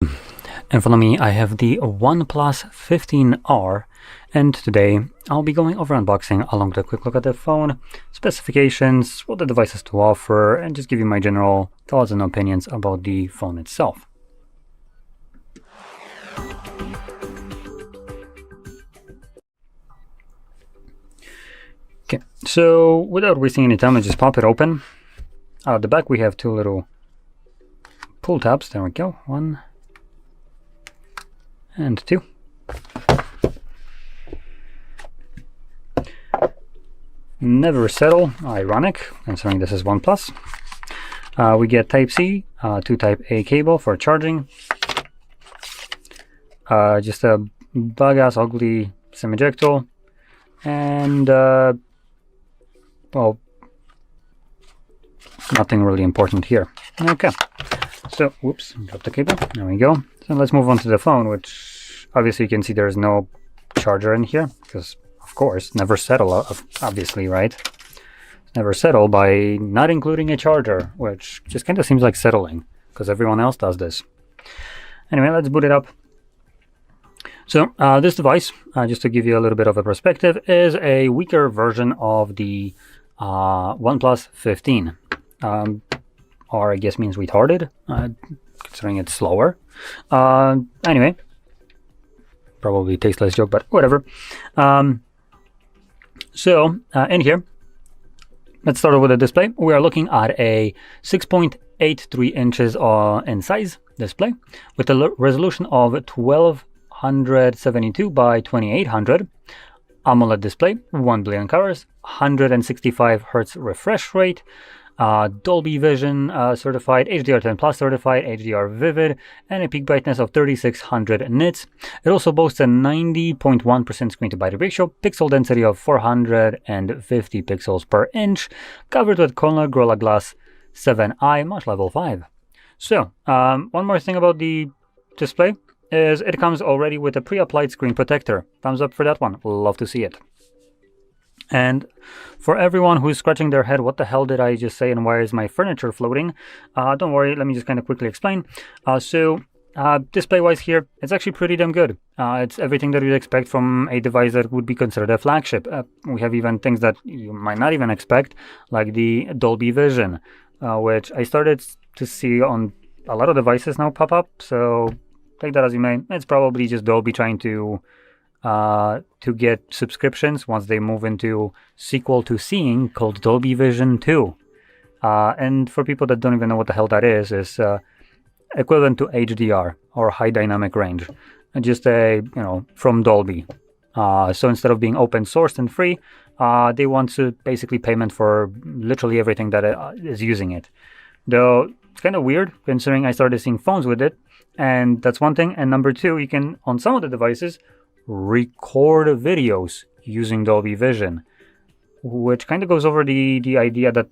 In front of me I have the OnePlus 15R, and today I'll be going over unboxing along with a quick look at the phone, specifications, what the device has to offer, and just give you my general thoughts and opinions about the phone itself. Okay, so without wasting any time, I'll just pop it open. Out the back we have two little pull tabs. There we go, one and two. Never settle, ironic considering this is OnePlus. We get Type-C to Type-A cable for charging. Just a bug-ass ugly SIM ejector, and well, nothing really important here. Okay, so whoops, drop the cable. There we go. So let's move on to the phone, which obviously you can see there's no charger in here because, of course, never settle, obviously, right? Never settle by not including a charger, which just kind of seems like settling because everyone else does this. Anyway, let's boot it up. So this device, just to give you a little bit of a perspective, is a weaker version of the OnePlus 15. Or I guess means retarded, considering it's slower. Anyway, probably tasteless joke, but whatever. So in here, let's start with the display. We are looking at a 6.83 inches in size display with a resolution of 1272 by 2800. AMOLED display, 1 billion colors, 165 Hz refresh rate, Dolby Vision certified, HDR10 Plus certified, HDR Vivid, and a peak brightness of 3600 nits. It also boasts a 90.1% screen to body ratio, pixel density of 450 pixels per inch, covered with Corning Gorilla Glass 7i Match Level 5. So, one more thing about the display is it comes already with a pre-applied screen protector. Thumbs up for that one. Love to see it. And for everyone who's scratching their head, what the hell did I just say and why is my furniture floating? Don't worry, let me just kind of quickly explain. Display-wise here, it's actually pretty damn good. It's everything that you'd expect from a device that would be considered a flagship. We have even things that you might not even expect, like the Dolby Vision, which I started to see on a lot of devices now pop up. So take that as you may. It's probably just Dolby trying to get subscriptions once they move into sequel to Seeing called Dolby Vision 2. And for people that don't even know what the hell that is equivalent to HDR or high dynamic range, and just from Dolby. So instead of being open sourced and free, they want to basically payment for literally everything that is using it. Though it's kind of weird considering I started seeing phones with it, and that's one thing. And number two, you can on some of the devices record videos using Dolby Vision, which kind of goes over the idea that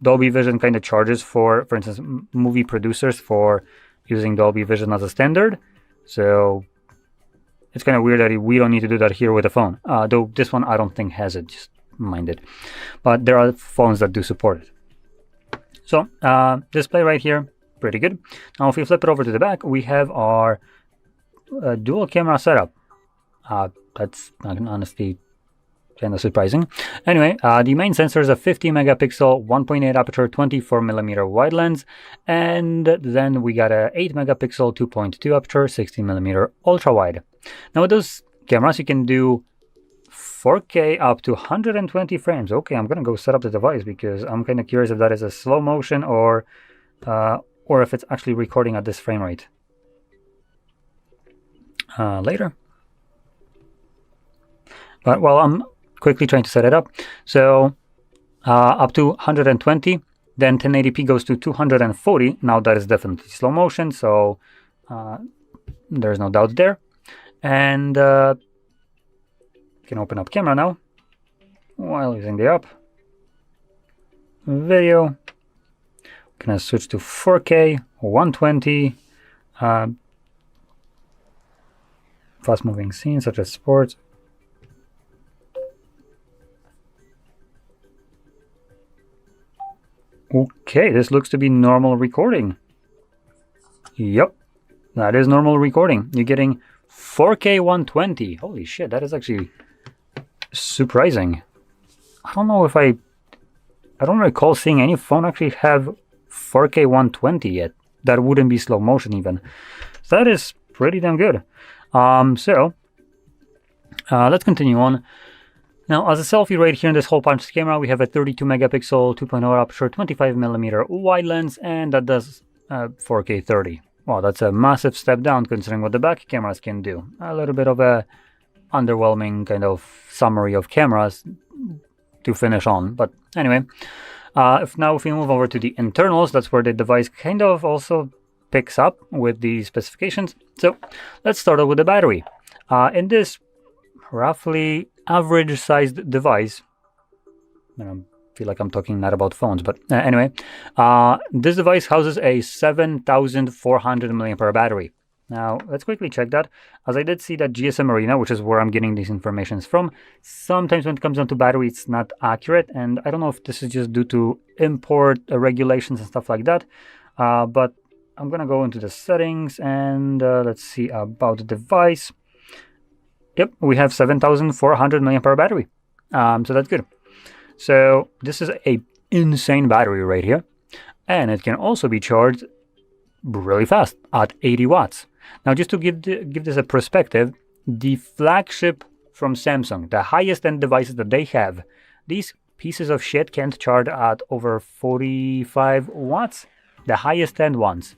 Dolby Vision kind of charges for instance, movie producers for using Dolby Vision as a standard. So it's kind of weird that we don't need to do that here with a phone. Though this one I don't think has it, just mind it. But there are phones that do support it. So display right here, pretty good. Now if we flip it over to the back, we have our dual camera setup. That's honestly kind of surprising. Anyway, the main sensor is a 50 megapixel 1.8 aperture 24mm wide lens, and then we got a 8 megapixel 2.2 aperture 16mm ultra wide. Now with those cameras you can do 4K up to 120 frames. Okay, I'm gonna go set up the device because I'm kind of curious if that is a slow motion or if it's actually recording at this frame rate. Later. But while I'm quickly trying to set it up, so up to 120, then 1080p goes to 240. Now that is definitely slow motion, so there's no doubt there. And you can open up camera now while using the app. Video. Gonna switch to 4K, 120. Fast moving scenes such as sports. Okay, this looks to be normal recording. Yep, that is normal recording. You're getting 4K 120. Holy shit, that is actually surprising. I don't know if I don't recall seeing any phone actually have 4K 120 yet. That wouldn't be slow motion even. So that is pretty damn good. Let's continue on. Now, as a selfie right here in this hole punch camera, we have a 32 megapixel 2.0 aperture, 25mm wide lens, and that does 4K 30. Wow, that's a massive step down considering what the back cameras can do. A little bit of a underwhelming kind of summary of cameras to finish on. But anyway, if we move over to the internals, that's where the device kind of also picks up with the specifications. So let's start out with the battery. In this roughly average sized device, I feel like I'm talking not about phones, but anyway, this device houses a 7,400 mAh battery. Now let's quickly check that, as I did see that GSM Arena, which is where I'm getting these informations from, sometimes when it comes down to battery it's not accurate, and I don't know if this is just due to import regulations and stuff like that, but I'm gonna go into the settings and let's see about the device. Yep, we have 7,400 mAh battery, so that's good. So this is a insane battery right here, and it can also be charged really fast at 80 watts. Now, just to give this a perspective, the flagship from Samsung, the highest end devices that they have, these pieces of shit can't charge at over 45 watts, the highest end ones,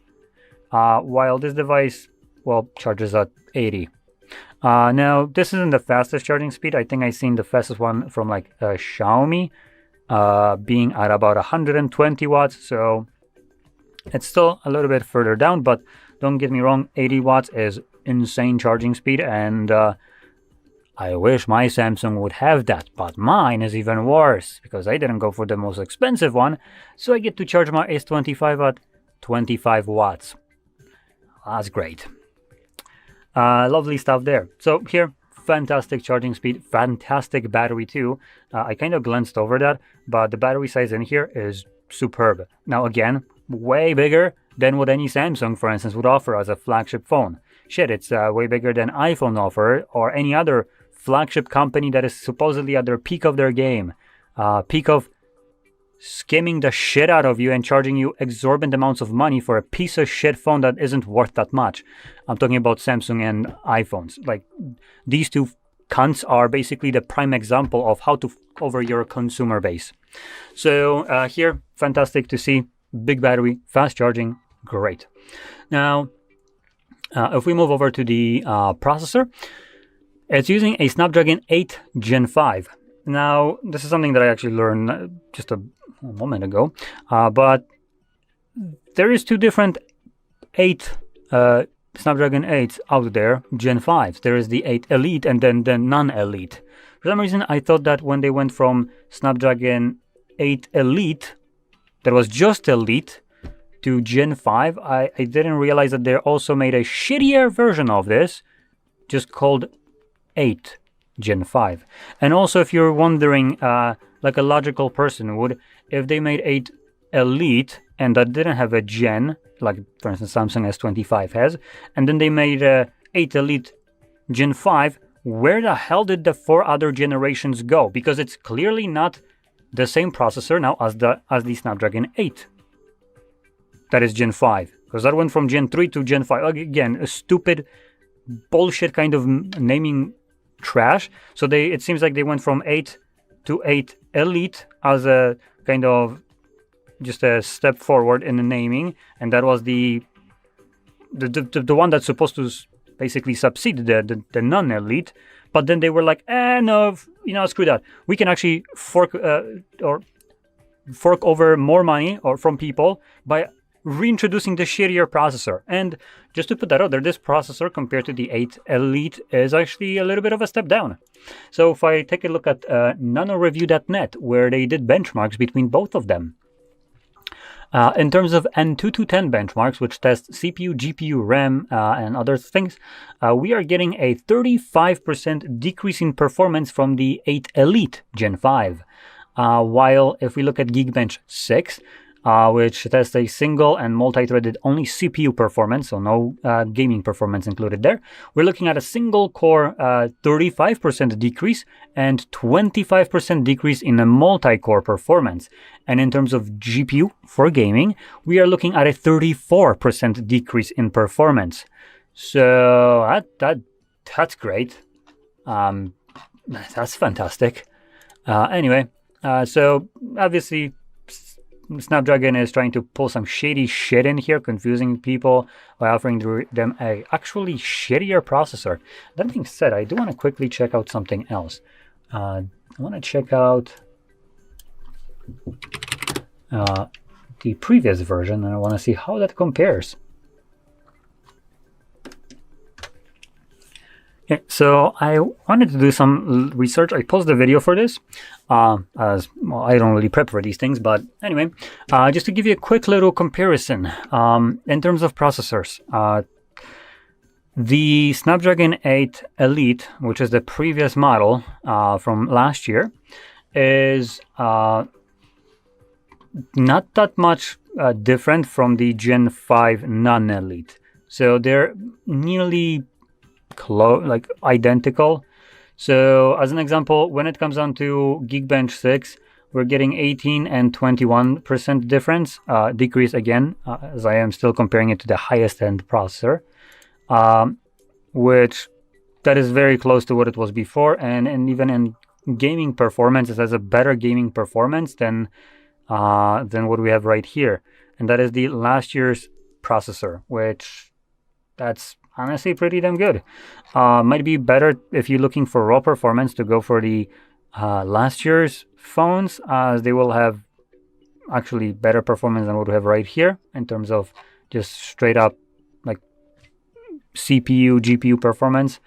while this device, well, charges at 80. Now, this isn't the fastest charging speed. I think I've seen the fastest one from like Xiaomi being at about 120 watts, so it's still a little bit further down, but don't get me wrong, 80 watts is insane charging speed, and I wish my Samsung would have that, but mine is even worse because I didn't go for the most expensive one, so I get to charge my S25 at 25 watts. That's great. Lovely stuff there. So here, fantastic charging speed, fantastic battery too. I kind of glanced over that, but the battery size in here is superb. Now again, way bigger than what any Samsung, for instance, would offer as a flagship phone. Shit, it's way bigger than iPhone offer or any other flagship company that is supposedly at their peak of their game, peak of skimming the shit out of you and charging you exorbitant amounts of money for a piece of shit phone that isn't worth that much. I'm talking about Samsung and iPhones. Like, these two cunts are basically the prime example of how to over your consumer base. So here, fantastic to see. Big battery, fast charging, great. Now, if we move over to the processor, it's using a Snapdragon 8 Gen 5. Now, this is something that I actually learned just a moment ago, but there is two different 8 Snapdragon 8s out there, Gen 5s. There is the 8 Elite and then the non-Elite. For some reason, I thought that when they went from Snapdragon 8 Elite, that was just Elite, to Gen 5, I didn't realize that they also made a shittier version of this, just called 8 Gen 5. And also, if you're wondering, like a logical person would, if they made 8 Elite and that didn't have a Gen, like for instance Samsung S25 has, and then they made 8 Elite Gen 5, where the hell did the 4 other generations go? Because it's clearly not the same processor now as the Snapdragon 8. That is Gen 5. Because that went from Gen 3 to Gen 5. Again, a stupid bullshit kind of naming trash. So it seems like they went from 8 to 8 Elite as a kind of just a step forward in the naming. And that was the one that's supposed to basically succeed the non-Elite. But then they were like, no, screw that. We can actually fork over more money from people by reintroducing the shittier processor. And just to put that out there, this processor compared to the 8 Elite is actually a little bit of a step down. So if I take a look at nanoreview.net, where they did benchmarks between both of them, in terms of N2-10 benchmarks, which test CPU, GPU, RAM, and other things, we are getting a 35% decrease in performance from the 8 Elite Gen 5. While if we look at Geekbench 6, which tests a single and multi-threaded only CPU performance, so no gaming performance included there. We're looking at a single core 35% decrease and 25% decrease in a multi-core performance. And in terms of GPU for gaming, we are looking at a 34% decrease in performance. So that's great. That's fantastic. Anyway, so obviously Snapdragon is trying to pull some shady shit in here, confusing people by offering them a actually shittier processor. That being said, I do want to quickly check out something else. I want to check out the previous version, and I want to see how that compares. Okay, so I wanted to do some research. I posted a video for this, as well, I don't really prep for these things, but anyway, just to give you a quick little comparison in terms of processors. The Snapdragon 8 Elite, which is the previous model from last year, is not that much different from the Gen 5 non-Elite. So they're nearly identical. So as an example, when it comes down to Geekbench 6, we're getting 18 and 21% difference, decrease again, as I am still comparing it to the highest end processor, which that is very close to what it was before. And even in gaming performance, it has a better gaming performance than what we have right here. And that is the last year's processor, which that's honestly pretty damn good. Might be better if you're looking for raw performance to go for the last year's phones, as they will have actually better performance than what we have right here in terms of just straight up like CPU, GPU performance.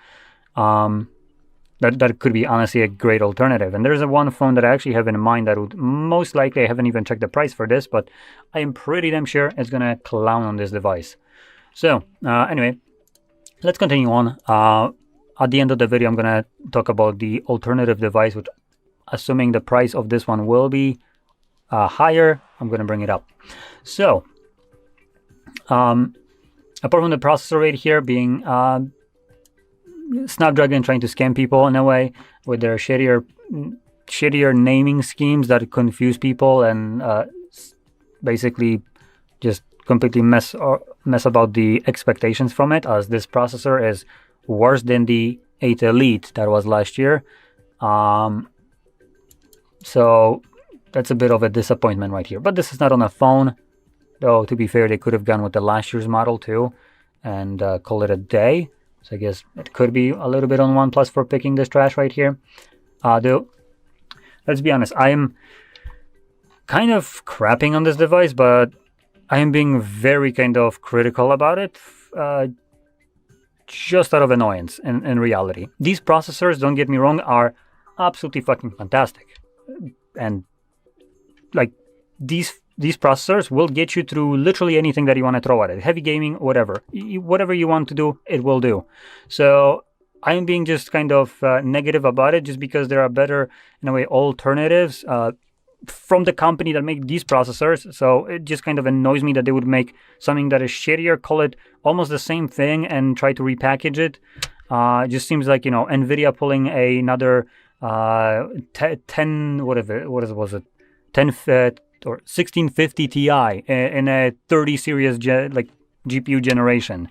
That could be honestly a great alternative. And there's one phone that I actually have in mind that would most likely, I haven't even checked the price for this, but I am pretty damn sure it's gonna clown on this device. So anyway, let's continue on. At the end of the video, I'm gonna talk about the alternative device, which, assuming the price of this one will be higher, I'm gonna bring it up. So apart from the processor rate here being Snapdragon trying to scam people in a way with their shittier naming schemes that confuse people and basically just completely mess about the expectations from it, as this processor is worse than the 8 Elite that was last year. So that's a bit of a disappointment right here. But this is not on a phone, though. To be fair, they could have gone with the last year's model too and call it a day. So I guess it could be a little bit on OnePlus for picking this trash right here. Though, let's be honest, I am kind of crapping on this device, but I am being very kind of critical about it, just out of annoyance in reality. These processors, don't get me wrong, are absolutely fucking fantastic. And like these processors will get you through literally anything that you want to throw at it. Heavy gaming, whatever. Whatever you want to do, it will do. So I am being just kind of negative about it just because there are better, in a way, alternatives from the company that make these processors. So it just kind of annoys me that they would make something that is shittier, call it almost the same thing, and try to repackage it. Just seems like, you know, NVIDIA pulling another 10 or 1650 Ti in a 30 series GPU generation.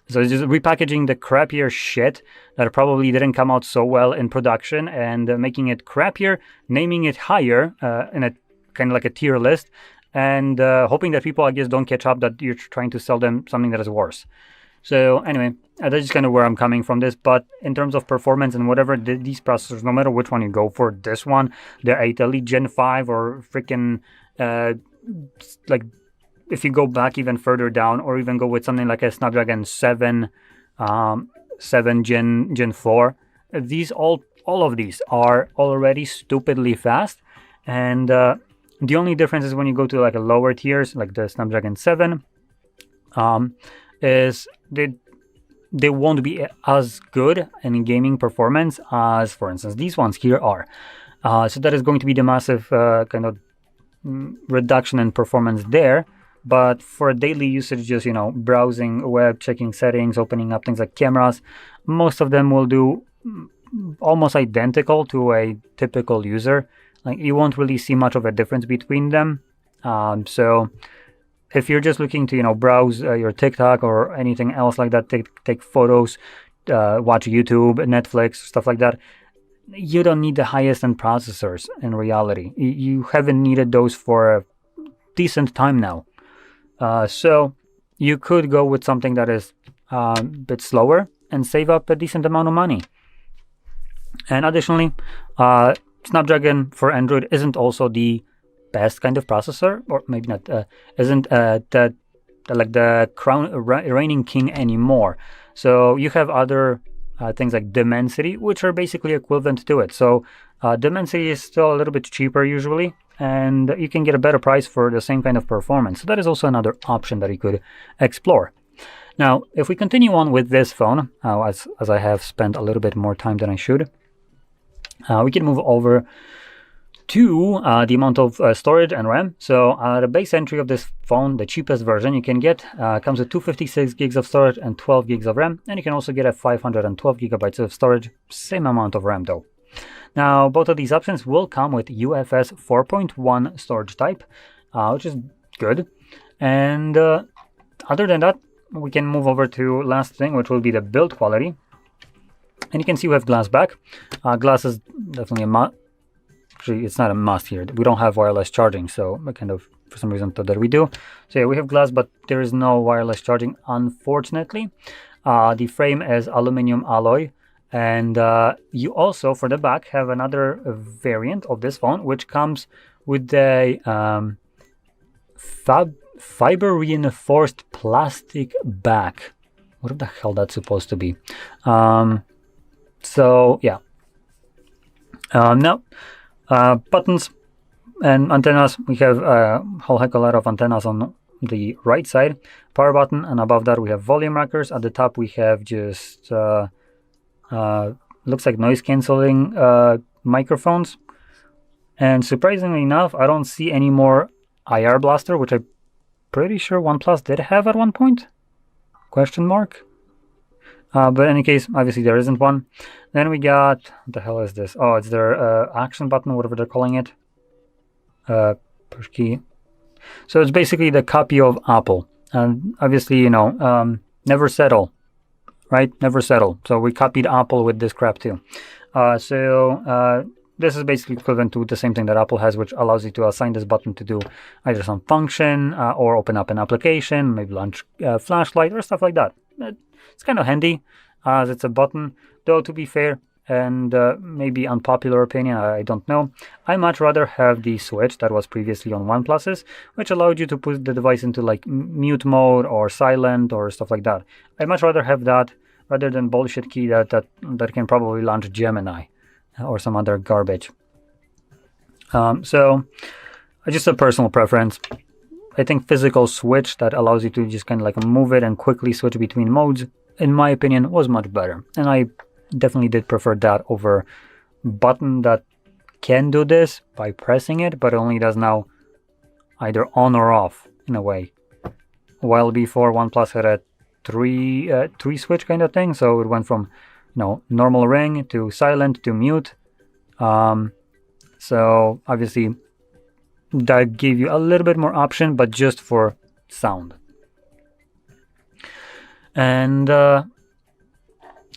So it's just repackaging the crappier shit that probably didn't come out so well in production and making it crappier, naming it higher in a kind of like a tier list, and hoping that people, I guess, don't catch up that you're trying to sell them something that is worse. So anyway, that's just kind of where I'm coming from this. But in terms of performance and whatever, these processors, no matter which one you go for, this one, the 8 Elite Gen 5 or freaking like if you go back even further down, or even go with something like a Snapdragon 7 Gen 4, these all of these are already stupidly fast. And the only difference is when you go to like a lower tiers, like the Snapdragon 7, is they won't be as good in gaming performance as, for instance, these ones here are. So that is going to be the massive kind of reduction in performance there, but for daily usage, just, browsing web, checking settings, opening up things like cameras, most of them will do almost identical to a typical user. Like, you won't really see much of a difference between them. So if you're just looking to, browse your TikTok or anything else like that, take photos, watch YouTube, Netflix, stuff like that, you don't need the highest end processors in reality. You haven't needed those for a decent time now. So you could go with something that is a bit slower and save up a decent amount of money. And additionally, Snapdragon for Android isn't also the best kind of processor, or maybe not, isn't the reigning king anymore. So you have other things like Dimensity, which are basically equivalent to it. So Dimensity is still a little bit cheaper usually, and you can get a better price for the same kind of performance. So that is also another option that you could explore. Now, if we continue on with this phone, as I have spent a little bit more time than I should, we can move over to the amount of storage and RAM. So the base entry of this phone, the cheapest version you can get, comes with 256 gigs of storage and 12 gigs of RAM, and you can also get a 512 gigabytes of storage, same amount of RAM though. Now, both of these options will come with UFS 4.1 storage type, which is good. And other than that, we can move over to last thing, which will be the build quality. And you can see we have glass back. Glass is definitely a must. Actually, it's not a must here. We don't have wireless charging, so I kind of, for some reason, thought that we do. So yeah, we have glass, but there is no wireless charging, unfortunately. The frame is aluminum alloy. And you also, for the back, have another variant of this phone, which comes with a fiber reinforced plastic back. What the hell that's supposed to be? So yeah. Now, buttons and antennas. We have a whole heck of a lot of antennas on the right side. Power button, and above that we have volume rockers. At the top we have just looks like noise cancelling microphones. And surprisingly enough, I don't see any more IR blaster, which I'm pretty sure OnePlus did have at one point. Question mark. But in any case, obviously there isn't one. Then we got, what the hell is this? Oh, it's their action button, whatever they're calling it. Push key. So it's basically the copy of Apple. And obviously, never settle, right? Never settle. So we copied Apple with this crap too. This is basically equivalent to the same thing that Apple has, which allows you to assign this button to do either some function or open up an application, maybe launch a flashlight or stuff like that. It's kind of handy as it's a button, though, to be fair, and maybe unpopular opinion, I don't know. I much rather have the switch that was previously on OnePluses, which allowed you to put the device into like mute mode or silent or stuff like that. I much rather have that rather than bullshit key that can probably launch Gemini or some other garbage. So just a personal preference. I think physical switch that allows you to just kind of like move it and quickly switch between modes, in my opinion, was much better. And I definitely did prefer that over button that can do this by pressing it, but only does now either on or off in a way. While before OnePlus had a three switch kind of thing, so it went from normal ring to silent to mute. So obviously that gave you a little bit more option, but just for sound. And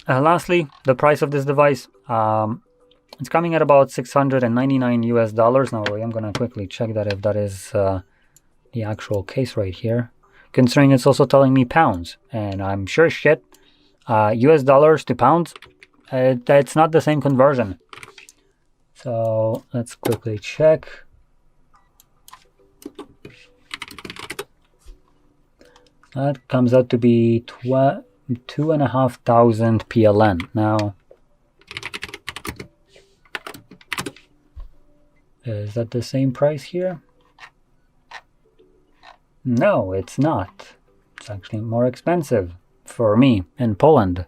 lastly, the price of this device. It's coming at about $699 US. Now I'm gonna quickly check that if that is the actual case right here, considering it's also telling me pounds, and I'm sure shit US dollars to pounds, that's not the same conversion. So let's quickly check. That comes out to be 2,500 PLN. Now, is that the same price here? No, it's not. It's actually more expensive for me in Poland.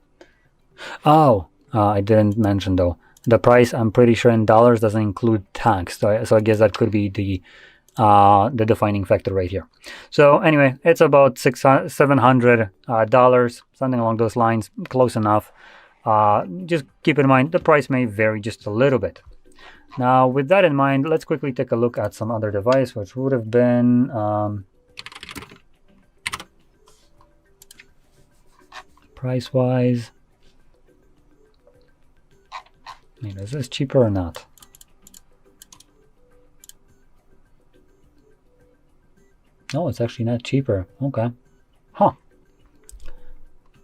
Oh, I didn't mention though. The price, I'm pretty sure in dollars, doesn't include tax. So I guess that could be the the defining factor right here. So anyway, it's about $700, something along those lines, close enough. Just keep in mind the price may vary just a little bit. Now, with that in mind, let's quickly take a look at some other device, which would have been price-wise. I mean, is this cheaper or not? No, it's actually not cheaper. Okay. Huh.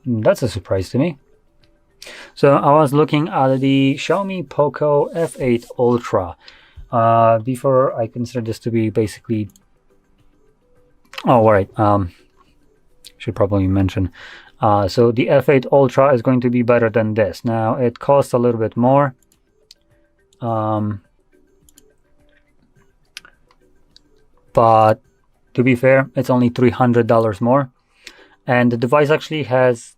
That's a surprise to me. So I was looking at the Xiaomi Poco F8 Ultra. Before I consider this to be basically... Oh, right. Should probably mention. So the F8 Ultra is going to be better than this. Now, it costs a little bit more. But to be fair, it's only $300 more. And the device actually has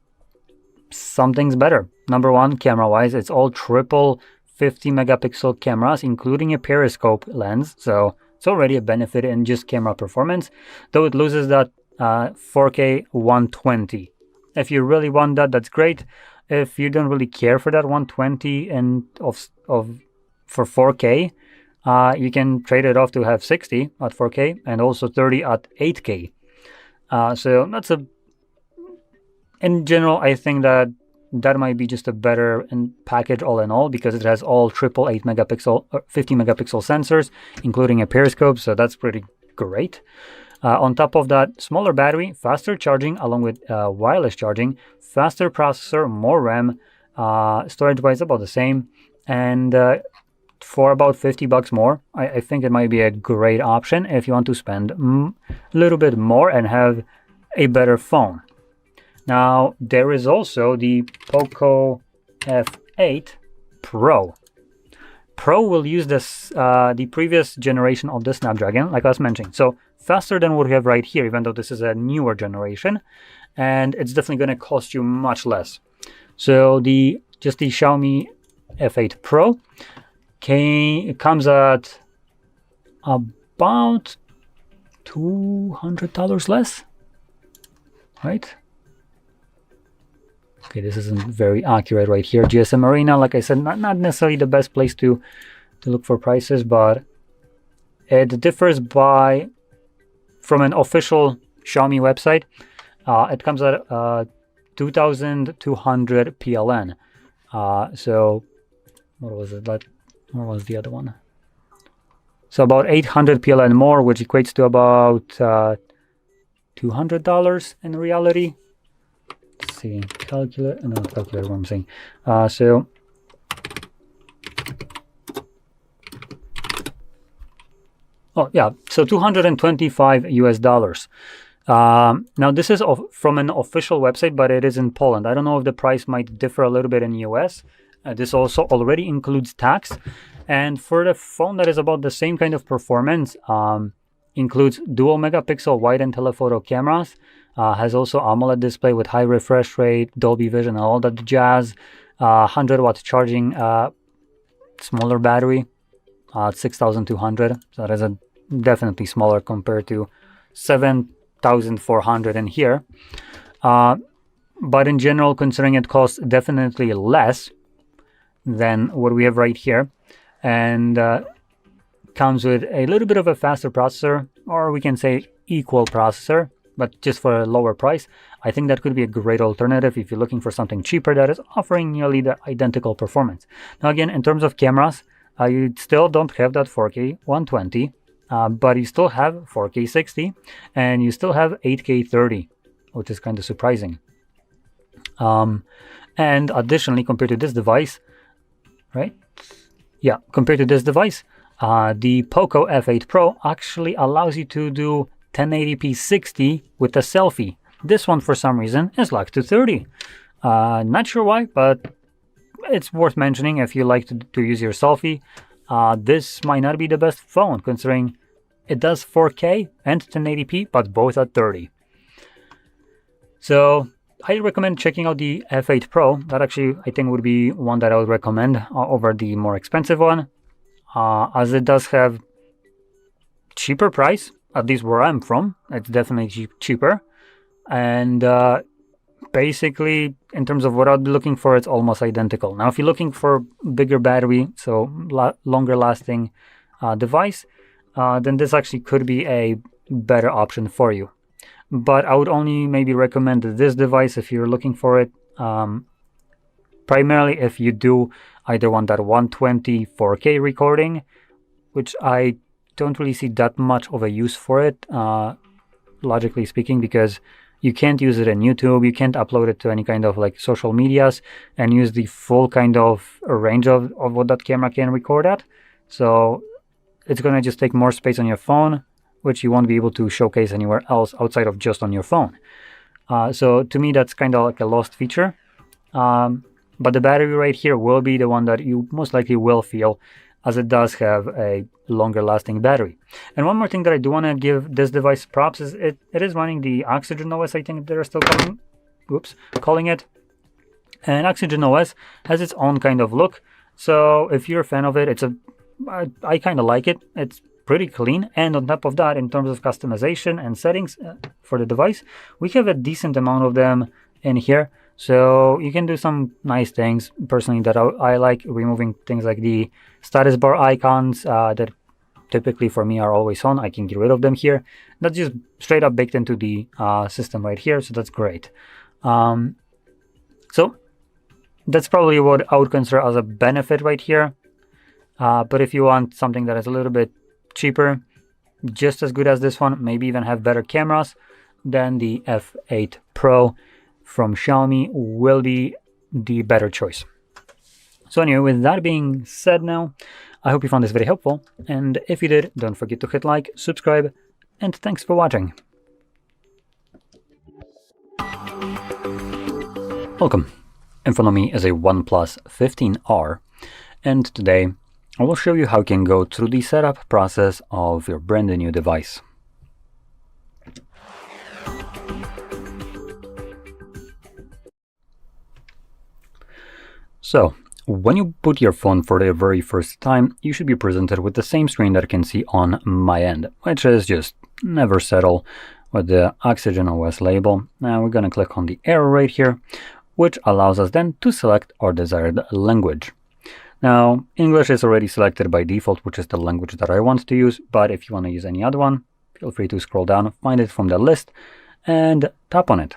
some things better. Number one, camera-wise, it's all triple 50-megapixel cameras, including a periscope lens. So it's already a benefit in just camera performance, though it loses that 4K 120. If you really want that, that's great. If you don't really care for that 120 and for 4K, you can trade it off to have 60 at 4K and also 30 at 8K. So that's in general, I think that might be just a better package all in all, because it has all triple 8-megapixel, 50-megapixel sensors, including a periscope. So that's pretty great. On top of that, smaller battery, faster charging along with wireless charging, faster processor, more RAM, storage-wise about the same, and for about $50 more, I think it might be a great option if you want to spend a little bit more and have a better phone. Now, there is also the Poco F8 Pro. Pro will use this the previous generation of the Snapdragon, like I was mentioning. So faster than what we have right here, even though this is a newer generation, and it's definitely going to cost you much less. So just the Xiaomi F8 Pro comes at about $200 less, right? Okay, this isn't very accurate right here. GSM Arena, like I said, not necessarily the best place to look for prices, but it differs from an official Xiaomi website. It comes at 2,200 PLN. So what was it? What was the other one? So about 800 PLN more, which equates to about $200 in reality. Let's see, calculator, what I'm saying. So $225 US. Now this is from an official website, but it is in Poland. I don't know if the price might differ a little bit in the US. This also already includes tax, and for the phone that is about the same kind of performance, includes dual megapixel wide and telephoto cameras, has also AMOLED display with high refresh rate, Dolby Vision, and all that jazz, 100-watt charging, smaller battery, 6,200. So that is definitely smaller compared to 7,400 in here. But in general, considering it costs definitely less than what we have right here, and comes with a little bit of a faster processor, or we can say equal processor, but just for a lower price, I think that could be a great alternative if you're looking for something cheaper that is offering nearly the identical performance. Now again, in terms of cameras, you still don't have that 4K 120, but you still have 4K 60, and you still have 8K 30, which is kind of surprising. And additionally, compared to this device, right? Yeah, compared to this device, the Poco F8 Pro actually allows you to do 1080p 60 with a selfie. This one, for some reason, is locked to 30. Not sure why, but it's worth mentioning if you like to use your selfie. This might not be the best phone, considering it does 4K and 1080p, but both at 30. So I recommend checking out the F8 Pro. That actually, I think, would be one that I would recommend over the more expensive one, as it does have cheaper price, at least where I'm from. It's definitely cheaper. And basically, in terms of what I'd be looking for, it's almost identical. Now, if you're looking for bigger battery, so longer lasting device, then this actually could be a better option for you. But I would only maybe recommend this device if you're looking for it. Primarily if you do either want that 120 4K recording, which I don't really see that much of a use for it, logically speaking, because you can't use it in YouTube, you can't upload it to any kind of like social medias and use the full kind of range of what that camera can record at. So it's gonna just take more space on your phone, which you won't be able to showcase anywhere else outside of just on your phone. So to me, that's kind of like a lost feature. But the battery right here will be the one that you most likely will feel, as it does have a longer lasting battery. And one more thing that I do want to give this device props is it is running the OxygenOS, I think they're still calling it. And OxygenOS has its own kind of look. So if you're a fan of it, I kind of like it. It's pretty clean. And on top of that, in terms of customization and settings for the device, we have a decent amount of them in here. So you can do some nice things. Personally, that I like removing things like the status bar icons that typically for me are always on. I can get rid of them here. That's just straight up baked into the system right here. So that's great. So that's probably what I would consider as a benefit right here. But if you want something that is a little bit cheaper, just as good as this one, maybe even have better cameras, then the F8 Pro from Xiaomi will be the better choice. So anyway, with that being said now, I hope you found this very helpful, and if you did, don't forget to hit like, subscribe, and thanks for watching. Welcome. In front of me is a OnePlus 15R, and today I will show you how you can go through the setup process of your brand new device. So, when you boot your phone for the very first time, you should be presented with the same screen that you can see on my end, which is just never settle with the OxygenOS label. Now we're going to click on the arrow right here, which allows us then to select our desired language. Now, English is already selected by default, which is the language that I want to use, but if you want to use any other one, feel free to scroll down, find it from the list, and tap on it.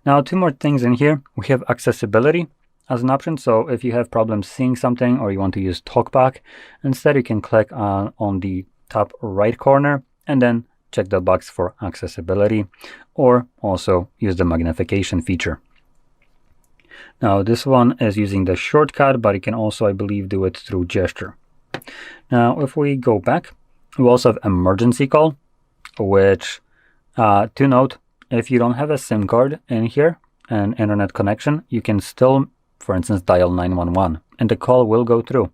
Now, two more things in here. We have accessibility as an option, so if you have problems seeing something or you want to use TalkBack, instead you can click on the top right corner and then check the box for accessibility, or also use the magnification feature. Now this one is using the shortcut, but you can also, I believe, do it through gesture. Now if we go back, we also have emergency call, which to note, if you don't have a SIM card in here and internet connection, you can still, for instance, dial 911 and the call will go through.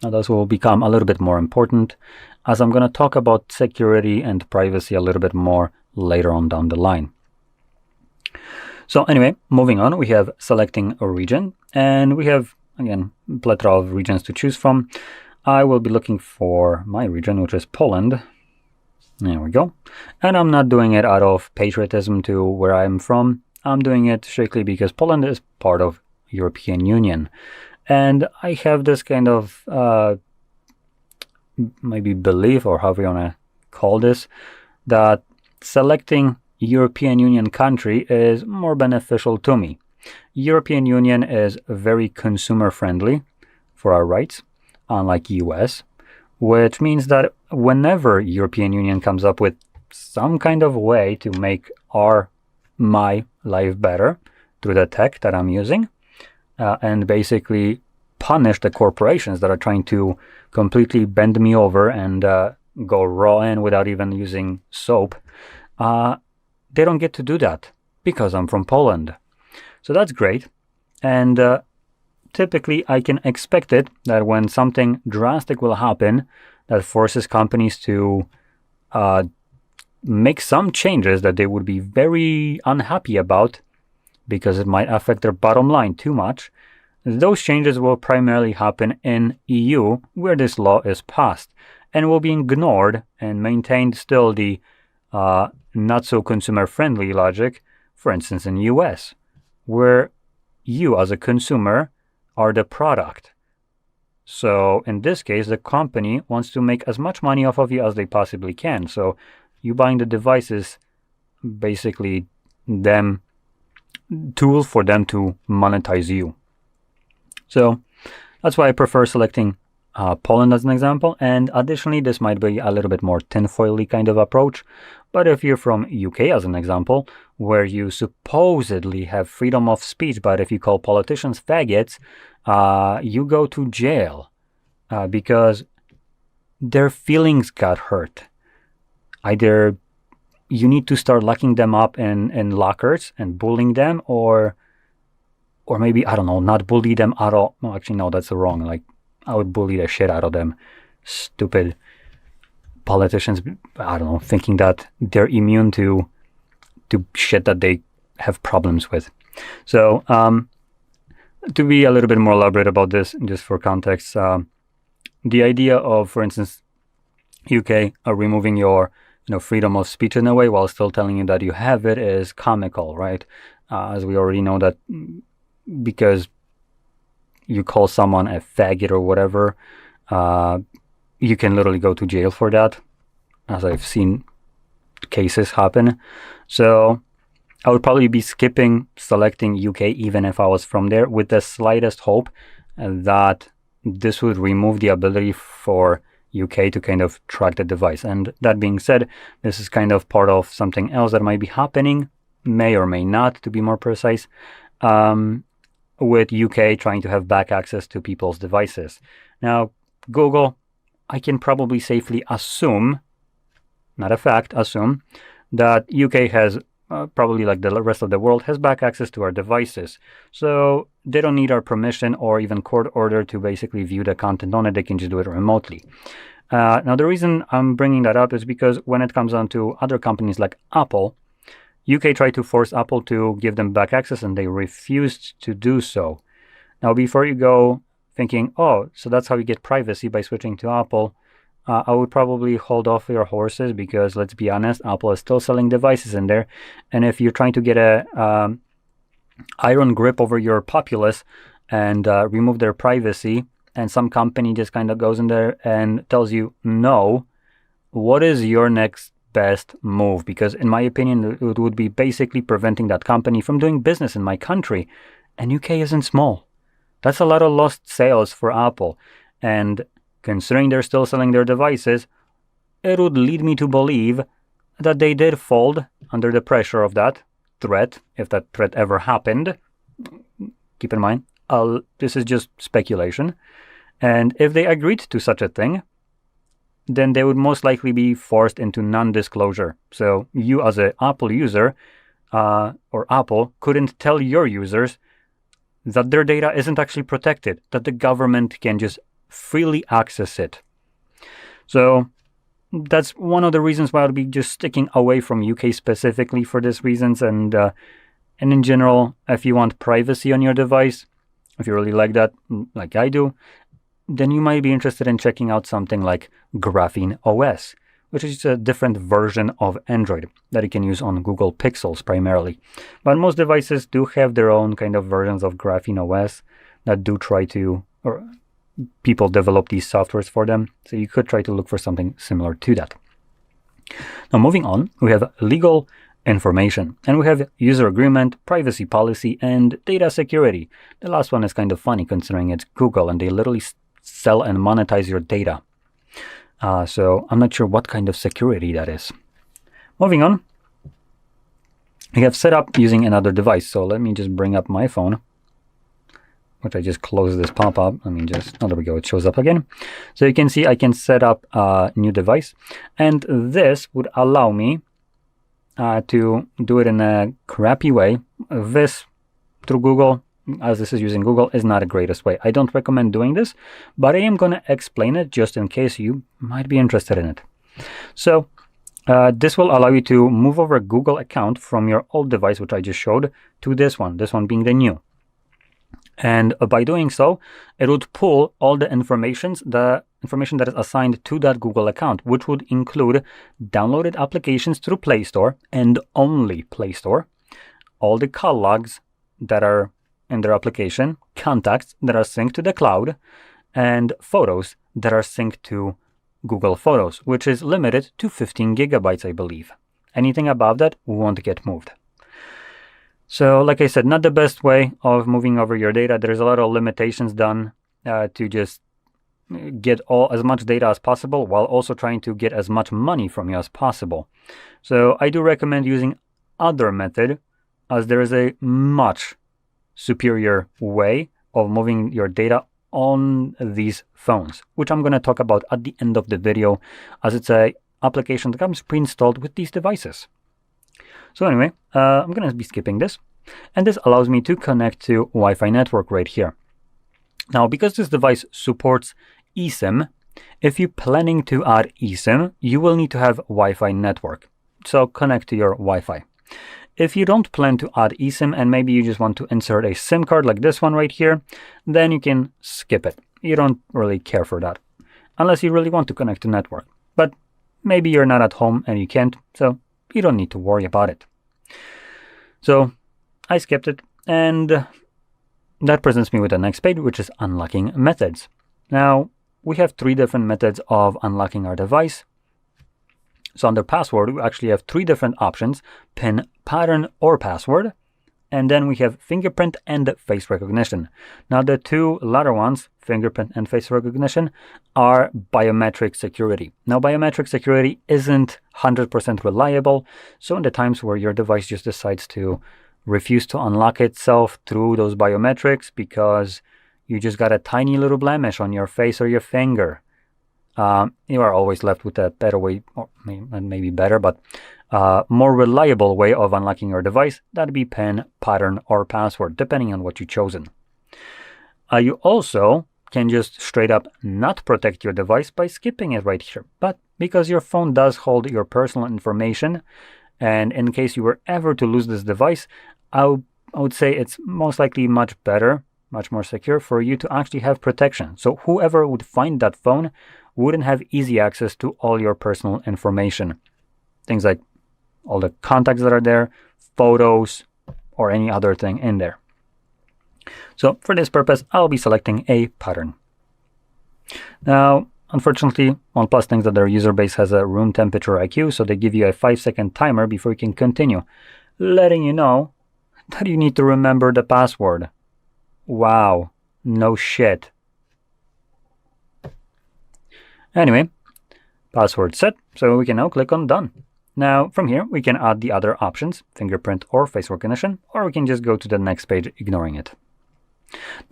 Now this will become a little bit more important as I'm going to talk about security and privacy a little bit more later on down the line. So anyway, moving on, we have selecting a region, and we have, again, a plethora of regions to choose from. I will be looking for my region, which is Poland. There we go. And I'm not doing it out of patriotism to where I'm from. I'm doing it strictly because Poland is part of European Union. And I have this kind of maybe belief, or however you want to call this, that selecting European Union country is more beneficial to me. European Union is very consumer friendly for our rights, unlike US, which means that whenever European Union comes up with some kind of way to make my life better through the tech that I'm using, and basically punish the corporations that are trying to completely bend me over and go raw in without even using soap, they don't get to do that because I'm from Poland. So that's great. And typically I can expect it that when something drastic will happen that forces companies to make some changes that they would be very unhappy about because it might affect their bottom line too much, those changes will primarily happen in EU where this law is passed. and will be ignored and maintained still the not so consumer-friendly logic, for instance, in US, where you as a consumer are the product. So in this case, the company wants to make as much money off of you as they possibly can. So you buying the device is basically them tool for them to monetize you. So that's why I prefer selecting Poland as an example. And additionally, this might be a little bit more tinfoily kind of approach. But if you're from UK as an example, where you supposedly have freedom of speech, but if you call politicians faggots, you go to jail because their feelings got hurt. Either you need to start locking them up in lockers and bullying them, or maybe, I don't know, not bully them at all. No, actually, no, that's wrong. Like, I would bully the shit out of them. Stupid politicians, I don't know, thinking that they're immune to shit that they have problems with. So, to be a little bit more elaborate about this, just for context, the idea of, for instance, UK removing your freedom of speech in a way while still telling you that you have it is comical, right? As we already know that because you call someone a faggot or whatever, you can literally go to jail for that, as I've seen cases happen. So I would probably be skipping selecting UK even if I was from there, with the slightest hope that this would remove the ability for UK to kind of track the device. And that being said, this is kind of part of something else that might be happening, may or may not, to be more precise, with UK trying to have back access to people's devices. Now, Google, I can probably safely assume, not a fact, assume that UK has probably, like the rest of the world, has back access to our devices. So they don't need our permission or even court order to basically view the content on it. They can just do it remotely. Now, the reason I'm bringing that up is because when it comes down to other companies like Apple, UK tried to force Apple to give them back access and they refused to do so. Now, before you go thinking, oh, so that's how you get privacy by switching to Apple, I would probably hold off your horses, because let's be honest, Apple is still selling devices in there. And if you're trying to get a iron grip over your populace and remove their privacy, and some company just kind of goes in there and tells you no, what is your next best move? Because in my opinion, it would be basically preventing that company from doing business in my country. And UK isn't small. That's a lot of lost sales for Apple. And considering they're still selling their devices, it would lead me to believe that they did fold under the pressure of that threat, if that threat ever happened. Keep in mind, this is just speculation. And if they agreed to such a thing, then they would most likely be forced into non-disclosure. So you as an Apple user, or Apple, couldn't tell your users that their data isn't actually protected, that the government can just freely access it. So that's one of the reasons why I'll be just sticking away from UK specifically for these reasons. And in general, if you want privacy on your device, if you really like that, like I do, then you might be interested in checking out something like Graphene OS, which is a different version of Android that you can use on Google Pixels primarily. But most devices do have their own kind of versions of Graphene OS that do try to, or people develop these softwares for them. So you could try to look for something similar to that. Now, moving on, we have legal information, and we have user agreement, privacy policy, and data security. The last one is kind of funny considering it's Google and they literally sell and monetize your data. So I'm not sure what kind of security that is. Moving on, we have set up using another device. So let me just bring up my phone, which I just closed this pop-up. oh, there we go, it shows up again. So you can see I can set up a new device, and this would allow me to do it in a crappy way. This through Google, as this is using Google, is not the greatest way. I don't recommend doing this, but I am going to explain it just in case you might be interested in it. So this will allow you to move over a Google account from your old device, which I just showed, to this one being the new. And by doing so, it would pull all the information that is assigned to that Google account, which would include downloaded applications through Play Store and only Play Store, all the call logs that are in their application, contacts that are synced to the cloud, and photos that are synced to Google Photos, which is limited to 15 gigabytes, I believe. Anything above that won't get moved. So, like I said, not the best way of moving over your data. There's a lot of limitations done to just get as much data as possible while also trying to get as much money from you as possible. So I do recommend using other method, as there is a much superior way of moving your data on these phones, which I'm going to talk about at the end of the video, as it's a application that comes pre-installed with these devices. So anyway, I'm going to be skipping this, and this allows me to connect to Wi-Fi network right here. Now, because this device supports eSIM, if you're planning to add eSIM, you will need to have Wi-Fi network. So connect to your Wi-Fi. If you don't plan to add eSIM and maybe you just want to insert a SIM card like this one right here, then you can skip it. You don't really care for that, unless you really want to connect to network. But maybe you're not at home and you can't, so you don't need to worry about it. So I skipped it, and that presents me with the next page, which is unlocking methods. Now, we have 3 different methods of unlocking our device. So under password, we actually have 3 different options: PIN, pattern, or password. And then we have fingerprint and face recognition. Now, the 2 latter ones, fingerprint and face recognition, are biometric security. Now, biometric security isn't 100% reliable. So in the times where your device just decides to refuse to unlock itself through those biometrics because you just got a tiny little blemish on your face or your finger, you are always left with a better way, or maybe better, but more reliable way of unlocking your device. That'd be PIN, pattern, or password, depending on what you've chosen. You also can just straight up not protect your device by skipping it right here. But because your phone does hold your personal information, and in case you were ever to lose this device, I would say it's most likely much better, much more secure for you to actually have protection. So whoever would find that phone wouldn't have easy access to all your personal information. Things like all the contacts that are there, photos, or any other thing in there. So for this purpose, I'll be selecting a pattern. Now, unfortunately, OnePlus thinks that their user base has a room temperature IQ, so they give you a 5-second timer before you can continue, letting you know that you need to remember the password. Wow, no shit. Anyway, password set, so we can now click on done. Now, from here, we can add the other options, fingerprint or face recognition, or we can just go to the next page, ignoring it.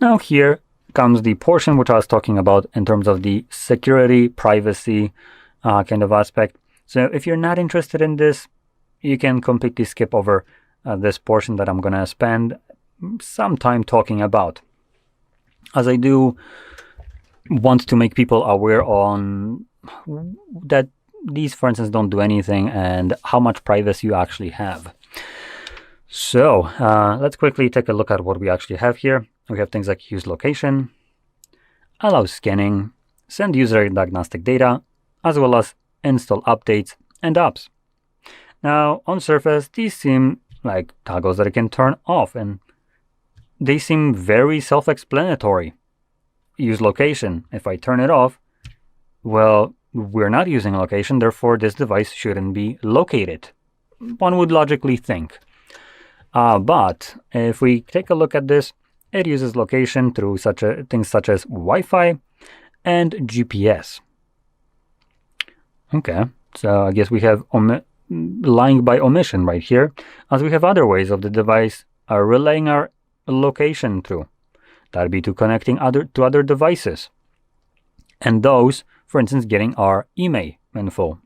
Now here comes the portion which I was talking about in terms of the security, privacy kind of aspect. So if you're not interested in this, you can completely skip over this portion that I'm going to spend some time talking about, as I do want to make people aware on that these, for instance, don't do anything and how much privacy you actually have. So let's quickly take a look at what we actually have here. We have things like use location, allow scanning, send user diagnostic data, as well as install updates and apps. Now, on surface, these seem like toggles that I can turn off, and they seem very self-explanatory. Use location. If I turn it off, well, we're not using location, therefore this device shouldn't be located. One would logically think. But if we take a look at this, it uses location through things such as Wi-Fi and GPS. Okay, so I guess we have lying by omission right here, as we have other ways of the device relaying our location through. That'd be to connecting to other devices. And those, for instance, getting our IMEI info.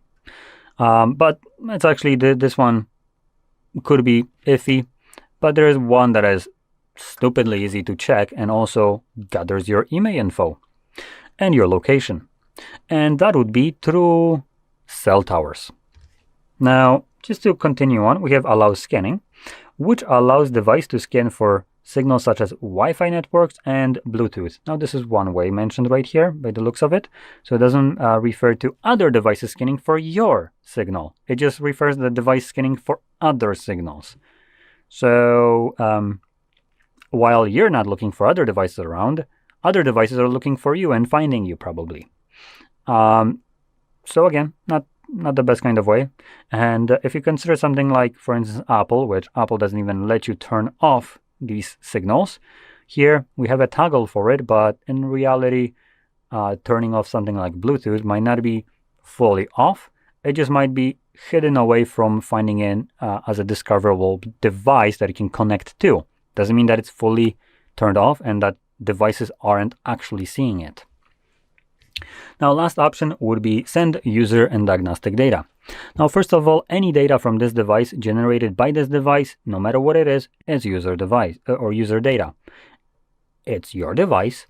But it's actually, this one could be iffy, but there is one that is stupidly easy to check and also gathers your IMEI info and your location. And that would be through cell towers. Now, just to continue on, we have allow scanning, which allows device to scan for signals such as Wi-Fi networks and Bluetooth. Now this is one way mentioned right here by the looks of it. So it doesn't refer to other devices scanning for your signal. It just refers to the device scanning for other signals. So while you're not looking for other devices around, other devices are looking for you and finding you probably. So again, not the best kind of way. And if you consider something like, for instance, Apple, which Apple doesn't even let you turn off these signals. Here we have a toggle for it, but in reality, turning off something like Bluetooth might not be fully off. It just might be hidden away from finding in as a discoverable device that you can connect to. Doesn't mean that it's fully turned off and that devices aren't actually seeing it. Now, last option would be send user and diagnostic data. Now, first of all, any data from this device generated by this device, no matter what it is user device or user data. It's your device.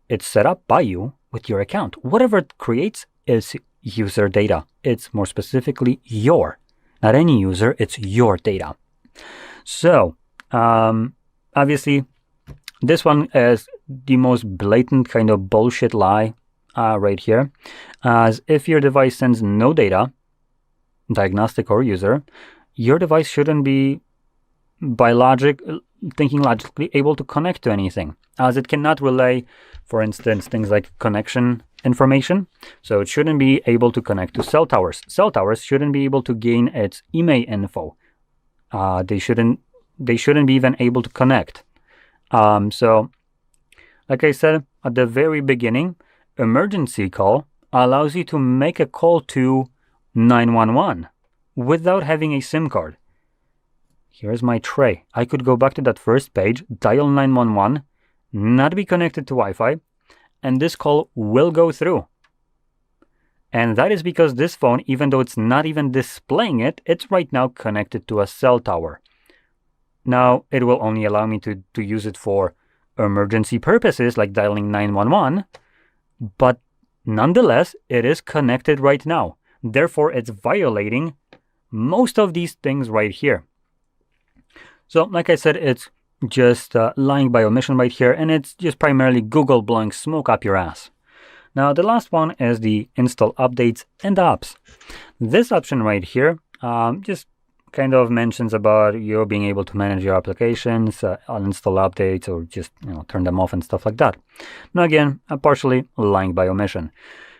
It's set up by you with your account. Whatever it creates is user data. It's more specifically your, not any user, it's your data. So, obviously, this one is the most blatant kind of bullshit lie right here, as if your device sends no data, diagnostic or user, your device shouldn't be, thinking logically, able to connect to anything, as it cannot relay, for instance, things like connection information. So it shouldn't be able to connect to cell towers. Cell towers shouldn't be able to gain its IMEI info. They shouldn't be even able to connect. So, like I said at the very beginning, emergency call allows you to make a call to 911 without having a SIM card. Here's my tray. I could go back to that first page, dial 911, not be connected to Wi-Fi, and this call will go through. And that is because this phone, even though it's not even displaying it, it's right now connected to a cell tower. Now, it will only allow me to use it for emergency purposes like dialing 911, but nonetheless, it is connected right now. Therefore, it's violating most of these things right here. So, like I said, it's just lying by omission right here, and it's just primarily Google blowing smoke up your ass. Now, the last one is the install updates and apps. This option right here just kind of mentions about you being able to manage your applications, uninstall updates, or just turn them off and stuff like that. Now again, partially lying by omission.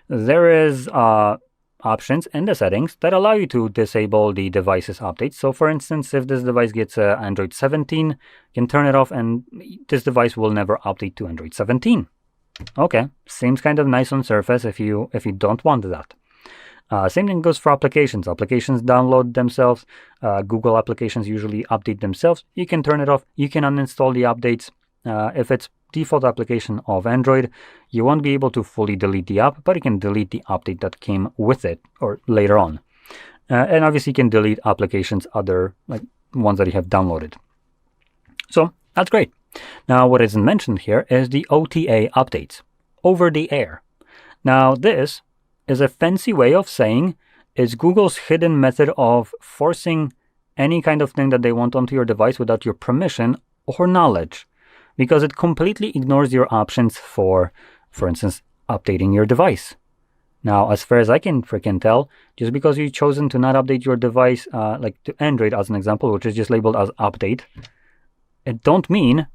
There is options in the settings that allow you to disable the device's updates. So for instance, if this device gets Android 17, you can turn it off and this device will never update to Android 17. Okay, seems kind of nice on surface if you don't want that. Same thing goes for applications. Applications download themselves. Google applications usually update themselves. You can turn it off. You can uninstall the updates. If it's default application of Android, you won't be able to fully delete the app, but you can delete the update that came with it or later on. And obviously you can delete applications, other like ones that you have downloaded. So that's great. Now what isn't mentioned here is the OTA updates, over the air. Now this is a fancy way of saying it's Google's hidden method of forcing any kind of thing that they want onto your device without your permission or knowledge, because it completely ignores your options for instance, updating your device. Now, as far as I can freaking tell, just because you've chosen to not update your device, like to Android as an example, which is just labeled as update, it don't mean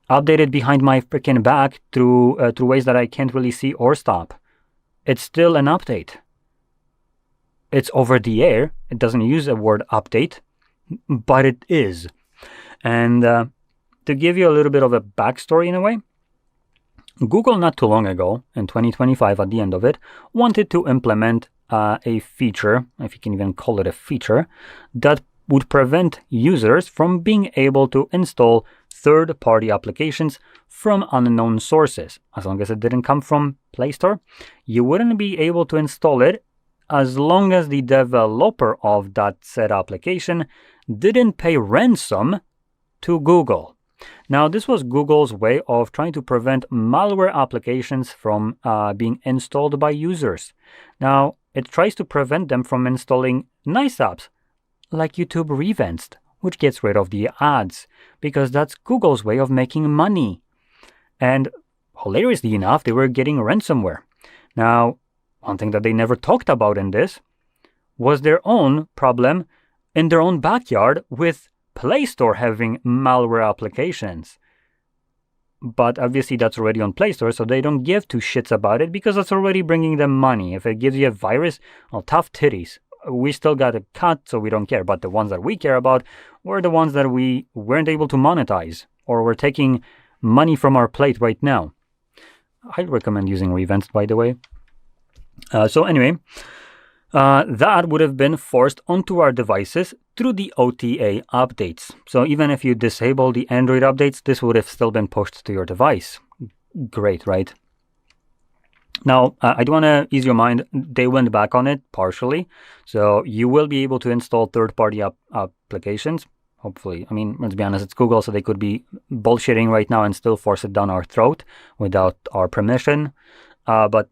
update it behind my freaking back through ways that I can't really see or stop. It's still an update. It's over the air. It doesn't use the word update, but it is. And to give you a little bit of a backstory in a way, Google not too long ago, in 2025 at the end of it, wanted to implement a feature, if you can even call it a feature, that would prevent users from being able to install third-party applications from unknown sources. As long as it didn't come from Play Store, you wouldn't be able to install it as long as the developer of that said application didn't pay ransom to Google. Now, this was Google's way of trying to prevent malware applications from being installed by users. Now, it tries to prevent them from installing nice apps, like YouTube Revanced which gets rid of the ads, because that's Google's way of making money. And hilariously enough, they were getting ransomware. Now, one thing that they never talked about in this was their own problem in their own backyard with Play Store having malware applications. But obviously that's already on Play Store, so they don't give two shits about it because that's already bringing them money. If it gives you a virus, well, tough titties. We still got a cut, so we don't care. But the ones that we care about were the ones that we weren't able to monetize, or we're taking money from our plate right now. I recommend using Revent, by the way. So anyway, that would have been forced onto our devices through the OTA updates. So even if you disable the Android updates, this would have still been pushed to your device. Great, right? Now, I do want to ease your mind. They went back on it partially. So you will be able to install third-party applications. Hopefully. I mean, let's be honest, it's Google, so they could be bullshitting right now and still force it down our throat without our permission. But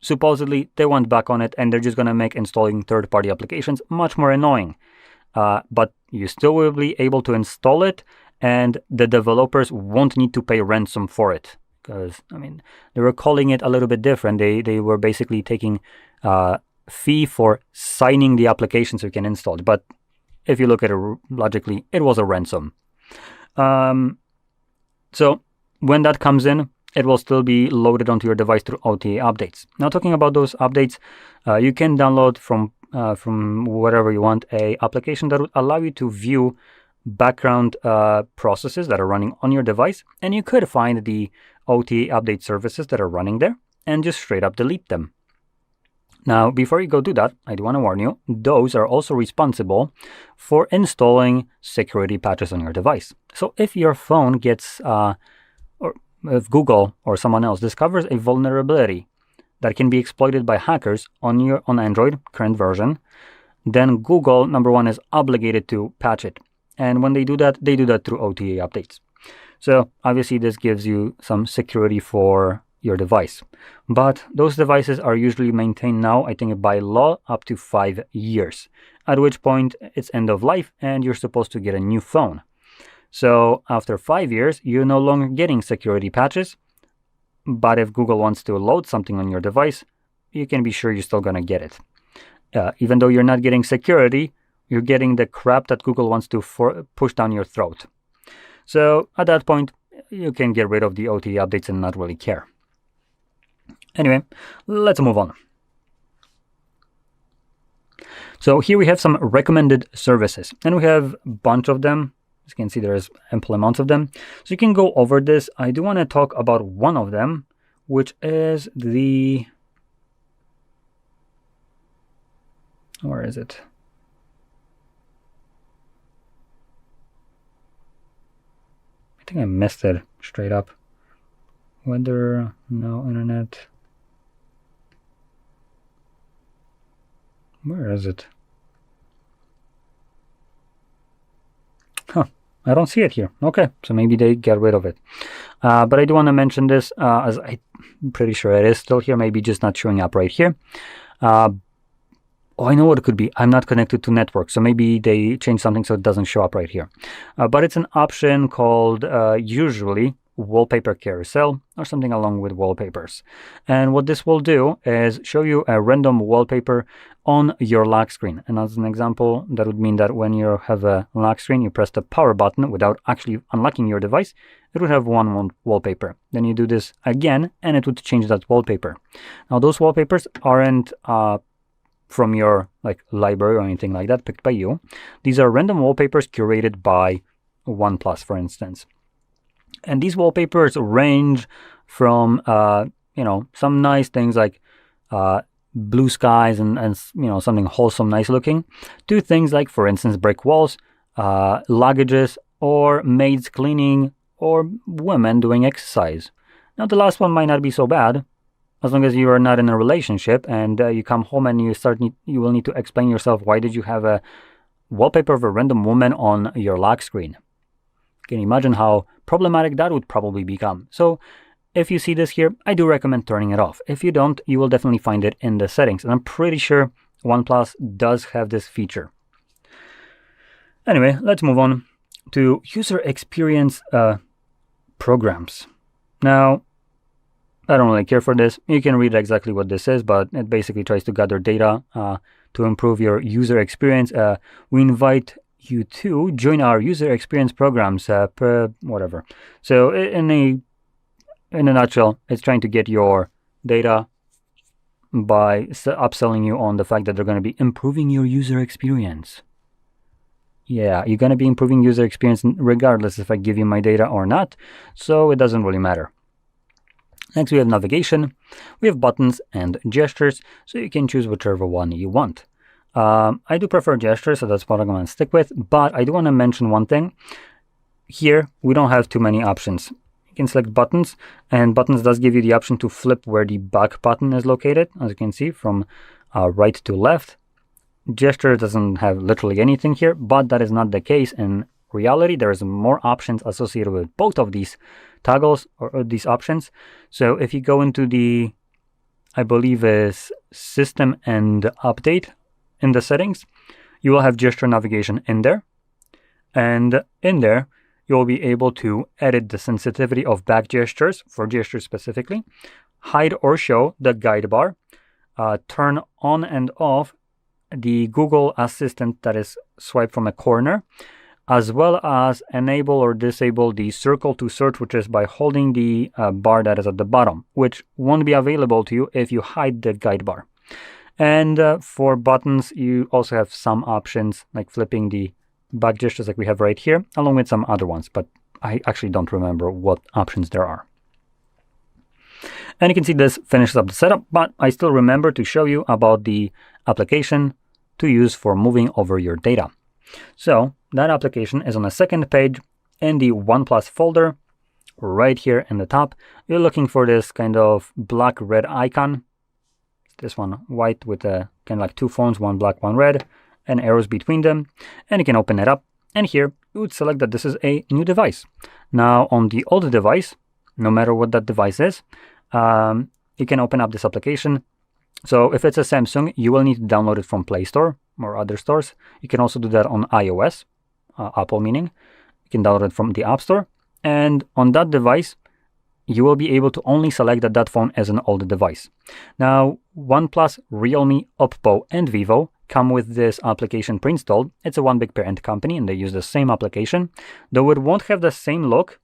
supposedly they went back on it and they're just going to make installing third-party applications much more annoying. But you still will be able to install it, and the developers won't need to pay ransom for it. Because, I mean, they were calling it a little bit different. They were basically taking fee for signing the application so you can install it. But if you look at it logically, it was a ransom. So when that comes in, it will still be loaded onto your device through OTA updates. Now, talking about those updates, you can download from wherever you want a application that will allow you to view background processes that are running on your device, and you could find the OTA update services that are running there and just straight up delete them. Now, before you go do that, I do want to warn you, those are also responsible for installing security patches on your device. So if your phone gets, or if Google or someone else discovers a vulnerability that can be exploited by hackers on Android, current version, then Google, number one, is obligated to patch it. And when they do that through OTA updates. So obviously this gives you some security for your device. But those devices are usually maintained now, I think by law, up to 5 years, at which point it's end of life and you're supposed to get a new phone. So after 5 years, you're no longer getting security patches. But if Google wants to load something on your device, you can be sure you're still going to get it. Even though you're not getting security, you're getting the crap that Google wants to push down your throat. So at that point, you can get rid of the OTA updates and not really care. Anyway, let's move on. So here we have some recommended services, and we have a bunch of them. As you can see, there's ample amounts of them. So you can go over this. I do want to talk about one of them, which is the... Where is it? I think I missed it straight up. Weather, no internet. Where is it? Huh, I don't see it here. Okay, so maybe they get rid of it. But I do want to mention this, as I'm pretty sure it is still here, maybe just not showing up right here. Oh, I know what it could be. I'm not connected to network, so maybe they changed something so it doesn't show up right here. But it's an option called usually Wallpaper Carousel or something along with wallpapers. And what this will do is show you a random wallpaper on your lock screen. And as an example, that would mean that when you have a lock screen, you press the power button without actually unlocking your device, it would have one wallpaper. Then you do this again, and it would change that wallpaper. Now, those wallpapers aren't from your library or anything like that, picked by you. These are random wallpapers curated by OnePlus, for instance. And these wallpapers range from some nice things like blue skies and something wholesome, nice looking, to things like, for instance, brick walls, luggages, or maids cleaning, or women doing exercise. Now, the last one might not be so bad, as long as you are not in a relationship and you come home and you will need to explain yourself why did you have a wallpaper of a random woman on your lock screen. Can you imagine how problematic that would probably become? So if you see this here, I do recommend turning it off. If you don't, you will definitely find it in the settings. And I'm pretty sure OnePlus does have this feature. Anyway, let's move on to user experience programs. Now, I don't really care for this. You can read exactly what this is, but it basically tries to gather data to improve your user experience. We invite you to join our user experience programs, whatever. So in a nutshell, it's trying to get your data by upselling you on the fact that they're going to be improving your user experience. Yeah, you're going to be improving user experience regardless if I give you my data or not, so it doesn't really matter. Next, we have navigation. We have buttons and gestures, so you can choose whichever one you want. I do prefer gestures, so that's what I'm going to stick with, but I do want to mention one thing. Here, we don't have too many options. You can select buttons, and buttons does give you the option to flip where the back button is located, as you can see, from right to left. Gesture doesn't have literally anything here, but that is not the case in reality. There is more options associated with both of these toggles or these options. So if you go into the, I believe is system and update in the settings, you will have gesture navigation in there. And in there, you'll be able to edit the sensitivity of back gestures, for gestures specifically, hide or show the guide bar, turn on and off the Google Assistant that is swiped from a corner, as well as enable or disable the circle to search, which is by holding the bar that is at the bottom, which won't be available to you if you hide the guide bar. And for buttons, you also have some options like flipping the back gestures like we have right here, along with some other ones, but I actually don't remember what options there are. And you can see this finishes up the setup, but I still remember to show you about the application to use for moving over your data. So that application is on the second page in the OnePlus folder, right here in the top. You're looking for this kind of black-red icon. This one white with a kind of like two phones, one black, one red, and arrows between them. And you can open it up. And here you would select that this is a new device. Now on the old device, no matter what that device is, you can open up this application. So if it's a Samsung, you will need to download it from Play Store or other stores. You can also do that on iOS, Apple meaning. You can download it from the App Store. And on that device, you will be able to only select that that phone is an old device. Now, OnePlus, Realme, Oppo, and Vivo come with this application pre-installed. It's a one big parent company, and they use the same application, though it won't have the same look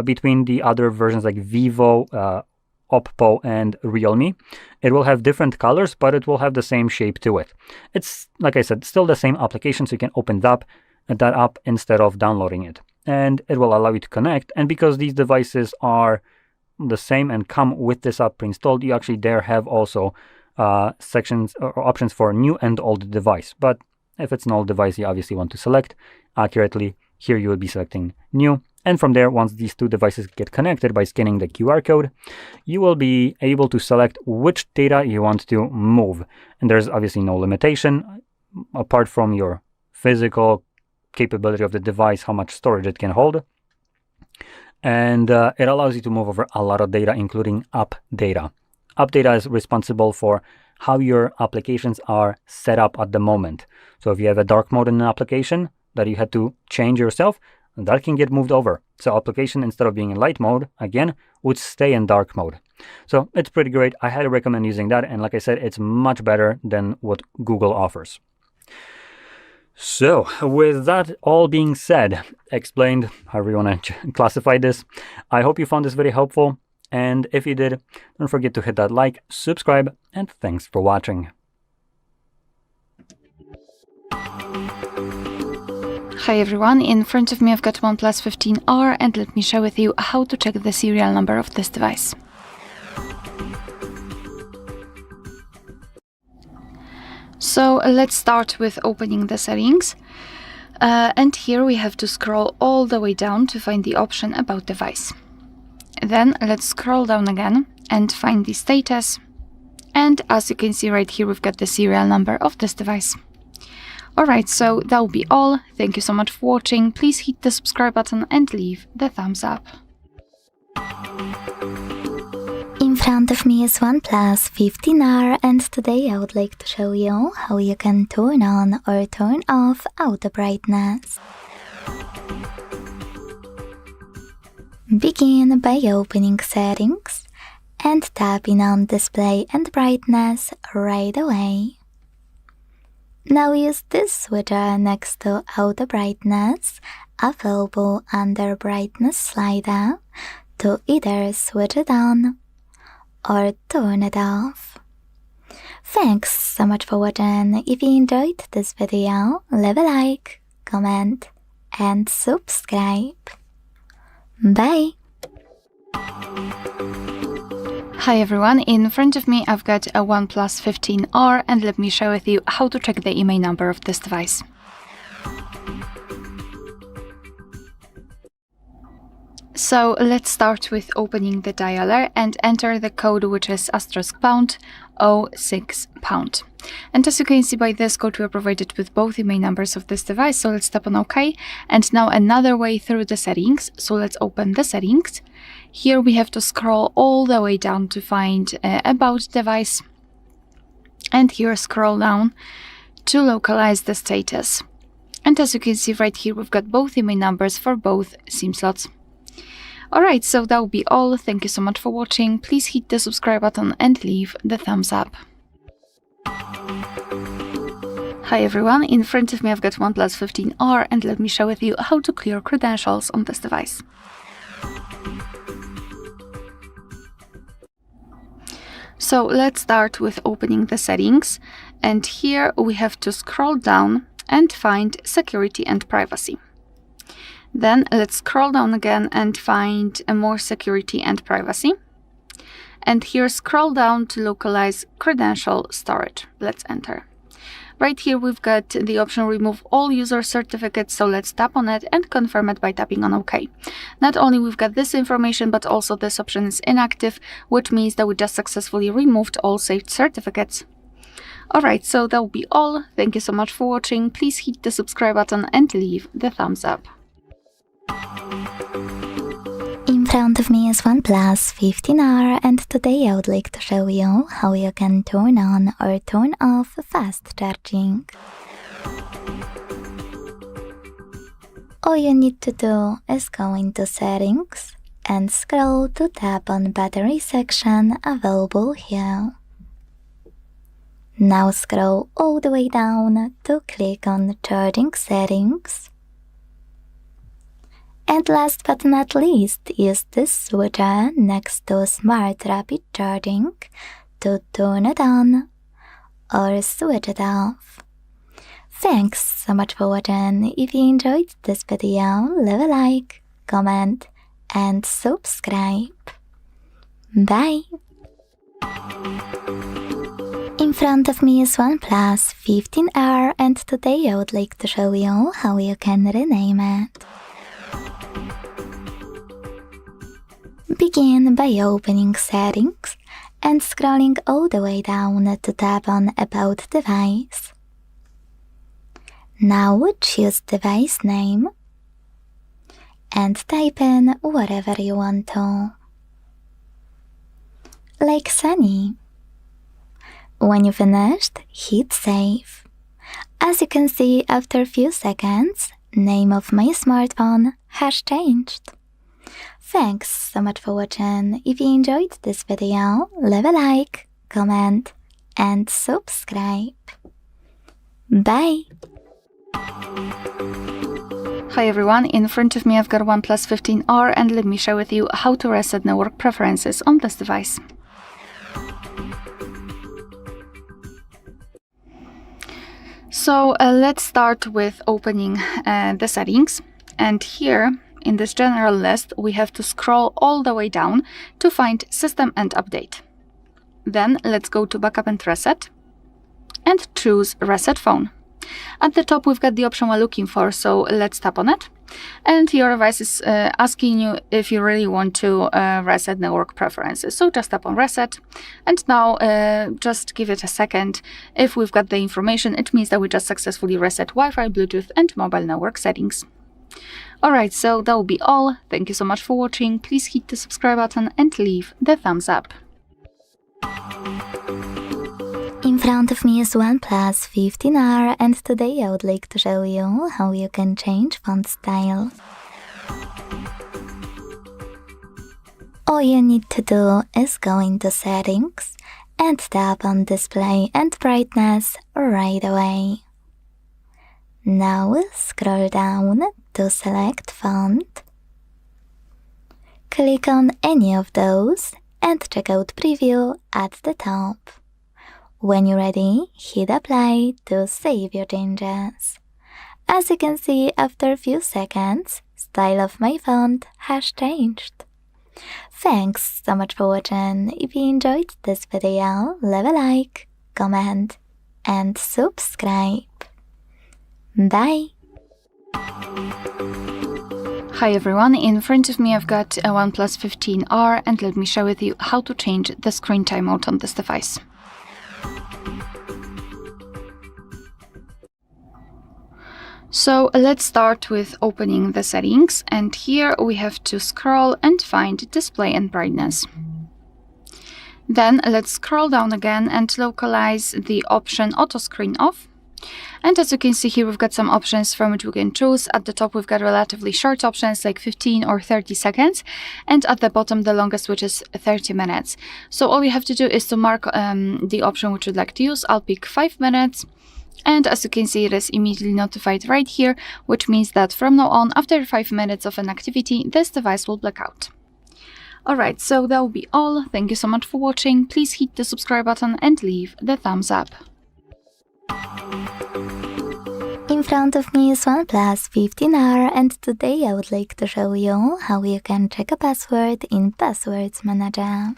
between the other versions like Vivo, Oppo, and Realme. It will have different colors, but it will have the same shape to it. It's, like I said, still the same application, so you can open that up instead of downloading it. And it will allow you to connect. And because these devices are the same and come with this app pre-installed, you actually there have also sections or options for new and old device. But if it's an old device, you obviously want to select accurately. Here you will be selecting new. And from there, once these two devices get connected by scanning the QR code, you will be able to select which data you want to move. And there's obviously no limitation apart from your physical capability of the device, how much storage it can hold. And it allows you to move over a lot of data, including app data. App data is responsible for how your applications are set up at the moment. So if you have a dark mode in an application that you had to change yourself, that can get moved over. So application, instead of being in light mode, again, would stay in dark mode. So it's pretty great. I highly recommend using that. And like I said, it's much better than what Google offers. So with that all being said, explained, however you want to classify this, I hope you found this very helpful. And if you did, don't forget to hit that like, subscribe, and thanks for watching. Hi everyone, in front of me I've got OnePlus 15R, and let me share with you how to check the serial number of this device. So let's start with opening the settings. And here we have to scroll all the way down to find the option about device. Then let's scroll down again and find the status. And as you can see right here, we've got the serial number of this device. Alright, so that will be all. Thank you so much for watching. Please hit the subscribe button and leave the thumbs up. In front of me is OnePlus 15R, and today I would like to show you how you can turn on or turn off auto brightness. Begin by opening Settings and tapping on Display and Brightness right away. Now use this switcher next to Auto Brightness, available under Brightness slider, to either switch it on or turn it off. Thanks so much for watching. If you enjoyed this video, leave a like, comment and subscribe. Bye! Hi everyone, in front of me I've got a OnePlus 15R, and let me share with you how to check the IMEI number of this device. So let's start with opening the dialer and enter the code, which is *#06#. And as you can see by this code, we are provided with both IMEI numbers of this device, so let's tap on OK. And now another way through the settings, so let's open the settings. Here we have to scroll all the way down to find About device, and here scroll down to localize the status. And as you can see right here, we've got both IMEI numbers for both SIM slots. Alright, so that will be all. Thank you so much for watching. Please hit the subscribe button and leave the thumbs up. Hi everyone, in front of me I've got OnePlus 15R, and let me share with you how to clear credentials on this device. So let's start with opening the settings, and here we have to scroll down and find Security and Privacy. Then let's scroll down again and find more Security and Privacy. And here scroll down to localize credential storage. Let's enter. Right here we've got the option Remove all user certificates, so let's tap on it and confirm it by tapping on OK. Not only we've got this information, but also this option is inactive, which means that we just successfully removed all saved certificates. Alright, so that will be all. Thank you so much for watching. Please hit the subscribe button and leave the thumbs up. In front of me is OnePlus 15R, and today I would like to show you how you can turn on or turn off fast charging. All you need to do is go into Settings and scroll to tap on Battery section available here. Now scroll all the way down to click on Charging Settings. And last but not least, use this switcher next to Smart Rapid Charging to turn it on or switch it off. Thanks so much for watching. If you enjoyed this video, leave a like, comment and subscribe. Bye! In front of me is OnePlus 15R, and today I would like to show you how you can rename it. Begin by opening Settings and scrolling all the way down to tap on About device. Now choose device name and type in whatever you want to, like Sunny. When you finished, hit Save. As you can see, after a few seconds, name of my smartphone has changed. Thanks so much for watching. If you enjoyed this video, leave a like, comment and subscribe. Bye! Hi everyone, in front of me I've got OnePlus 15R, and let me share with you how to reset network preferences on this device. So let's start with opening the settings, and here in this general list we have to scroll all the way down to find System and Update. Then let's go to Backup and Reset and choose Reset Phone. At the top we've got the option we're looking for, so let's tap on it. And your device is asking you if you really want to reset network preferences. So just tap on Reset, and now just give it a second. If we've got the information, it means that we just successfully reset Wi-Fi, Bluetooth and mobile network settings. Alright, so that will be all. Thank you so much for watching. Please hit the subscribe button and leave the thumbs up. In front of me is OnePlus 15R, and today I would like to show you how you can change font style. All you need to do is go into Settings and tap on Display and Brightness right away. Now scroll down to select Font. Click on any of those and check out Preview at the top. When you're ready, hit Apply to save your changes. As you can see, after a few seconds, style of my font has changed. Thanks so much for watching. If you enjoyed this video, leave a like, comment, and subscribe. Bye! Hi everyone, in front of me I've got a OnePlus 15R, and let me share with you how to change the screen time mode on this device. So let's start with opening the settings, and here we have to scroll and find display and brightness. Then let's scroll down again and localize the option auto screen off. And as you can see here, we've got some options from which we can choose. At the top we've got relatively short options like 15 or 30 seconds, and at the bottom the longest, which is 30 minutes. So all you have to do is to mark the option which you'd like to use. I'll pick 5 minutes. And as you can see, it is immediately notified right here, which means that from now on, after 5 minutes of an activity, this device will black out. Alright, so that will be all. Thank you so much for watching. Please hit the subscribe button and leave the thumbs up. In front of me is OnePlus 15R, and today I would like to show you how you can check a password in Passwords Manager.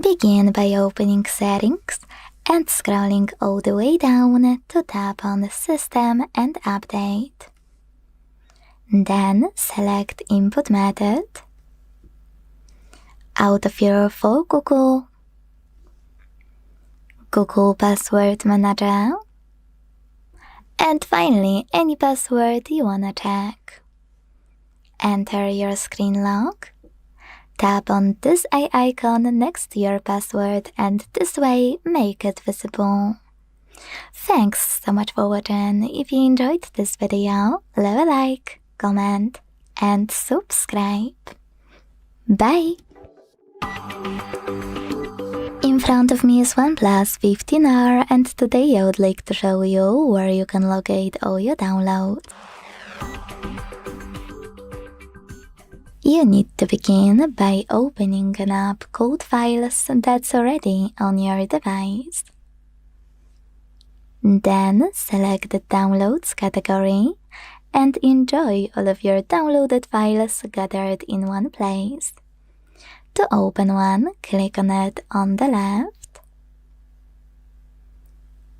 Begin by opening Settings and scrolling all the way down to tap on System and Update. Then select Input Method, Autofill for Google, Google Password Manager, and finally any password you wanna check. Enter your screen lock. Tap on this eye icon next to your password, and this way make it visible. Thanks so much for watching. If you enjoyed this video, leave a like, comment, and subscribe. Bye! In front of me is OnePlus 15R, and today I would like to show you where you can locate all your downloads. You need to begin by opening an app called Files that's already on your device. Then select the Downloads category and enjoy all of your downloaded files gathered in one place. To open one, click on it on the left.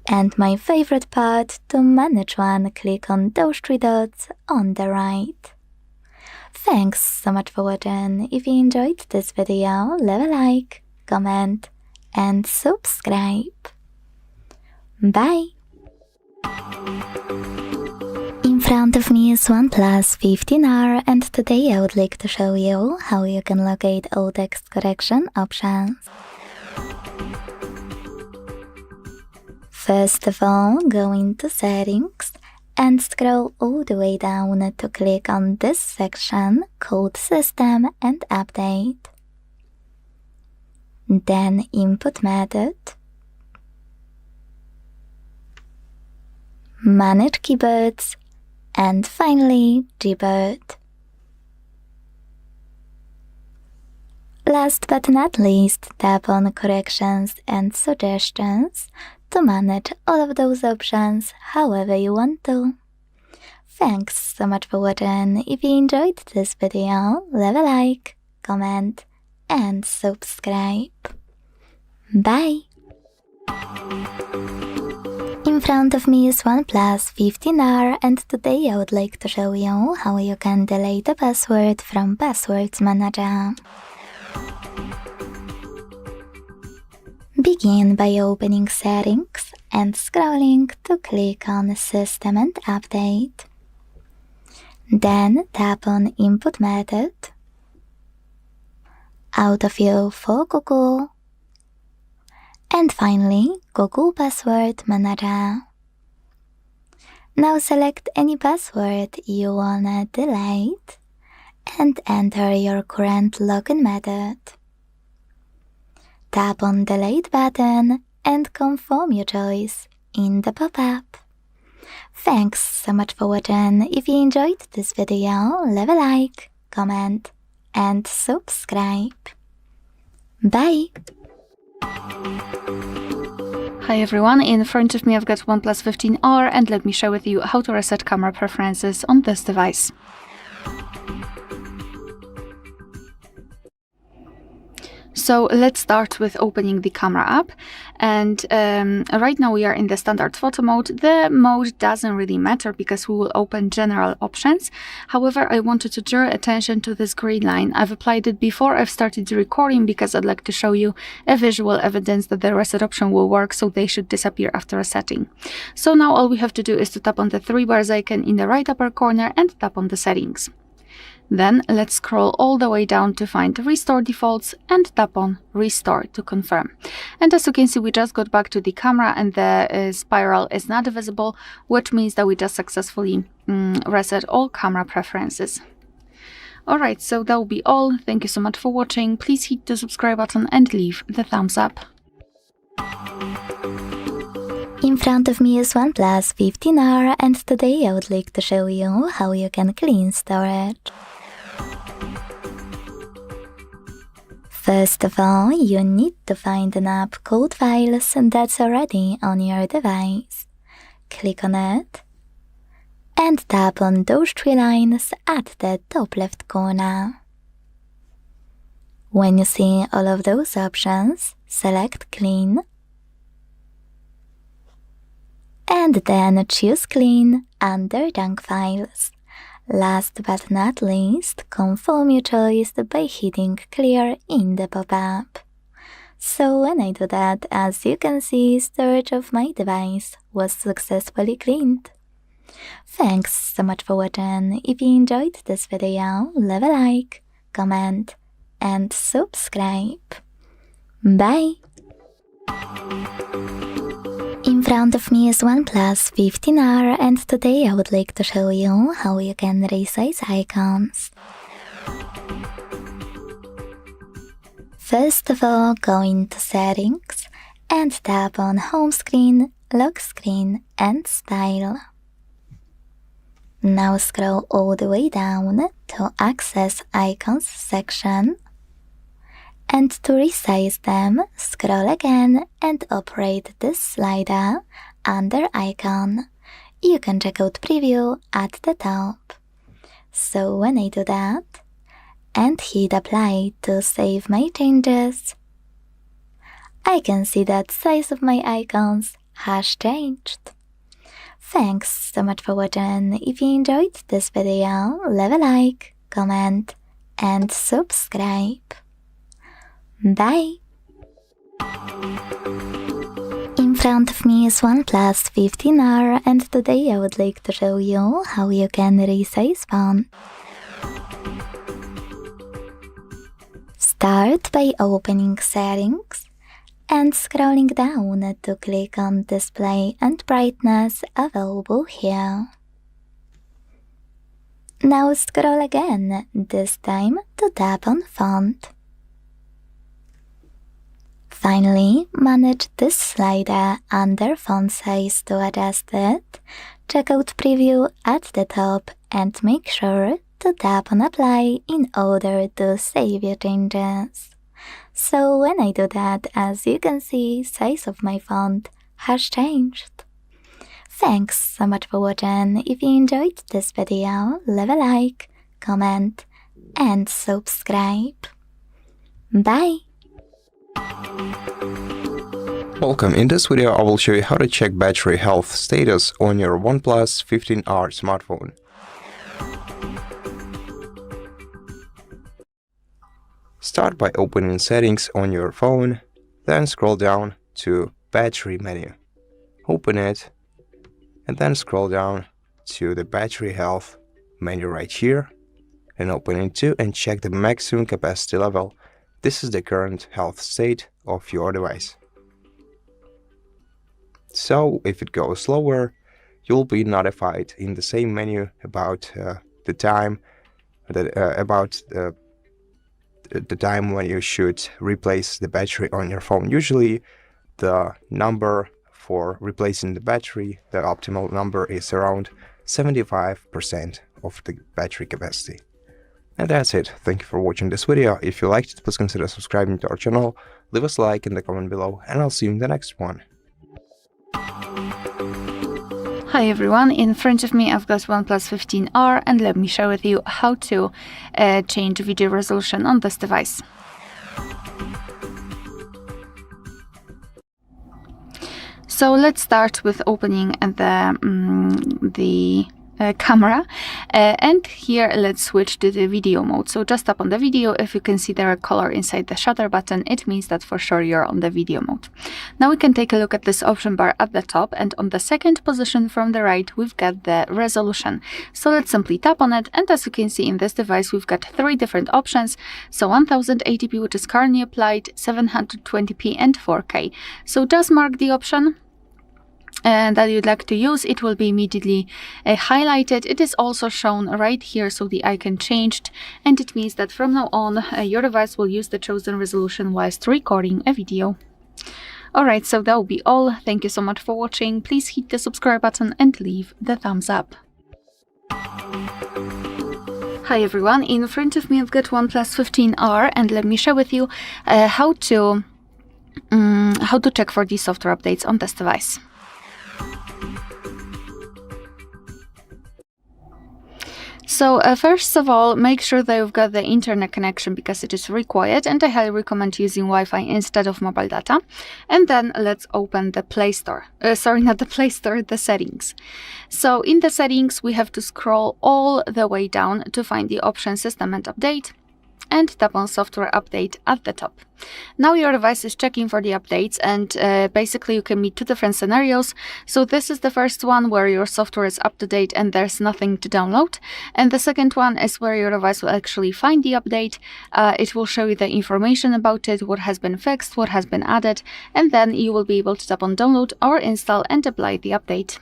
And my favorite part, to manage one, click on those 3 dots on the right. Thanks so much for watching. If you enjoyed this video, leave a like, comment, and subscribe. Bye! In front of me is OnePlus 15R, and today I would like to show you how you can locate all text correction options. First of all, go into Settings and scroll all the way down to click on this section called System and Update. Then Input Method, Manage Keyboards, and finally Gboard. Last but not least, tap on Corrections and Suggestions to manage all of those options however you want to. Thanks so much for watching. If you enjoyed this video, leave a like, comment, and subscribe. Bye! In front of me is OnePlus 15R, and today I would like to show you how you can delete a password from Passwords Manager. Begin by opening Settings and scrolling to click on System and Update. Then tap on Input Method, Autofill for Google, And finally, Google Password Manager. Now select any password you wanna delete and enter your current login method. Tap on Delete button and confirm your choice in the pop-up. Thanks so much for watching. If you enjoyed this video, leave a like, comment and subscribe. Bye! Hi everyone, in front of me I've got OnePlus 15R and let me share with you how to reset camera preferences on this device. So let's start with opening the camera app, and right now we are in the standard photo mode. The mode doesn't really matter because we will open general options. However, I wanted to draw attention to this green line. I've applied it before I've started the recording because I'd like to show you a visual evidence that the reset option will work, so they should disappear after resetting. So now all we have to do is to tap on the three bars icon in the right upper corner and tap on the settings. Then let's scroll all the way down to find Restore Defaults and tap on Restore to confirm. And as you can see, we just got back to the camera and the spiral is not visible, which means that we just successfully reset all camera preferences. Alright, so that will be all. Thank you so much for watching. Please hit the subscribe button and leave the thumbs up. In front of me is OnePlus 15R and today I would like to show you how you can clean storage. First of all, you need to find an app called Files that's already on your device. Click on it and tap on those three lines at the top left corner. When you see all of those options, select Clean and then choose Clean under Junk Files. Last but not least, confirm your choice by hitting Clear in the pop-up. So when I do that, as you can see, storage of my device was successfully cleaned. Thanks so much for watching. If you enjoyed this video, leave a like, comment and subscribe. Bye! In front of me is OnePlus 15R and today I would like to show you how you can resize icons. First of all, go into Settings and tap on Home Screen, Lock Screen and Style. Now scroll all the way down to Access Icons section. And to resize them, scroll again and operate this slider under Icon. You can check out Preview at the top. So when I do that, and hit Apply to save my changes, I can see that size of my icons has changed. Thanks so much for watching. If you enjoyed this video, leave a like, comment and subscribe. Bye! In front of me is OnePlus 15R and today I would like to show you how you can resize font. Start by opening Settings and scrolling down to click on Display and Brightness available here. Now scroll again, this time to tap on Font. Finally, manage this slider under font size to adjust it. Check out Preview at the top and make sure to tap on Apply in order to save your changes. So when I do that, as you can see, size of my font has changed. Thanks so much for watching. If you enjoyed this video, leave a like, comment and subscribe. Bye! Welcome, in this video I will show you how to check battery health status on your OnePlus 15R smartphone. Start by opening Settings on your phone, then scroll down to Battery menu. Open it, and then scroll down to the Battery Health menu right here, and open it too and check the maximum capacity level. This is the current health state of your device. So if it goes slower, you'll be notified in the same menu about the time the time when you should replace the battery on your phone. Usually the number for replacing the battery, the optimal number, is around 75% of the battery capacity. And that's it. Thank you for watching this video. If you liked it, please consider subscribing to our channel, leave us a like in the comment below, and I'll see you in the next one. Hi everyone, in front of me I've got OnePlus 15R, and let me share with you how to change video resolution on this device. So let's start with opening the camera, and here let's switch to the video mode. So just tap on the video. If you can see there a color inside the shutter button, it means that for sure you're on the video mode. Now we can take a look at this option bar at the top, and on the second position from the right we've got the resolution. So let's simply tap on it, and as you can see in this device we've got three different options. So 1080p, which is currently applied, 720p and 4K. So just mark the option that you'd like to use. It will be immediately highlighted. It is also shown right here, so the icon changed, and it means that from now on your device will use the chosen resolution whilst recording a video. Alright, so that will be all. Thank you so much for watching. Please hit the subscribe button and leave the thumbs up. Hi everyone, in front of me I've got OnePlus 15R, and let me share with you how to check for these software updates on this device. So first of all, make sure that you've got the internet connection, because it is required, and I highly recommend using Wi-Fi instead of mobile data. And then let's open the Play Store. Sorry, not the Play Store, the settings. So in the settings, we have to scroll all the way down to find the option System and Update, and tap on Software Update at the top. Now your device is checking for the updates, and basically you can meet two different scenarios. So this is the first one where your software is up to date and there's nothing to download, and the second one is where your device will actually find the update. It will show you the information about it, what has been fixed, what has been added, and then you will be able to tap on Download or Install and apply the update.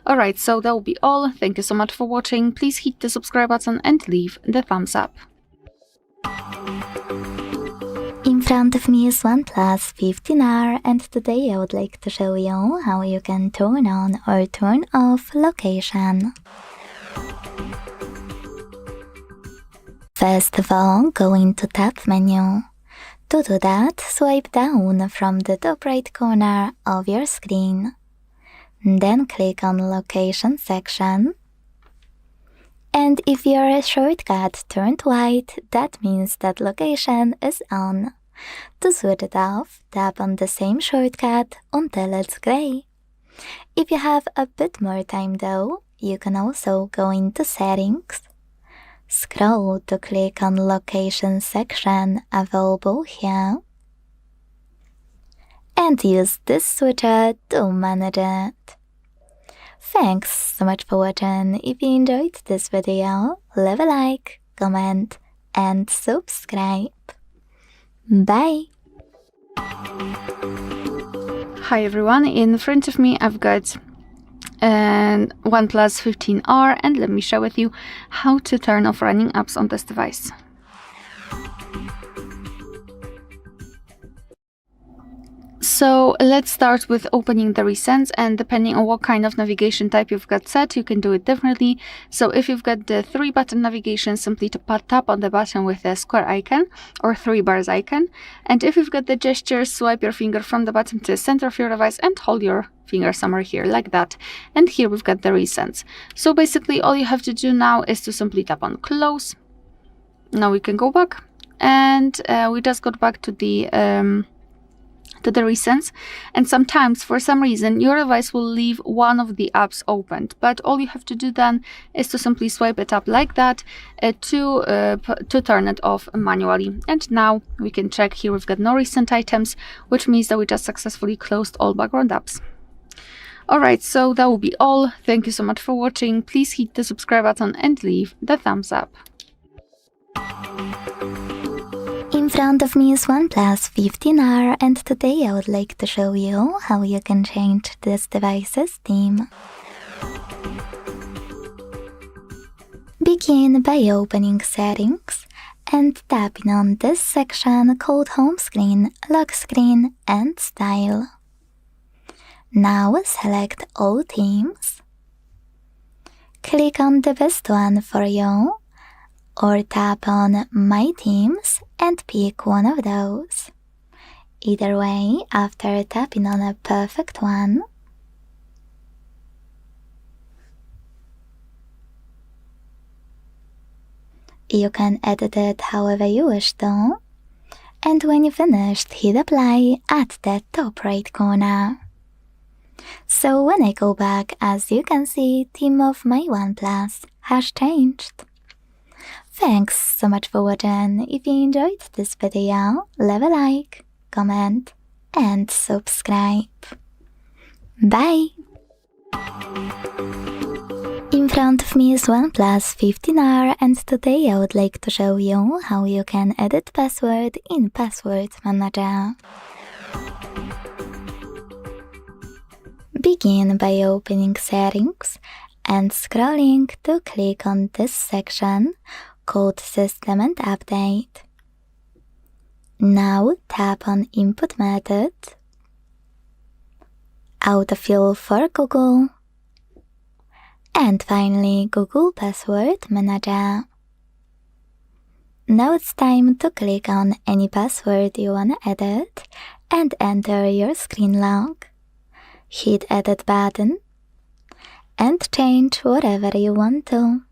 Alright, so that will be all. Thank you so much for watching. Please hit the subscribe button and leave the thumbs up. In front of me is OnePlus 15R, and today I would like to show you how you can turn on or turn off location. First of all, go into Tab menu. To do that, swipe down from the top right corner of your screen. Then click on Location section. And if your shortcut turned white, that means that location is on. To switch it off, tap on the same shortcut until it's gray. If you have a bit more time though, you can also go into Settings, scroll to click on Location section available here, and use this switcher to manage it. Thanks so much for watching. If you enjoyed this video, leave a like, comment, and subscribe. Bye! Hi everyone, in front of me I've got OnePlus 15R, and let me share with you how to turn off running apps on this device. So let's start with opening the recents, and depending on what kind of navigation type you've got set, you can do it differently. So if you've got the 3-button navigation, simply tap on the button with the square icon or 3 bars icon. And if you've got the gestures, swipe your finger from the button to the center of your device and hold your finger somewhere here like that. And here we've got the recents. So basically all you have to do now is to simply tap on Close. Now we can go back, and we just got back to the recents, and sometimes for some reason your device will leave one of the apps opened, but all you have to do then is to simply swipe it up like that to turn it off manually. And now we can check here, we've got no recent items, which means that we just successfully closed all background apps. Alright, so that will be all. Thank you so much for watching. Please hit the subscribe button and leave the thumbs up. In In front of me is OnePlus 15R, and today I would like to show you how you can change this device's theme. Begin by opening Settings and tapping on this section called Home Screen, Lock Screen and Style. Now select All Themes. Click on the best one for you, or tap on My Themes and pick one of those. Either way, after tapping on a perfect one, you can edit it however you wish to, and when you finished, hit Apply at the top right corner. So when I go back, as you can see, theme of my OnePlus has changed. Thanks so much for watching. If you enjoyed this video, leave a like, comment and subscribe. Bye! In front of me is OnePlus 15R, and today I would like to show you how you can edit password in Password Manager. Begin by opening Settings and scrolling to click on this section called System and Update. Now tap on Input Method, Autofill for Google, and finally Google Password Manager. Now it's time to click on any password you wanna edit and enter your screen lock. Hit Edit button and change whatever you want to.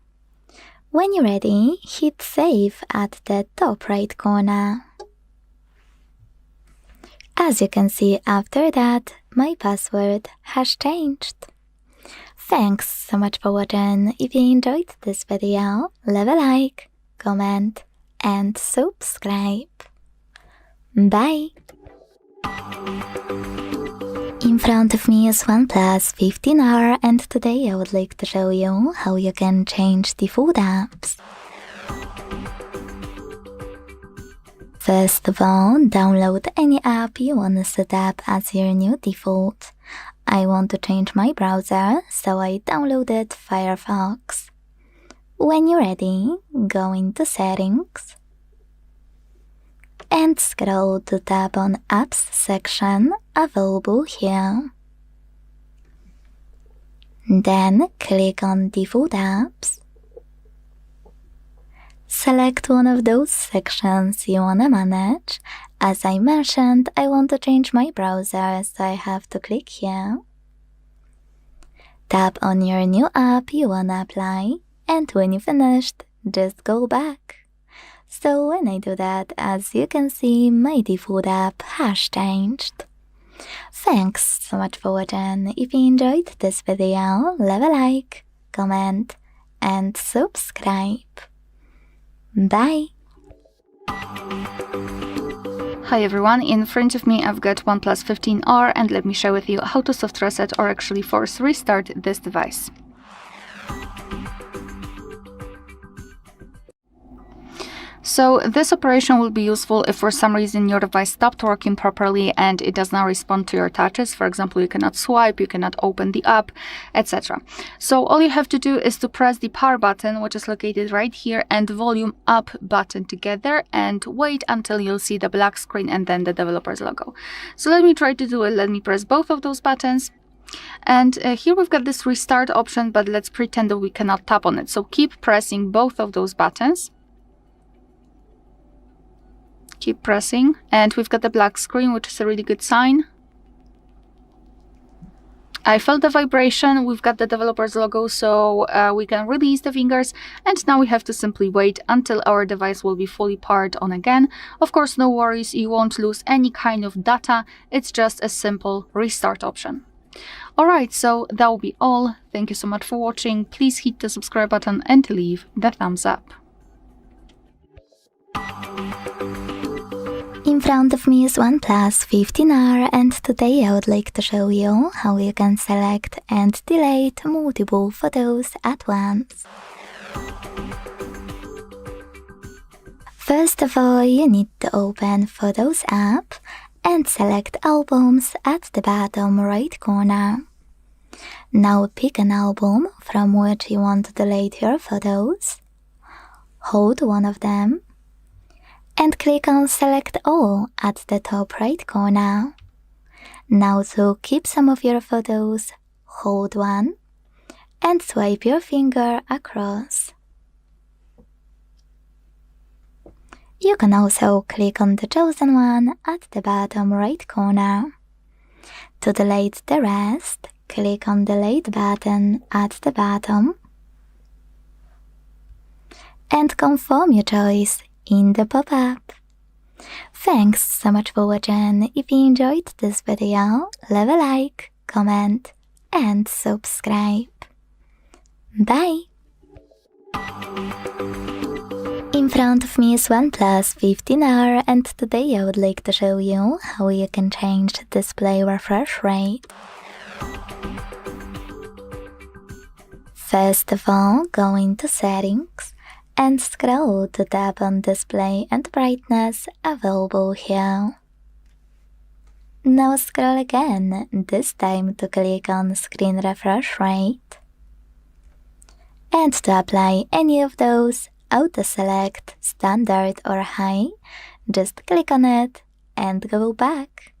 When you're ready, hit Save at the top right corner. As you can see, after that, my password has changed. Thanks so much for watching. If you enjoyed this video, leave a like, comment and subscribe. Bye! In front of me is OnePlus 15R, and today I would like to show you how you can change default apps. First of all, download any app you want to set up as your new default. I want to change my browser, so I downloaded Firefox. When you're ready, go into Settings and scroll to tap on Apps section available here. Then click on Default Apps. Select one of those sections you wanna manage. As I mentioned, I want to change my browser, so I have to click here. Tap on your new app you wanna apply, and when you finished, just go back. So when I do that, as you can see, my default app has changed. Thanks so much for watching. If you enjoyed this video, leave a like, comment and subscribe. Bye! Hi everyone, in front of me I've got OnePlus 15R, and let me share with you how to soft reset or actually force restart this device. So this operation will be useful if for some reason your device stopped working properly and it does not respond to your touches. For example, you cannot swipe, you cannot open the app, etc. So all you have to do is to press the power button, which is located right here, and volume up button together, and wait until you'll see the black screen and then the developer's logo. So let me try to do it. Let me press both of those buttons. And here we've got this restart option, but let's pretend that we cannot tap on it. So keep pressing both of those buttons. Keep pressing, and we've got the black screen, which is a really good sign. I felt the vibration, we've got the developer's logo, so we can release the fingers, and now we have to simply wait until our device will be fully powered on again. Of course, no worries, you won't lose any kind of data, it's just a simple restart option. Alright, so that will be all. Thank you so much for watching. Please hit the subscribe button and leave the thumbs up. In front of me is OnePlus 15R, and today I would like to show you how you can select and delete multiple photos at once. First of all, you need to open Photos app and select Albums at the bottom right corner. Now pick an album from which you want to delete your photos. Hold one of them and click on Select All at the top right corner. Now to keep some of your photos, hold one and swipe your finger across. You can also click on the chosen one at the bottom right corner. To delete the rest, click on Delete button at the bottom and confirm your choice in the pop-up. Thanks so much for watching. If you enjoyed this video, leave a like, comment and subscribe. Bye! In front of me is OnePlus 15R and today I would like to show you how you can change the display refresh rate. First of all, go into Settings and scroll to tap on Display and Brightness available here. Now scroll again, this time to click on Screen Refresh Rate. And to apply any of those, auto-select Standard or High, just click on it and go back.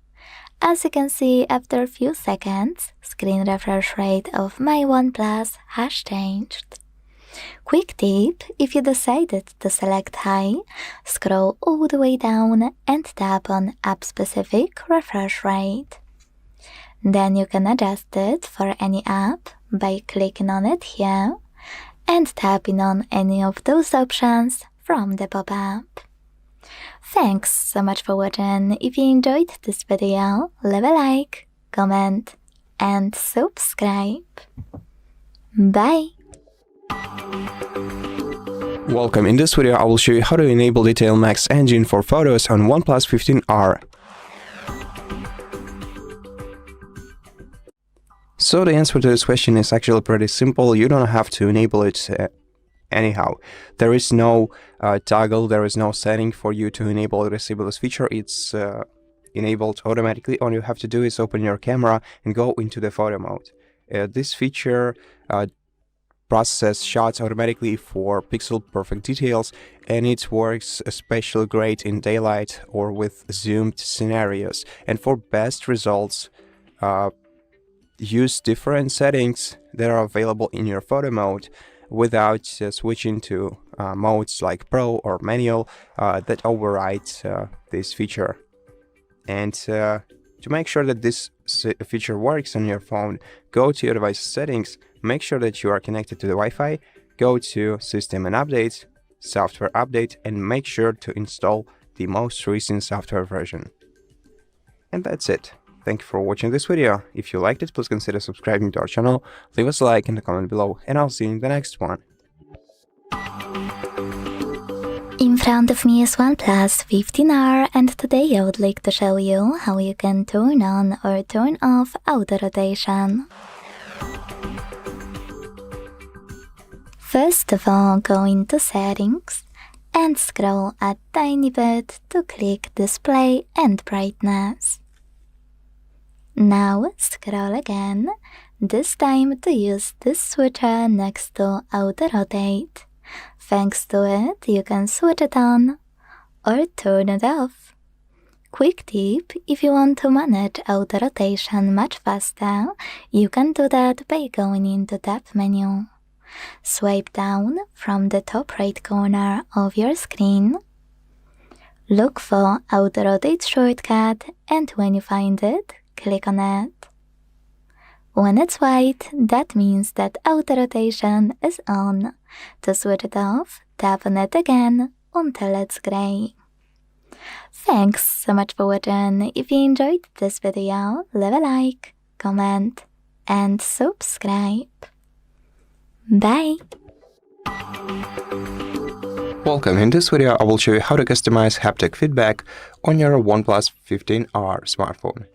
As you can see, after a few seconds, screen refresh rate of my OnePlus has changed. Quick tip, if you decided to select High, scroll all the way down and tap on App-Specific Refresh Rate. Then you can adjust it for any app by clicking on it here and tapping on any of those options from the pop-up. Thanks so much for watching. If you enjoyed this video, leave a like, comment and subscribe. Bye! Welcome, in this video I will show you how to enable Detail Max engine for photos on OnePlus 15R. So the answer to this question is actually pretty simple. You don't have to enable it anyhow. There is no toggle, there is no setting for you to enable or disable this feature. It's enabled automatically. All you have to do is open your camera and go into the photo mode. This feature processes shots automatically for pixel perfect details, and it works especially great in daylight or with zoomed scenarios. And for best results, use different settings that are available in your photo mode without switching to modes like Pro or Manual that override this feature. And to make sure that this feature works on your phone, go to your device settings, make sure that you are connected to the Wi-Fi, go to System and Updates, Software Update, and make sure to install the most recent software version. And that's it. Thank you for watching this video. If you liked it, please consider subscribing to our channel, leave us a like in the comment below, and I'll see you in the next one. In front of me is OnePlus 15R and today I would like to show you how you can turn on or turn off auto rotation. First of all, go into Settings and scroll a tiny bit to click Display and Brightness. Now scroll again, this time to use this switcher next to Auto Rotate. Thanks to it, you can switch it on or turn it off. Quick tip, if you want to manage auto rotation much faster, you can do that by going into Tab menu. Swipe down from the top right corner of your screen. Look for Auto Rotate shortcut, and when you find it, click on it. When it's white, that means that auto rotation is on. To switch it off, tap on it again until it's gray. Thanks so much for watching. If you enjoyed this video, leave a like, comment and subscribe. Bye! Welcome, in this video I will show you how to customize haptic feedback on your OnePlus 15R smartphone.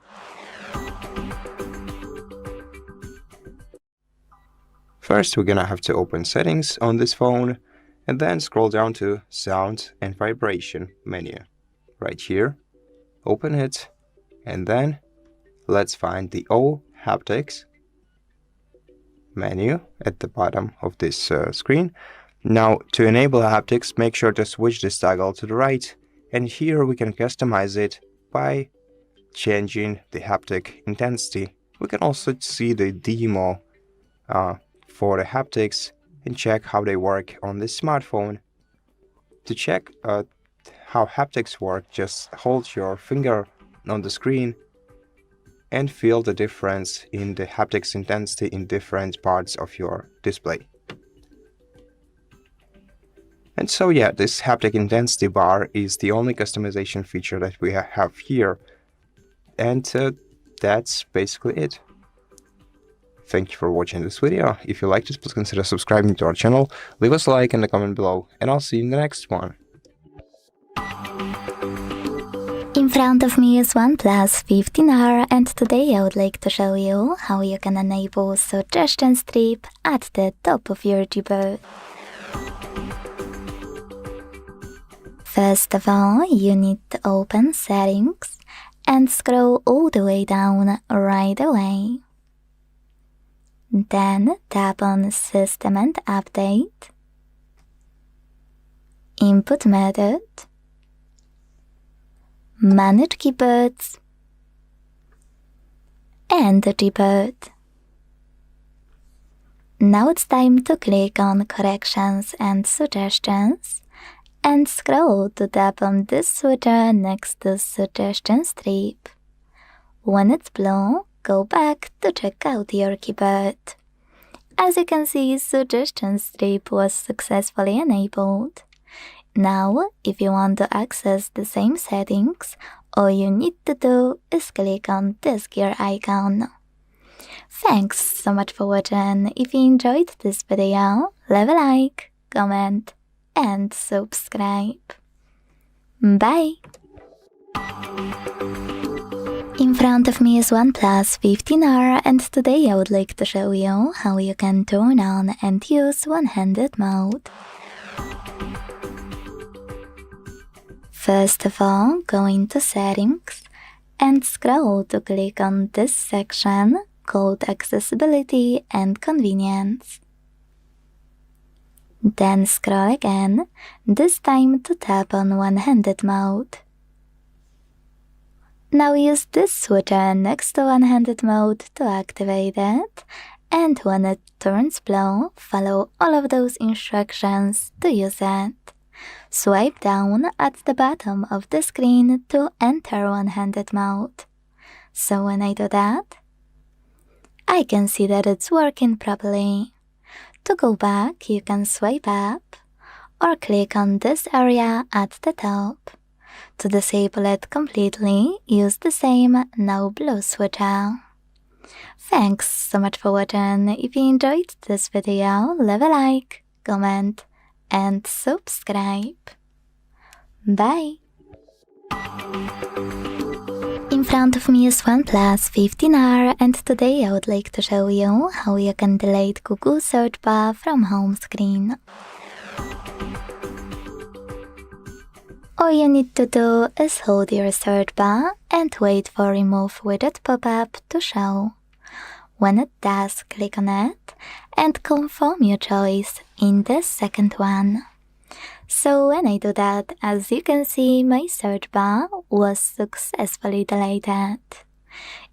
First, we're gonna have to open Settings on this phone and then scroll down to Sound and Vibration menu. Right here, open it, and then let's find the O haptics menu at the bottom of this screen. Now, to enable haptics, make sure to switch this toggle to the right, and here we can customize it by changing the haptic intensity. We can also see the demo for the haptics and check how they work on this smartphone. To check how haptics work, just hold your finger on the screen and feel the difference in the haptics intensity in different parts of your display. And so yeah, this haptic intensity bar is the only customization feature that we have here. And that's basically it. Thank you for watching this video. If you liked it, please consider subscribing to our channel, leave us a like and a comment below, and I'll see you in the next one. In front of me is OnePlus 15R, and today I would like to show you how you can enable suggestion strip at the top of your Gboard. First of all, you need to open Settings and scroll all the way down right away. Then tap on System and Update, Input Method, Manage Keyboards, and the Gboard. Now it's time to click on Corrections and Suggestions and scroll to tap on this switcher next to Suggestion Strip. When it's blue, go back to check out your keyboard. As you can see, Suggestion Strip was successfully enabled. Now, if you want to access the same settings, all you need to do is click on this gear icon. Thanks so much for watching. If you enjoyed this video, leave a like, comment, and subscribe. Bye! In front of me is OnePlus 15R, and today I would like to show you how you can turn on and use one-handed mode. First of all, go into Settings and scroll to click on this section called Accessibility and Convenience. Then scroll again, this time to tap on one-handed mode. Now use this switcher next to one-handed mode to activate it, and when it turns blue, follow all of those instructions to use it. Swipe down at the bottom of the screen to enter one-handed mode. So when I do that, I can see that it's working properly. To go back, you can swipe up or click on this area at the top. To disable it completely, use the same now blue switcher. Thanks so much for watching. If you enjoyed this video, leave a like, comment, and subscribe. Bye! In front of me is OnePlus 15R, and today I would like to show you how you can delete Google search bar from home screen. All you need to do is hold your search bar and wait for Remove Widget pop-up to show. When it does, click on it and confirm your choice in the second one. So when I do that, as you can see, my search bar was successfully deleted.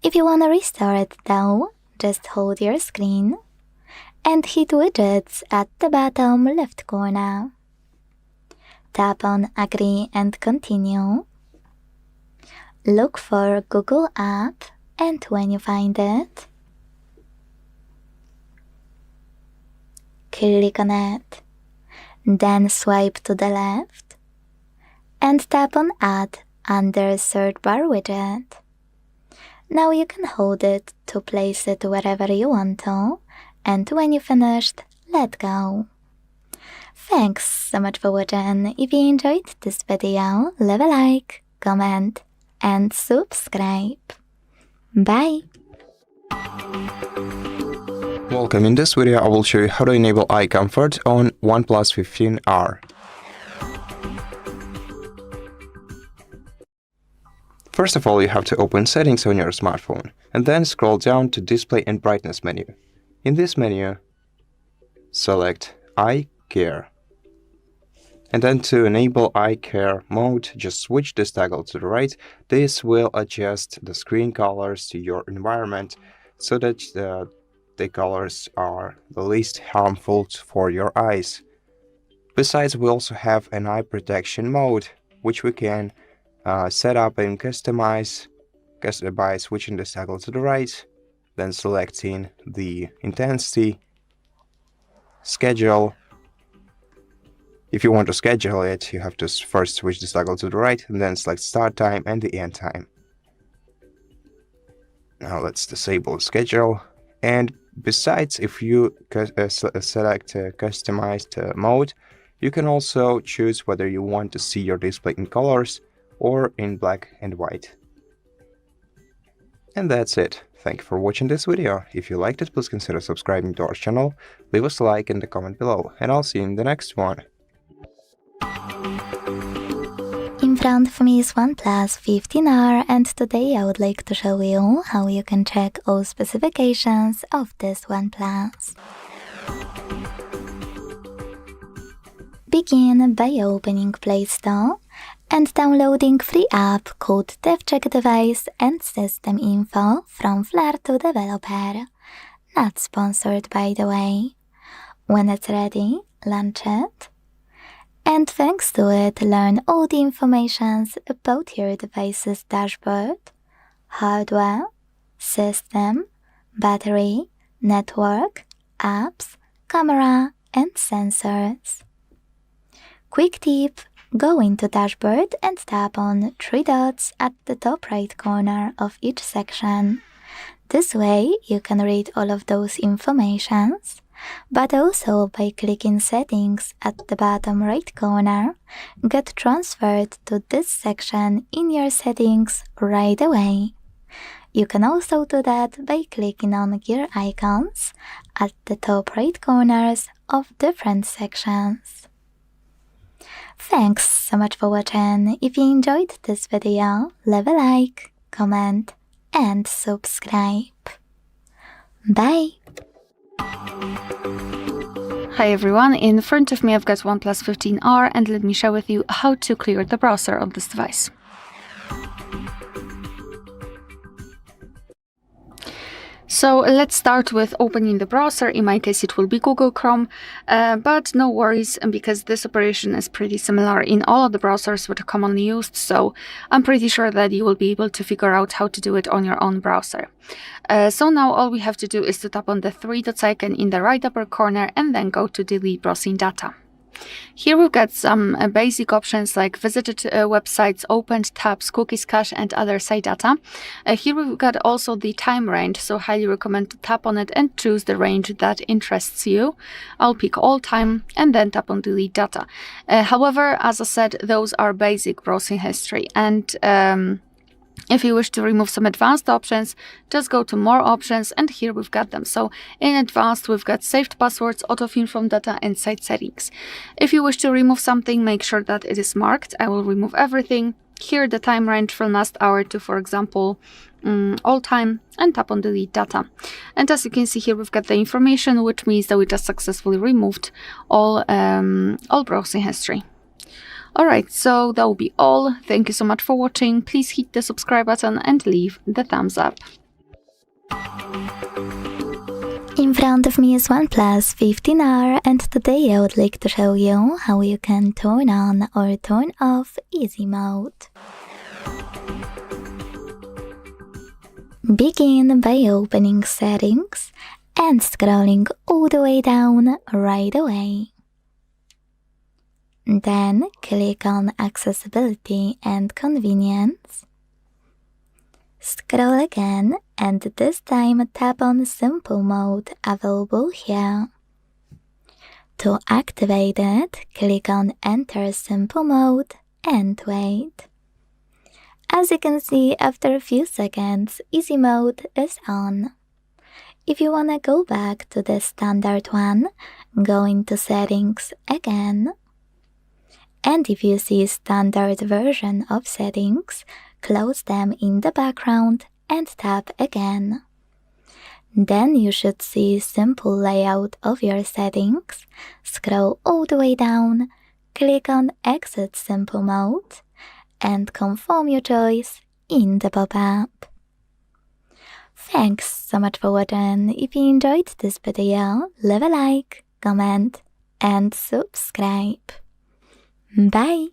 If you want to restore it though, just hold your screen and hit Widgets at the bottom left corner. Tap on Agree and Continue. Look for Google app, and when you find it, click on it. Then swipe to the left and tap on Add under Search Bar Widget. Now you can hold it to place it wherever you want to, and when you're finished, let go. Thanks so much for watching. If you enjoyed this video, leave a like, comment, and subscribe. Bye! Welcome, in this video I will show you how to enable eye comfort on OnePlus 15R. First of all, you have to open Settings on your smartphone and then scroll down to Display and Brightness menu. In this menu, select Eye Care. And then to enable Eye Care mode, just switch this toggle to the right. This will adjust the screen colors to your environment so that the colors are the least harmful for your eyes. Besides, we also have an eye protection mode, which we can set up and customize by switching the toggle to the right, then selecting the intensity, schedule. If you want to schedule it, you have to first switch the toggle to the right and then select start time and the end time. Now let's disable schedule. And besides, if you select customized mode, you can also choose whether you want to see your display in colors or in black and white. And that's it. Thank you for watching this video. If you liked it, please consider subscribing to our channel, leave us a like and a comment below, and I'll see you in the next one. In front of me is OnePlus 15R, and today I would like to show you how you can check all specifications of this OnePlus. Begin by opening Play Store and downloading free app called DevCheck Device and System Info from Flarto Developer. Not sponsored, by the way. When it's ready, launch it. And thanks to it, learn all the information about your device's dashboard, hardware, system, battery, network, apps, camera, and sensors. Quick tip, go into dashboard and tap on 3 dots at the top right corner of each section. This way you can read all of those informations, but also by clicking settings at the bottom right corner, get transferred to this section in your settings right away. You can also do that by clicking on gear icons at the top right corners of different sections. Thanks so much for watching. If you enjoyed this video, leave a like, comment, and subscribe. Bye! Hi everyone, in front of me I've got OnePlus 15R, and let me share with you how to clear the browser on this device. So let's start with opening the browser. In my case it will be Google Chrome, but no worries, because this operation is pretty similar in all of the browsers that are commonly used, so I'm pretty sure that you will be able to figure out how to do it on your own browser. So now all we have to do is to tap on the 3 dots icon in the right upper corner and then go to delete browsing data. Here we've got some basic options like visited websites, opened tabs, cookies, cache, and other site data. Here we've got also the time range, so highly recommend to tap on it and choose the range that interests you. I'll pick all time and then tap on delete data. However, as I said, those are basic browsing history, and if you wish to remove some advanced options, just go to more options, and here we've got them. So in advanced, we've got saved passwords, autofill from data, and site settings. If you wish to remove something, make sure that it is marked. I will remove everything. Here the time range from last hour to, for example, all time, and tap on delete data. And as you can see here, we've got the information, which means that we just successfully removed all browsing history. Alright, so that will be all. Thank you so much for watching. Please hit the subscribe button and leave the thumbs up. In front of me is OnePlus 15R, and today I would like to show you how you can turn on or turn off easy mode. Begin by opening settings and scrolling all the way down right away. Then click on Accessibility and Convenience. Scroll again, and this time tap on Simple Mode available here. To activate it, click on Enter Simple Mode and wait. As you can see, after a few seconds, Easy Mode is on. If you wanna go back to the standard one, go into settings again. And if you see standard version of settings, close them in the background and tap again. Then you should see simple layout of your settings. Scroll all the way down, click on exit simple mode and confirm your choice in the pop-up. Thanks so much for watching. If you enjoyed this video, leave a like, comment and subscribe. Bye!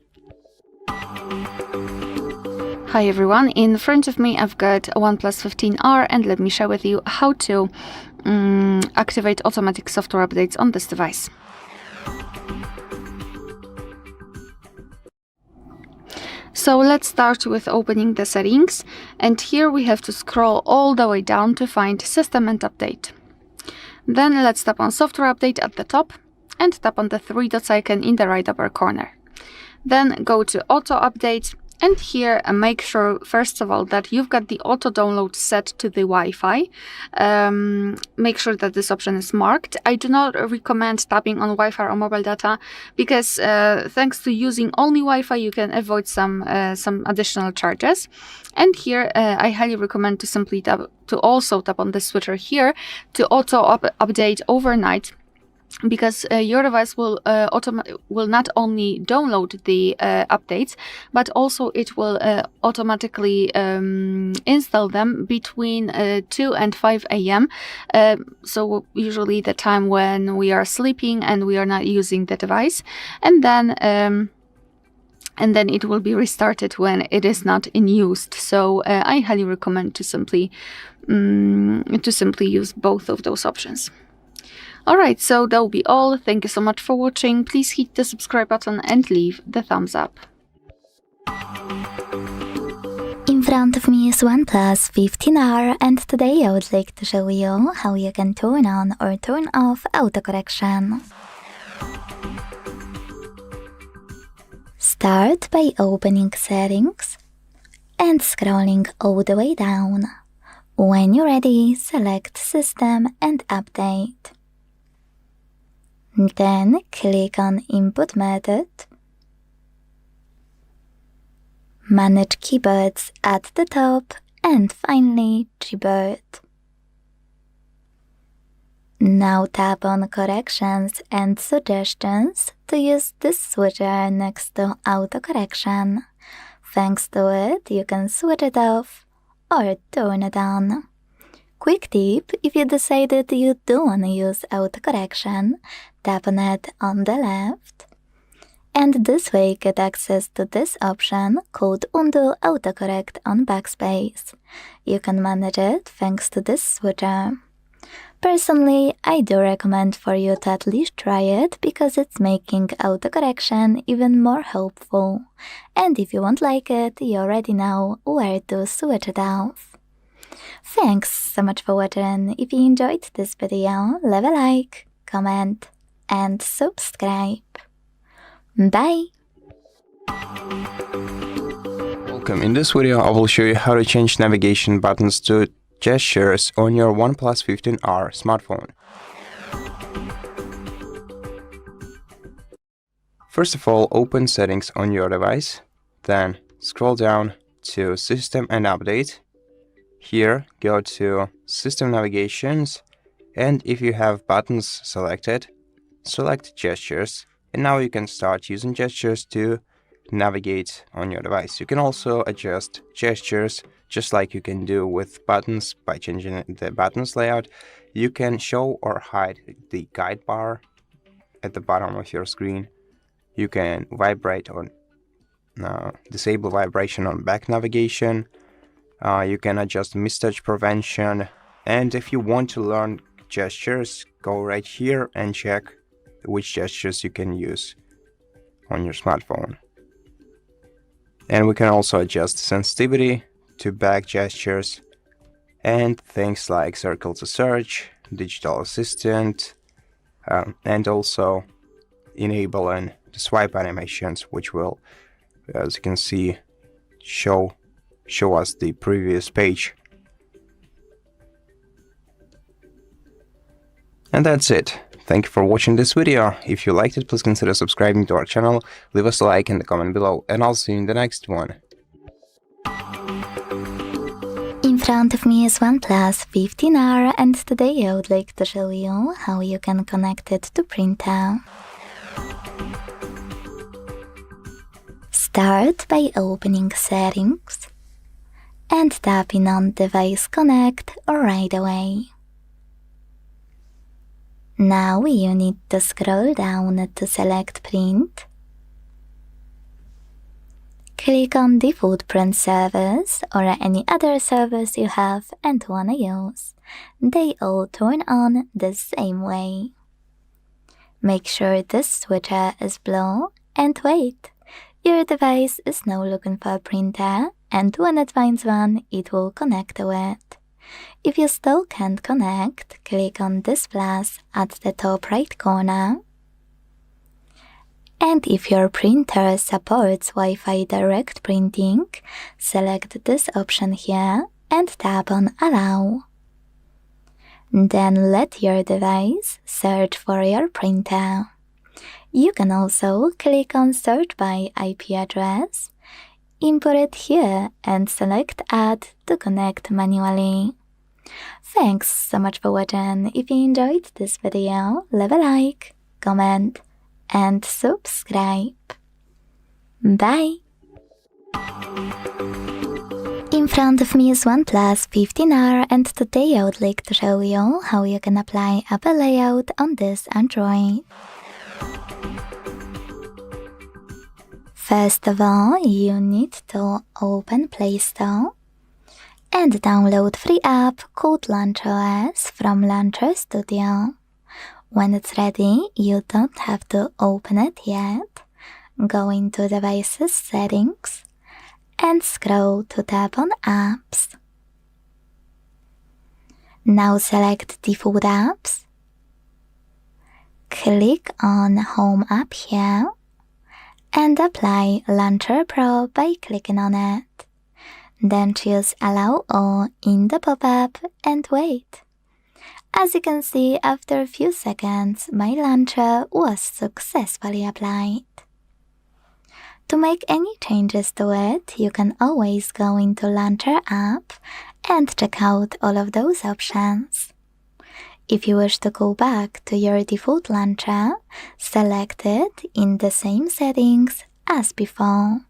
Hi everyone, in front of me I've got a OnePlus 15R and let me share with you how to activate automatic software updates on this device. So let's start with opening the settings, and here we have to scroll all the way down to find System and Update. Then let's tap on Software Update at the top and tap on the three dots icon in the right upper corner. Then go to Auto Update, and here make sure first of all that you've got the auto download set to the Wi-Fi. Make sure that this option is marked. I do not recommend tapping on Wi-Fi or mobile data because thanks to using only Wi-Fi you can avoid some additional charges. And here I highly recommend to simply also tap on the switcher here to auto update overnight, because your device will not only download the updates, but also it will automatically install them between 2 and 5 a.m. So usually the time when we are sleeping and we are not using the device, and then it will be restarted when it is not in use. So I highly recommend to simply use both of those options. Alright, so that will be all. Thank you so much for watching. Please hit the subscribe button and leave the thumbs up. In front of me is OnePlus 15R, and today I would like to show you how you can turn on or turn off autocorrection. Start by opening Settings and scrolling all the way down. When you're ready, select System and Update. Then click on Input Method, Manage Keyboards at the top, and finally Gboard. Now tap on Corrections and Suggestions to use this switcher next to Autocorrection. Thanks to it, you can switch it off or turn it on. Quick tip, if you decided you do want to use autocorrection, tap on it on the left. And this way get access to this option called Undo Autocorrect on Backspace. You can manage it thanks to this switcher. Personally, I do recommend for you to at least try it because it's making autocorrection even more helpful. And if you won't like it, you already know where to switch it off. Thanks so much for watching. If you enjoyed this video, leave a like, comment and subscribe. Bye! Welcome. In this video I will show you how to change navigation buttons to gestures on your OnePlus 15R smartphone. First of all, open Settings on your device, then scroll down to System and Update. Here, go to System Navigations, and if you have buttons selected, select Gestures, and now you can start using gestures to navigate on your device. You can also adjust gestures just like you can do with buttons by changing the buttons layout. You can show or hide the guide bar at the bottom of your screen. You can vibrate or disable vibration on back navigation. You can adjust mistouch prevention, and if you want to learn gestures, go right here and check which gestures you can use on your smartphone. And we can also adjust sensitivity to back gestures and things like circle to search, digital assistant, and also enabling the swipe animations, which will, as you can see, show us the previous page. And that's it. Thank you for watching this video. If you liked it, please consider subscribing to our channel, leave us a like in the comment below, and I'll see you in the next one. In front of me is OnePlus 15R, and today I would like to show you how you can connect it to printer. Start by opening Settings and tapping on Device Connect right away. Now you need to scroll down to select Print. Click on Default Print Service or any other service you have and wanna use. They all turn on the same way. Make sure this switcher is blue and wait. Your device is now looking for a printer, and when it finds one, it will connect to it. If you still can't connect, click on this plus at the top right corner. And if your printer supports Wi-Fi direct printing, select this option here and tap on Allow. Then let your device search for your printer. You can also click on Search by IP address, import it here and select Add to connect manually. Thanks so much for watching. If you enjoyed this video, leave a like, comment, and subscribe. Bye! In front of me is OnePlus 15R, and today I would like to show you how you can apply Apple layout on this Android. First of all, you need to open Play Store and download free app called LauncherOS from Launcher Studio. When it's ready, you don't have to open it yet. Go into Devices Settings and scroll to tap on Apps. Now select Default Apps. Click on Home app here and apply Launcher Pro by clicking on it. Then choose Allow All in the pop-up and wait. As you can see, after a few seconds, my launcher was successfully applied. To make any changes to it, you can always go into Launcher app and check out all of those options. If you wish to go back to your default launcher, select it in the same settings as before.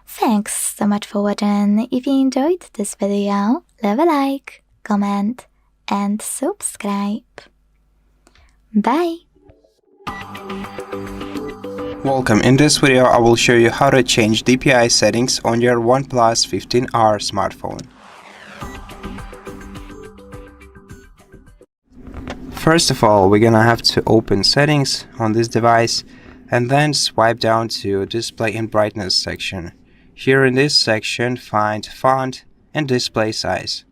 Thanks so much for watching. If you enjoyed this video, leave a like, comment, and subscribe. Bye! Welcome. In this video, I will show you how to change DPI settings on your OnePlus 15R smartphone. First of all, we're gonna have to open Settings on this device and then swipe down to Display and Brightness section. Here in this section, find Font and Display Size.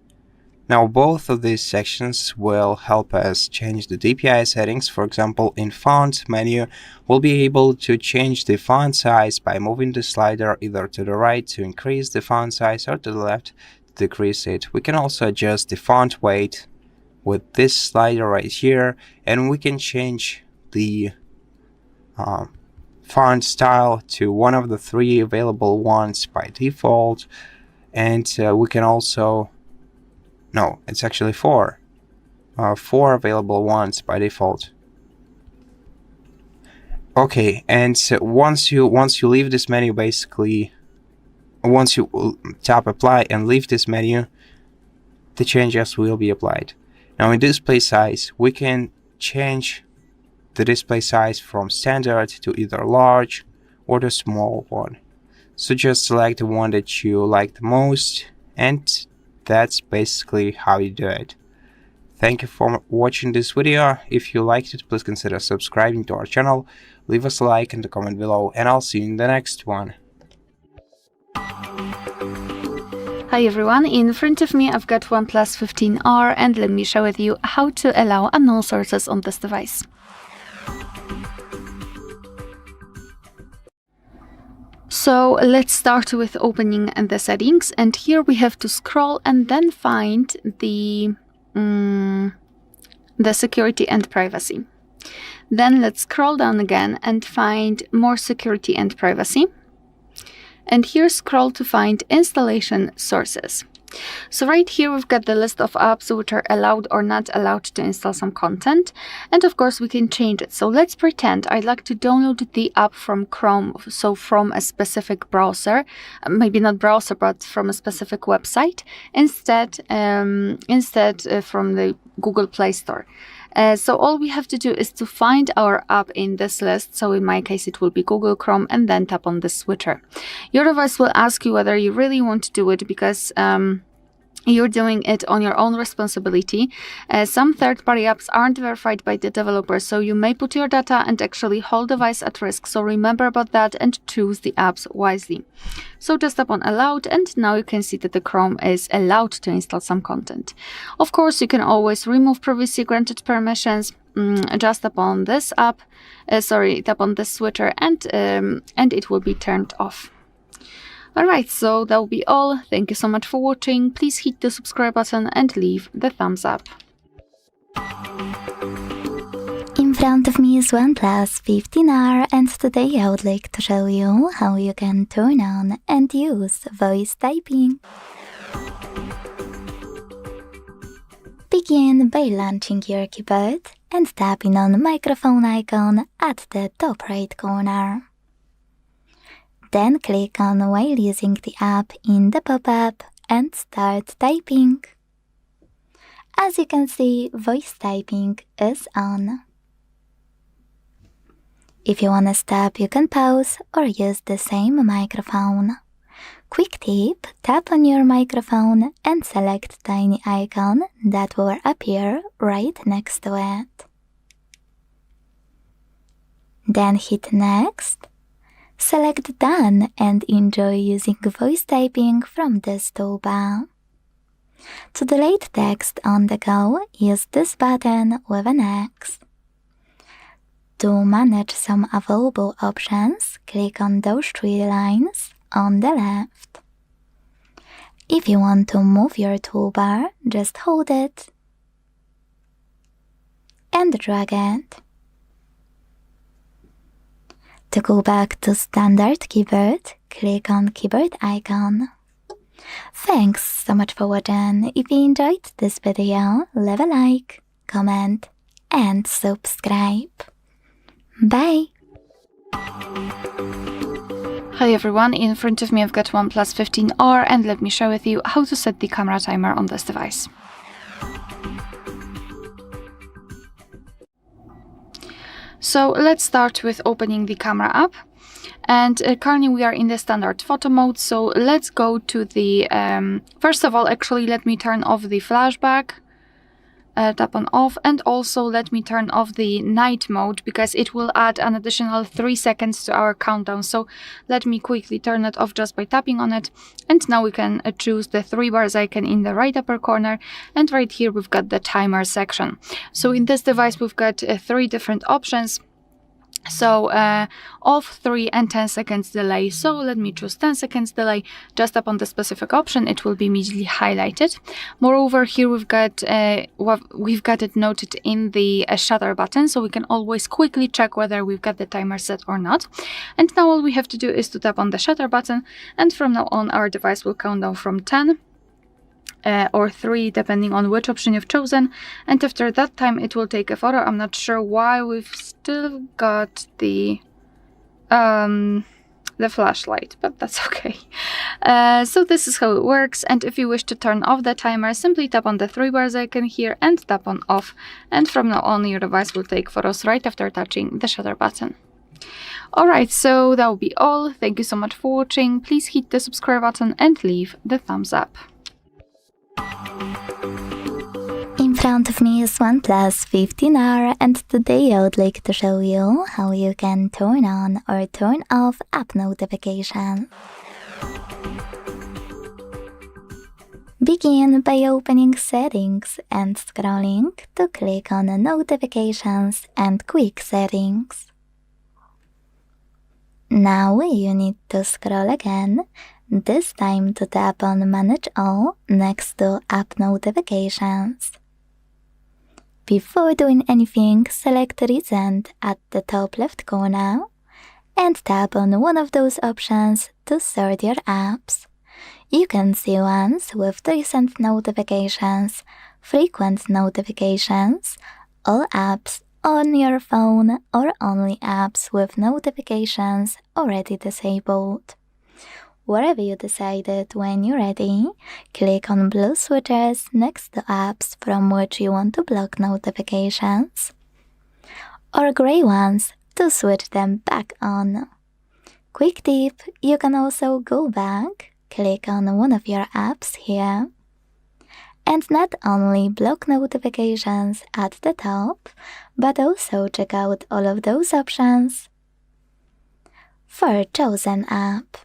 Now both of these sections will help us change the DPI settings. For example, in Font menu, we'll be able to change the font size by moving the slider either to the right to increase the font size or to the left to decrease it. We can also adjust the font weight with this slider right here, and we can change the font style to one of the 3 available ones by default, and we can also it's actually 4 available ones by default. Okay, and once you leave this menu, basically once you tap Apply and leave this menu, the changes will be applied. Now in Display Size, we can change the display size from standard to either large or the small one. So just select the one that you like the most, and that's basically how you do it. Thank you for watching this video. If you liked it, please consider subscribing to our channel, leave us a like in the comment below, and I'll see you in the next one. Hi everyone, in front of me I've got OnePlus 15R, and let me share with you how to allow unknown sources on this device. So let's start with opening the settings, and here we have to scroll and then find the the security and privacy. Then let's scroll down again and find more security and privacy. And here scroll to find installation sources. So right here we've got the list of apps which are allowed or not allowed to install some content, and of course we can change it. So let's pretend I'd like to download the app from Chrome, so from a specific browser, maybe not browser but from a specific website, instead from the Google Play Store. So all we have to do is to find our app in this list. So in my case, it will be Google Chrome, and then tap on the switcher. Your device will ask you whether you really want to do it, because you're doing it on your own responsibility. Some third-party apps aren't verified by the developer, so you may put your data and actually whole device at risk. So remember about that and choose the apps wisely. So just tap on allowed, and now you can see that the Chrome is allowed to install some content. Of course, you can always remove previously granted permissions. Just tap on this app, tap on this switcher, and it will be turned off. Alright, so that will be all. Thank you so much for watching. Please hit the subscribe button and leave the thumbs up. In front of me is OnePlus 15R, and today I would like to show you how you can turn on and use voice typing. Begin by launching your keyboard and tapping on the microphone icon at the top right corner. Then click on while using the app in the pop-up and start typing. As you can see, voice typing is on. If you wanna stop, you can pause or use the same microphone. Quick tip, tap on your microphone and select tiny icon that will appear right next to it. Then hit next. Select Done and enjoy using voice typing from this toolbar. To delete text on the go, use this button with an X. To manage some available options, click on those three lines on the left. If you want to move your toolbar, just hold it and drag it. To go back to standard keyboard, click on keyboard icon. Thanks so much for watching. If you enjoyed this video, leave a like, comment and subscribe. Bye! Hi everyone, in front of me I've got OnePlus 15R, and let me share with you how to set the camera timer on this device. So let's start with opening the camera app, and currently we are in the standard photo mode. So let's go to the first of all, actually let me turn off the flashback, tap on off, and also let me turn off the night mode, because it will add an additional 3 seconds to our countdown. So let me quickly turn it off just by tapping on it, and now we can choose the 3 bars icon in the right upper corner, and right here we've got the timer section. So in this device we've got 3 different options. So off, 3 and 10 seconds delay. So let me choose 10 seconds delay. Just tap on the specific option, it will be immediately highlighted. Moreover, here we've got it noted in the shutter button, so we can always quickly check whether we've got the timer set or not. And now all we have to do is to tap on the shutter button, and from now on our device will count down from 10 or 3, depending on which option you've chosen, and after that time it will take a photo. I'm not sure why we've still got the flashlight, but that's okay. So this is how it works, and if you wish to turn off the timer, simply tap on the 3 bars icon here and tap on off, and from now on your device will take photos right after touching the shutter button. Alright, so that will be all. Thank you so much for watching. Please hit the subscribe button and leave the thumbs up. In front of me is OnePlus 15R, and today I would like to show you how you can turn on or turn off app notifications. Begin by opening Settings and scrolling to click on Notifications and Quick Settings. Now you need to scroll again, this time to tap on Manage All next to App Notifications. Before doing anything, select Recent at the top left corner and tap on one of those options to sort your apps. You can see ones with recent notifications, frequent notifications, all apps on your phone, or only apps with notifications already disabled. Wherever you decided, when you're ready, click on blue switches next to apps from which you want to block notifications, or gray ones to switch them back on. Quick tip, you can also go back, click on one of your apps here, and not only block notifications at the top, but also check out all of those options for a chosen app.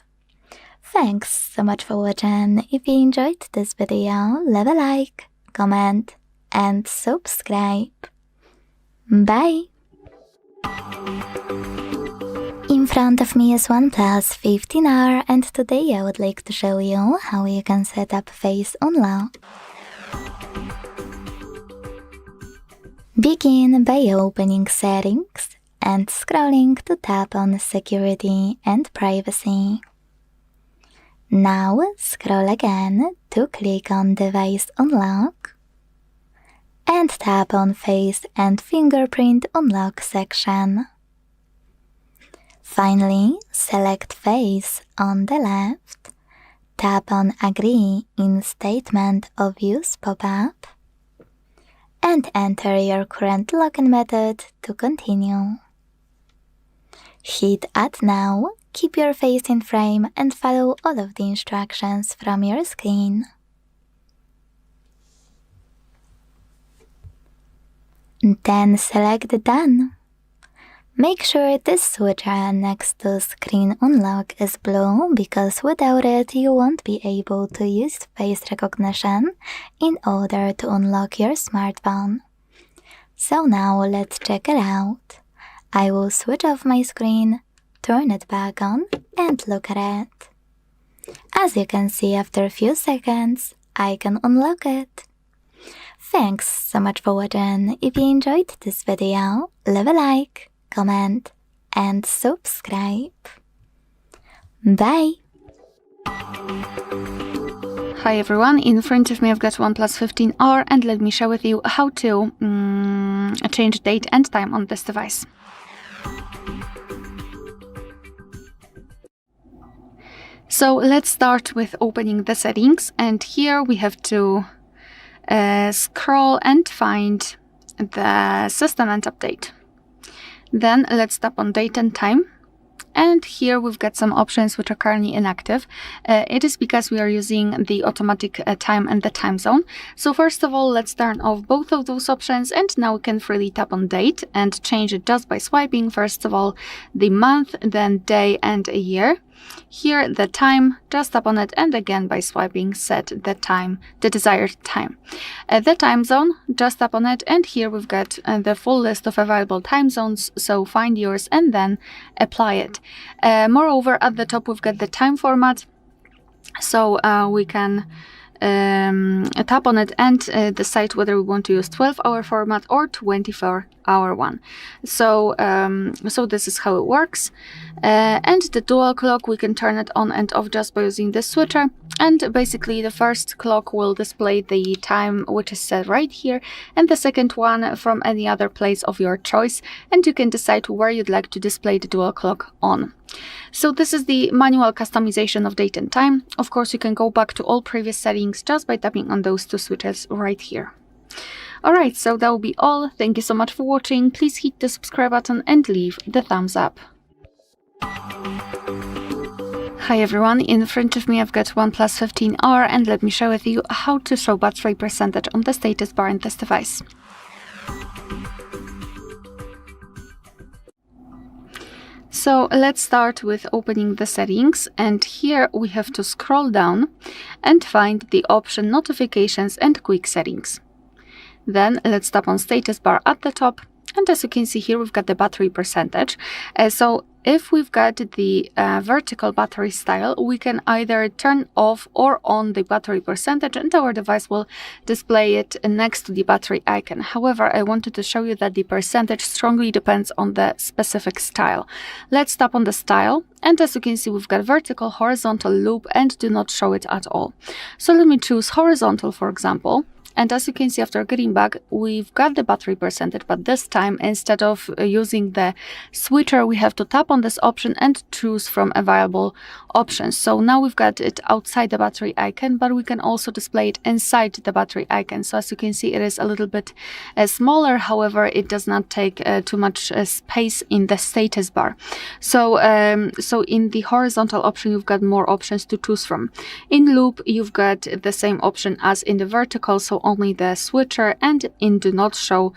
Thanks so much for watching. If you enjoyed this video, leave a like, comment, and subscribe. Bye! In front of me is OnePlus 15R, and today I would like to show you how you can set up Face Unlock. Begin by opening Settings and scrolling to tap on Security and Privacy. Now scroll again to click on Device Unlock and tap on Face and Fingerprint Unlock section. Finally, select Face on the left, tap on Agree in Statement of Use pop-up, and enter your current login method to continue. Hit Add Now, keep your face in frame, and follow all of the instructions from your screen. Then select Done. Make sure this switcher next to Screen Unlock is blue, because without it you won't be able to use face recognition in order to unlock your smartphone. So now let's check it out. I will switch off my screen, turn it back on, and look at it. As you can see, after a few seconds, I can unlock it. Thanks so much for watching. If you enjoyed this video, leave a like, comment, and subscribe. Bye! Hi everyone, in front of me I've got OnePlus 15R, and let me share with you how to change date and time on this device. So let's start with opening the settings, and here we have to scroll and find the system and update. Then let's tap on date and time, and here we've got some options which are currently inactive. It is because we are using the automatic time and the time zone. So first of all, let's turn off both of those options, and now we can freely tap on date and change it just by swiping. First of all, the month, then day and a year. Here the time, just tap on it, and again by swiping set the time, the desired time. The time zone, just tap on it, and here we've got the full list of available time zones, so find yours and then apply it. Moreover, at the top we've got the time format, so we can tap on it and decide whether we want to use 12-hour format or 24-hour one. So this is how it works. And the dual clock, we can turn it on and off just by using this switcher. And basically the first clock will display the time which is set right here, and the second one from any other place of your choice, and you can decide where you'd like to display the dual clock on. So this is the manual customization of date and time. Of course, you can go back to all previous settings just by tapping on those two switches right here. Alright, so that will be all. Thank you so much for watching. Please hit the subscribe button and leave the thumbs up. Hi everyone, in front of me I've got OnePlus 15R, and let me share with you how to show battery percentage on the status bar in this device. So let's start with opening the settings, and here we have to scroll down and find the option Notifications and Quick Settings. Then let's tap on status bar at the top, and as you can see here we've got the battery percentage. So if we've got the vertical battery style, we can either turn off or on the battery percentage, and our device will display it next to the battery icon. However, I wanted to show you that the percentage strongly depends on the specific style. Let's tap on the style, and as you can see, we've got vertical, horizontal, loop, and do not show it at all. So let me choose horizontal, for example. And as you can see, after getting back, we've got the battery percentage, but this time, instead of using the switcher, we have to tap on this option and choose from available options. So now we've got it outside the battery icon, but we can also display it inside the battery icon. So as you can see, it is a little bit smaller. However, it does not take too much space in the status bar. So in the horizontal option, you've got more options to choose from. In loop, you've got the same option as in the vertical, so only the switcher, and in do not show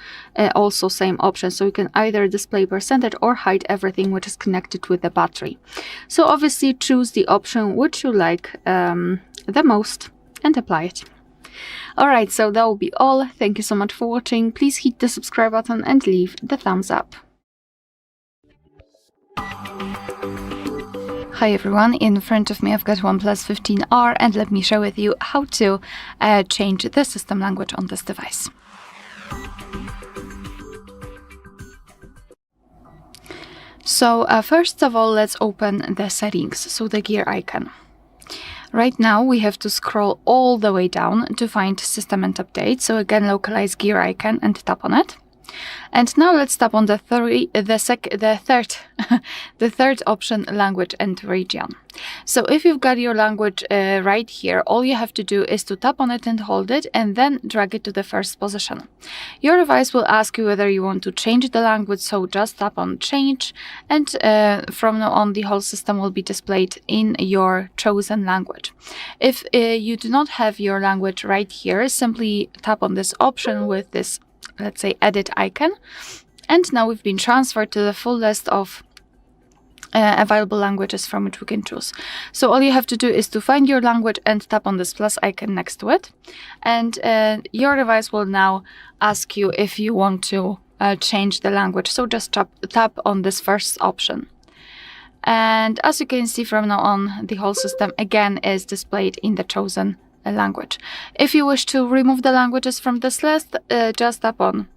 also same option, so you can either display percentage or hide everything which is connected with the battery. So obviously choose the option which you like the most and apply it. Alright, so that will be all. Thank you so much for watching. Please hit the subscribe button and leave the thumbs up. Hi everyone, in front of me I've got OnePlus 15R, and let me share with you how to change the system language on this device. So first of all, let's open the settings, so the gear icon. Right now we have to scroll all the way down to find system and update, so again localize gear icon and tap on it. And now let's tap on the third option, language and region. So if you've got your language right here, all you have to do is to tap on it and hold it, and then drag it to the first position. Your device will ask you whether you want to change the language, so just tap on change, and from now on the whole system will be displayed in your chosen language. If you do not have your language right here, simply tap on this option with this, let's say, edit icon, and now we've been transferred to the full list of available languages from which we can choose. So all you have to do is to find your language and tap on this plus icon next to it, and your device will now ask you if you want to change the language. So just tap on this first option. And as you can see, from now on the whole system again is displayed in the chosen language. If you wish to remove the languages from this list, just tap on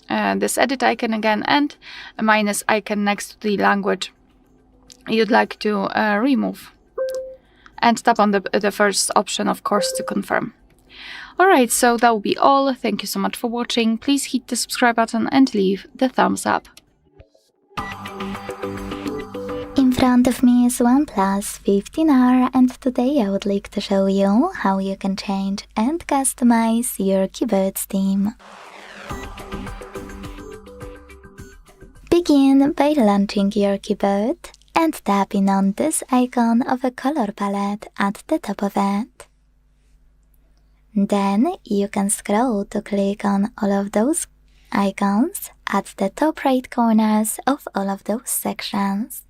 this edit icon again and a minus icon next to the language you'd like to remove, and tap on the first option, of course, to confirm. Alright, so that will be all. Thank you so much for watching. Please hit the subscribe button and leave the thumbs up. In front of me is OnePlus 15R, and today I would like to show you how you can change and customize your keyboard theme. Begin by launching your keyboard and tapping on this icon of a color palette at the top of it. Then you can scroll to click on all of those icons at the top right corners of all of those sections.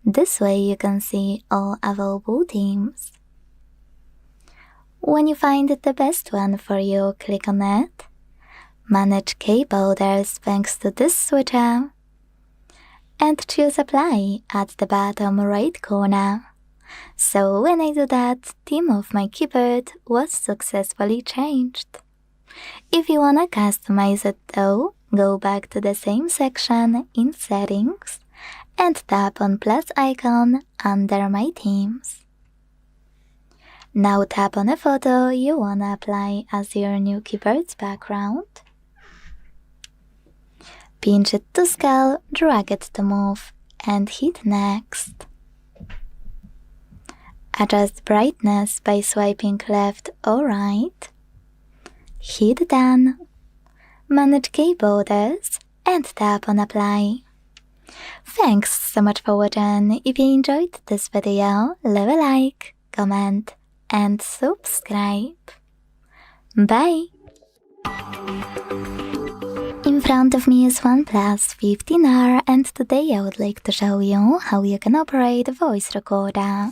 This way you can see all available themes. When you find the best one for you, click on it. Manage key borders thanks to this switcher, and choose Apply at the bottom right corner. So when I do that, theme of my keyboard was successfully changed. If you wanna customize it though, go back to the same section in Settings and tap on plus icon under My Themes. Now tap on a photo you wanna apply as your new keyboard's background. Pinch it to scale, drag it to move, and hit Next. Adjust brightness by swiping left or right. Hit Done. Manage key borders and tap on Apply. Thanks so much for watching. If you enjoyed this video, leave a like, comment, and subscribe. Bye! In front of me is OnePlus 15R, and today I would like to show you how you can operate a voice recorder.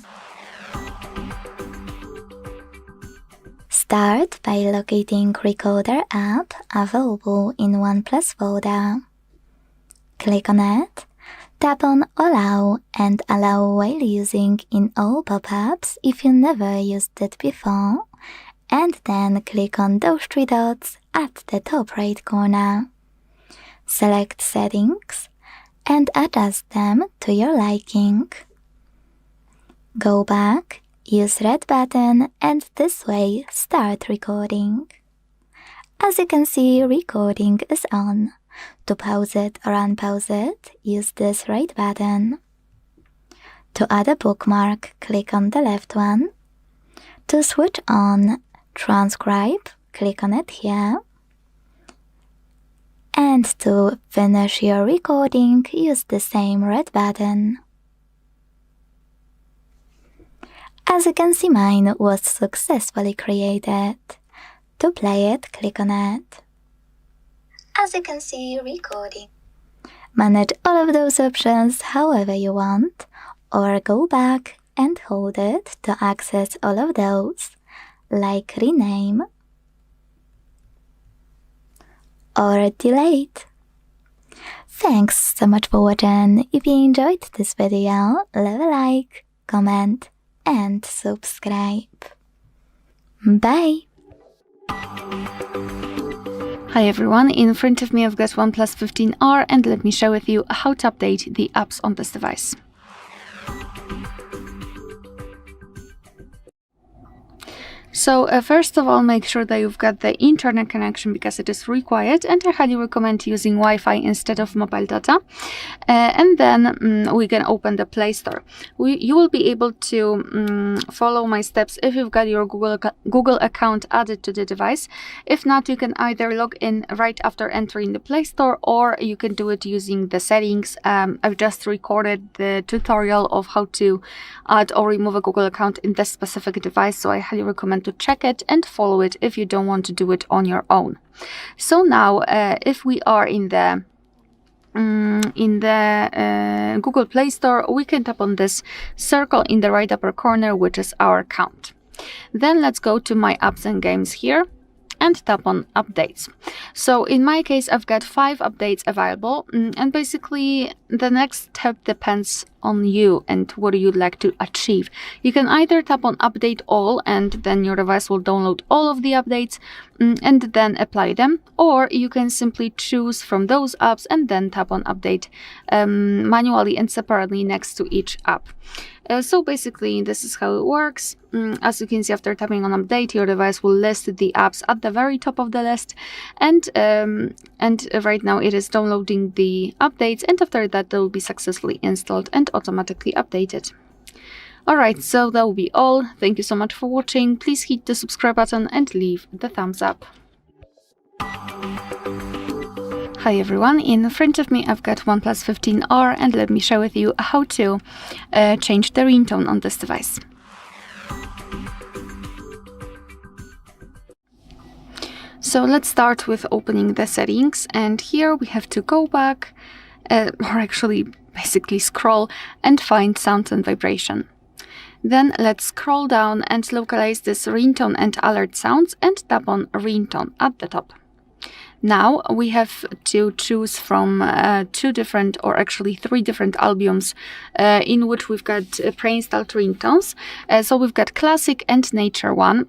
Start by locating Recorder app available in OnePlus folder. Click on it, Tap on Allow and Allow while using in all pop-ups if you never used it before, and then click on those 3 dots at the top right corner. Select Settings and adjust them to your liking. Go back, use red button, and this way start recording. As you can see, recording is on. To pause it or unpause it, use this right button. To add a bookmark, click on the left one. To switch on transcribe, click on it here. And to finish your recording, use the same red button. As you can see, mine was successfully created. To play it, click on it. As you can see, recording. Manage all of those options however you want, or go back and hold it to access all of those, like rename or delete. Thanks so much for watching. If you enjoyed this video, leave a like, comment, and subscribe. Bye! Hi everyone, in front of me I've got OnePlus 15R and let me share with you how to update the apps on this device. So first of all, make sure that you've got the internet connection because it is required, and I highly recommend using Wi-Fi instead of mobile data. And then we can open the Play Store. You will be able to follow my steps if you've got your Google account added to the device. If not, you can either log in right after entering the Play Store, or you can do it using the settings. I've just recorded the tutorial of how to add or remove a Google account in this specific device, so I highly recommend to check it and follow it if you don't want to do it on your own. So now if we are in the Google Play Store, we can tap on this circle in the right upper corner, which is our account. Then let's go to My Apps and Games here and tap on Updates. So in my case, I've got 5 updates available, and basically the next step depends on you and what you'd like to achieve. You can either tap on Update All, and then your device will download all of the updates and then apply them, or you can simply choose from those apps and then tap on Update manually and separately next to each app. So basically this is how it works. As you can see, after tapping on Update, your device will list the apps at the very top of the list, and right now it is downloading the updates, and after that they will be successfully installed and automatically updated. Alright, so that will be all. Thank you so much for watching. Please hit the subscribe button and leave the thumbs up. Hi everyone, in front of me I've got OnePlus 15R and let me share with you how to change the ringtone on this device. So let's start with opening the settings, and here we have to go back, or actually basically scroll and find sound and vibration. Then let's scroll down and localize this ringtone and alert sounds and tap on ringtone at the top. Now we have to choose from 2 different, or actually 3 different albums in which we've got pre-installed ringtones. So we've got Classic and Nature one,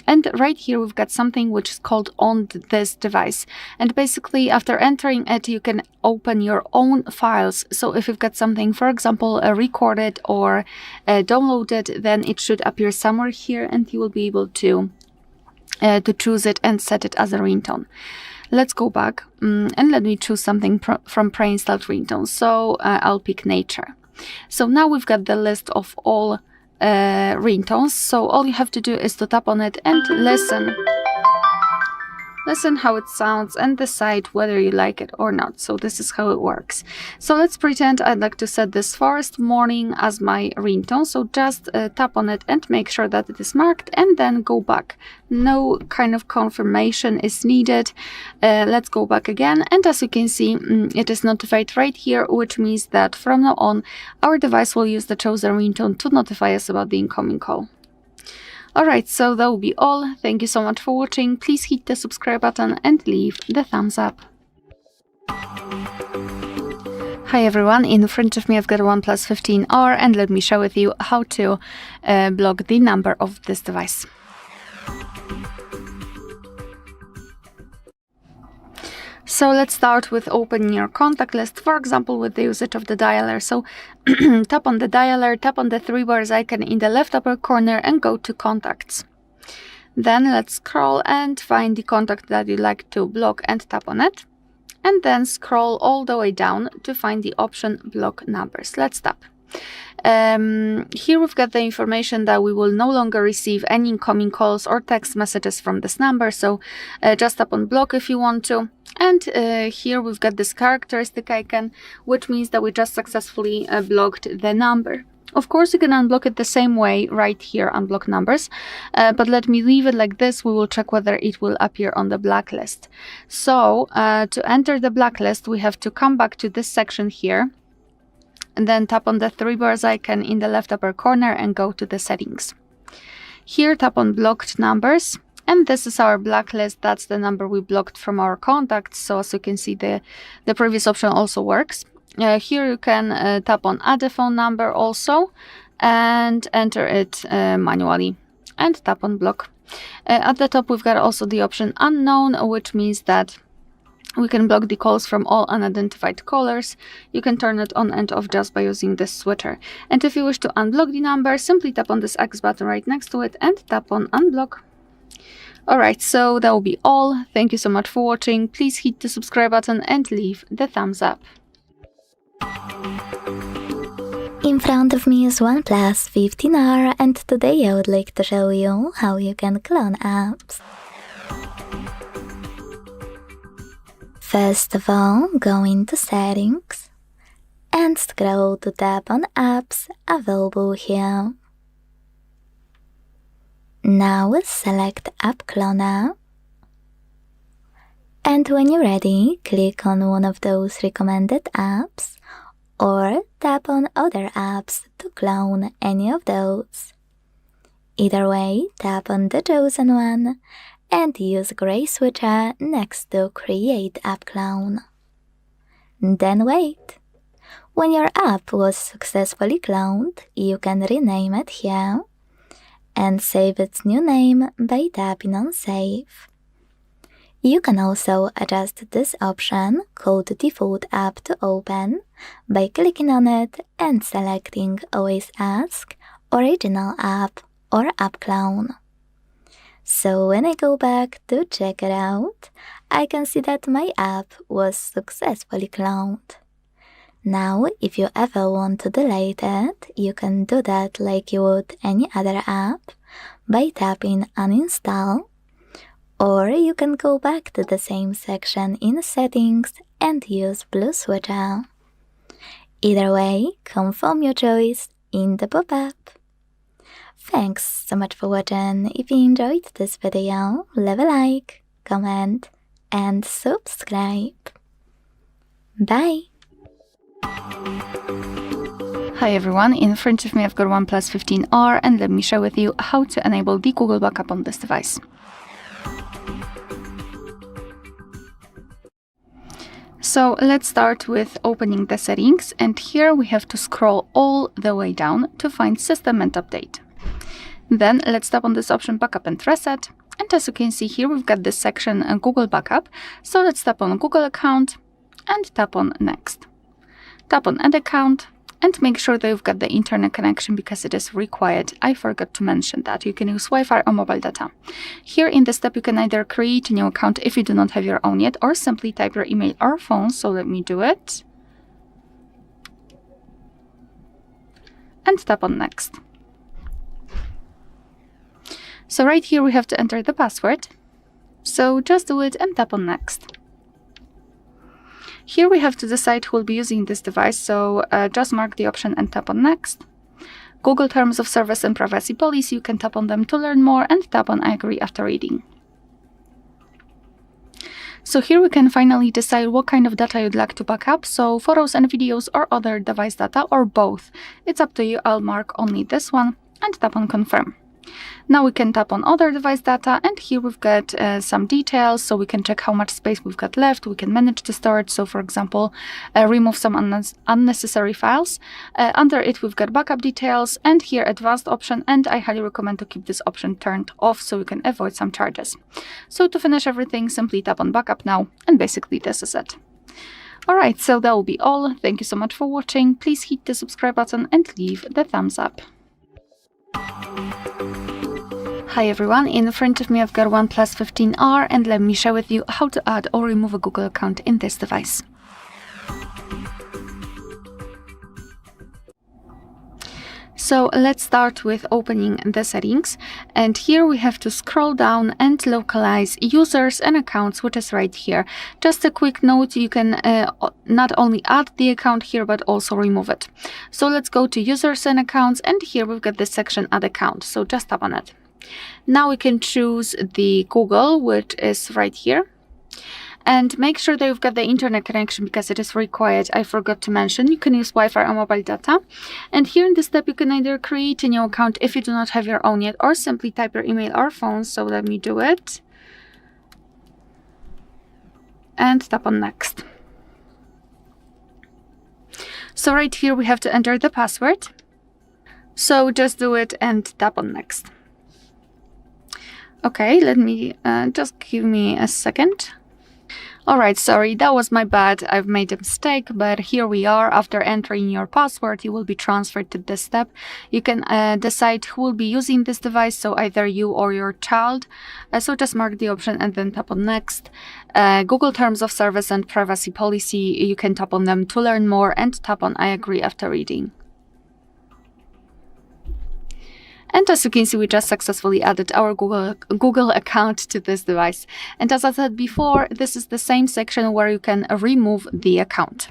and right here we've got something which is called On This Device. And basically after entering it, you can open your own files. So if you've got something, for example, recorded or downloaded, then it should appear somewhere here and you will be able to choose it and set it as a ringtone. Let's go back and let me choose something from pre-installed ringtones. So I'll pick Nature. So now we've got the list of all ringtones. So all you have to do is to tap on it and listen. Listen how it sounds and decide whether you like it or not. So this is how it works. So let's pretend I'd like to set this Forest Morning as my ringtone. So just tap on it and make sure that it is marked and then go back. No kind of confirmation is needed. Let's go back again, and as you can see, it is notified right here, which means that from now on our device will use the chosen ringtone to notify us about the incoming call. Alright, so that will be all. Thank you so much for watching. Please hit the subscribe button and leave the thumbs up. Hi everyone, in front of me I've got a OnePlus 15R and let me share with you how to block the number of this device. So let's start with opening your contact list, for example with the usage of the dialer. So tap on the dialer, tap on the three bars icon in the left upper corner and go to contacts. Then let's scroll and find the contact that you'd like to block and tap on it. And then scroll all the way down to find the option block numbers. Let's tap. Here we've got the information that we will no longer receive any incoming calls or text messages from this number, so just tap on block if you want to. And here we've got this characteristic icon, which means that we just successfully blocked the number. Of course, you can unblock it the same way right here, unblock numbers, but let me leave it like this. We will check whether it will appear on the blacklist. So to enter the blacklist, we have to come back to this section here and then tap on the three bars icon in the left upper corner and go to the settings. Here tap on blocked numbers, and this is our blacklist. That's the number we blocked from our contacts. So as you can see, the previous option also works. Here you can tap on add a phone number also and enter it manually and tap on block. At the top we've got also the option unknown, which means that we can block the calls from all unidentified callers. You can turn it on and off just by using this switcher. And if you wish to unblock the number, simply tap on this X button right next to it and tap on unblock. Alright, so that will be all. Thank you so much for watching. Please hit the subscribe button and leave the thumbs up. In front of me is OnePlus 15R, and today I would like to show you how you can clone apps. First of all, go into Settings and scroll to tap on apps available here. Now select App Cloner, and when you're ready, click on one of those recommended apps or tap on other apps to clone any of those. Either way, tap on the chosen one and use gray switcher next to Create App Clone. Then wait. When your app was successfully cloned, you can rename it here and save its new name by tapping on Save. You can also adjust this option called Default App to open by clicking on it and selecting Always Ask, Original App or App Clone. So when I go back to check it out, I can see that my app was successfully cloned. Now, if you ever want to delete it, you can do that like you would any other app by tapping Uninstall, or you can go back to the same section in Settings and use blue switcher. Either way, confirm your choice in the pop-up. Thanks so much for watching. If you enjoyed this video, leave a like, comment and subscribe. Bye! Hi everyone, in front of me I've got OnePlus 15R and let me share with you how to enable the Google backup on this device. So let's start with opening the settings, and here we have to scroll all the way down to find System and Update. Then let's tap on this option Backup and Reset, and as you can see here we've got this section Google Backup. So let's tap on Google account and tap on Next. Tap on Add Account and make sure that you've got the internet connection because it is required. I forgot to mention that. You can use Wi-Fi or mobile data. Here in this step you can either create a new account if you do not have your own yet, or simply type your email or phone. So let me do it. And tap on Next. So right here we have to enter the password. So just do it and tap on Next. Here we have to decide who will be using this device, so just mark the option and tap on Next. Google Terms of Service and Privacy Policy, you can tap on them to learn more and tap on I agree after reading. So here we can finally decide what kind of data you'd like to back up, so photos and videos or other device data or both. It's up to you. I'll mark only this one and tap on Confirm. Now we can tap on other device data, and here we've got some details, so we can check how much space we've got left. We can manage the storage, so for example, remove some unnecessary files. Under it we've got backup details, and here advanced option, and I highly recommend to keep this option turned off so you can avoid some charges. So to finish everything, simply tap on backup now, and basically this is it. Alright, so that will be all. Thank you so much for watching. Please hit the subscribe button and leave the thumbs up. Hi everyone, in front of me I've got OnePlus 15R, and let me share with you how to add or remove a Google account in this device. So let's start with opening the settings, and here we have to scroll down and localize users and accounts, which is right here. Just a quick note, you can not only add the account here but also remove it. So let's go to users and accounts, and here we've got this section add account, so just tap on it. Now we can choose the Google, which is right here. And make sure that you've got the internet connection because it is required. I forgot to mention, you can use Wi-Fi or mobile data. And here in this step, you can either create a new account if you do not have your own yet, or simply type your email or phone. So let me do it. And tap on next. So right here, we have to enter the password. So just do it and tap on next. Okay, let me, just give me a second. Alright, sorry, that was my bad. I've made a mistake, but here we are. After entering your password, you will be transferred to this step. You can decide who will be using this device, so either you or your child. So just mark the option and then tap on next. Google Terms of Service and Privacy Policy, you can tap on them to learn more and tap on I agree after reading. And as you can see, we just successfully added our Google account to this device. And as I said before, this is the same section where you can remove the account.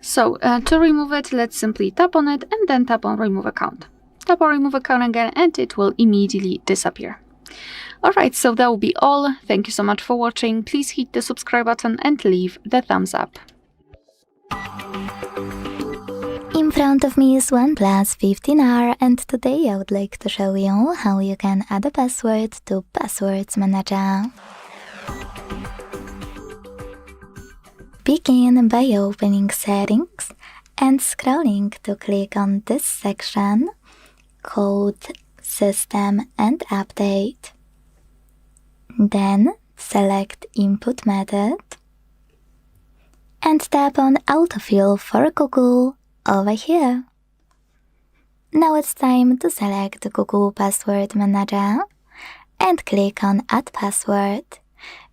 So to remove it, let's simply tap on it and then tap on remove account. Tap on remove account again and it will immediately disappear. Alright, so that will be all. Thank you so much for watching. Please hit the subscribe button and leave the thumbs up. In front of me is OnePlus 15R, and today I would like to show you how you can add a password to Passwords Manager. Begin by opening Settings and scrolling to click on this section called System and Update. Then select Input Method and tap on Autofill for Google over here. Now it's time to select Google Password Manager and click on Add Password.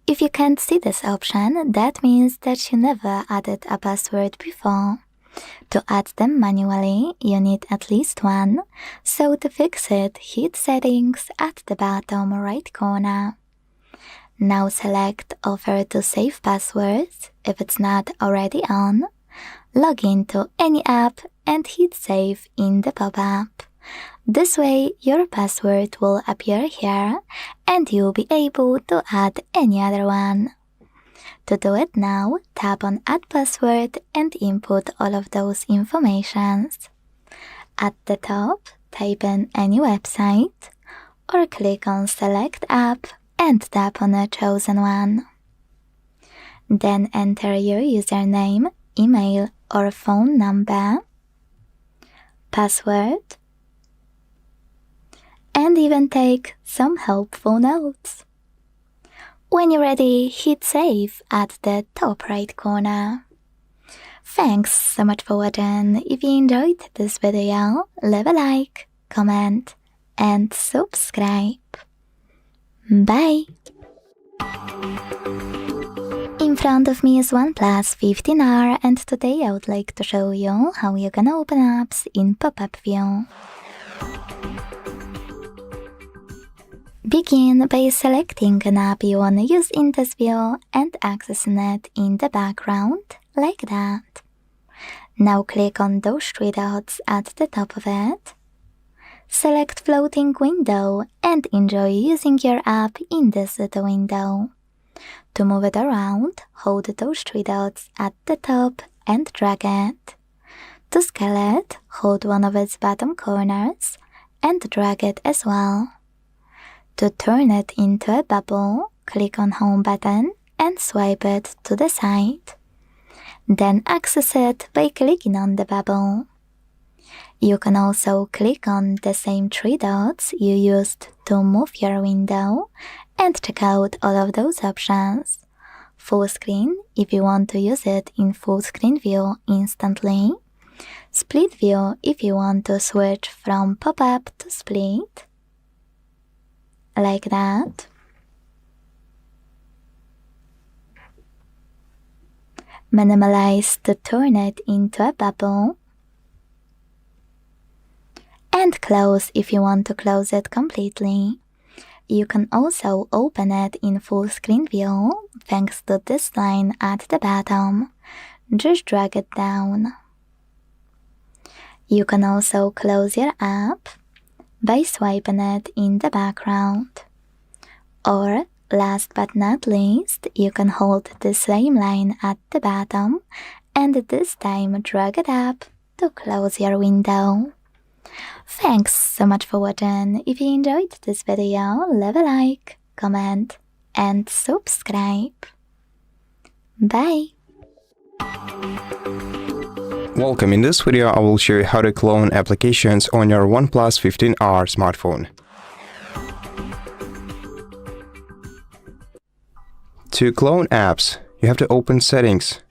If you can't see this option, that means that you never added a password before. To add them manually, you need at least one, so to fix it, hit Settings at the bottom right corner. Now select Offer to Save Passwords if it's not already on. Log into any app and hit Save in the pop-up. This way, your password will appear here and you'll be able to add any other one. To do it now, tap on Add Password and input all of those informations. At the top, type in any website or click on Select App and tap on a chosen one. Then enter your username, email or phone number, password, and even take some helpful notes. When you're ready, hit Save at the top right corner. Thanks so much for watching. If you enjoyed this video, leave a like, comment, and subscribe. Bye! In front of me is OnePlus 15R, and today I would like to show you how you can open apps in pop-up view. Begin by selecting an app you want to use in this view and accessing it in the background, like that. Now click on those three dots at the top of it. Select Floating Window and enjoy using your app in this little window. To move it around, hold those three dots at the top and drag it. To scale it, hold one of its bottom corners and drag it as well. To turn it into a bubble, click on Home button and swipe it to the side. Then access it by clicking on the bubble. You can also click on the same three dots you used to move your window and check out all of those options. Full screen if you want to use it in full screen view instantly. Split view if you want to switch from pop-up to split. Like that. Minimize to turn it into a bubble. And close if you want to close it completely. You can also open it in full screen view thanks to this line at the bottom. Just drag it down. You can also close your app by swiping it in the background. Or, last but not least, you can hold the same line at the bottom and this time drag it up to close your window. Thanks so much for watching. If you enjoyed this video, leave a like, comment and subscribe. Bye! Welcome. In this video, I will show you how to clone applications on your OnePlus 15R smartphone. To clone apps, you have to open Settings.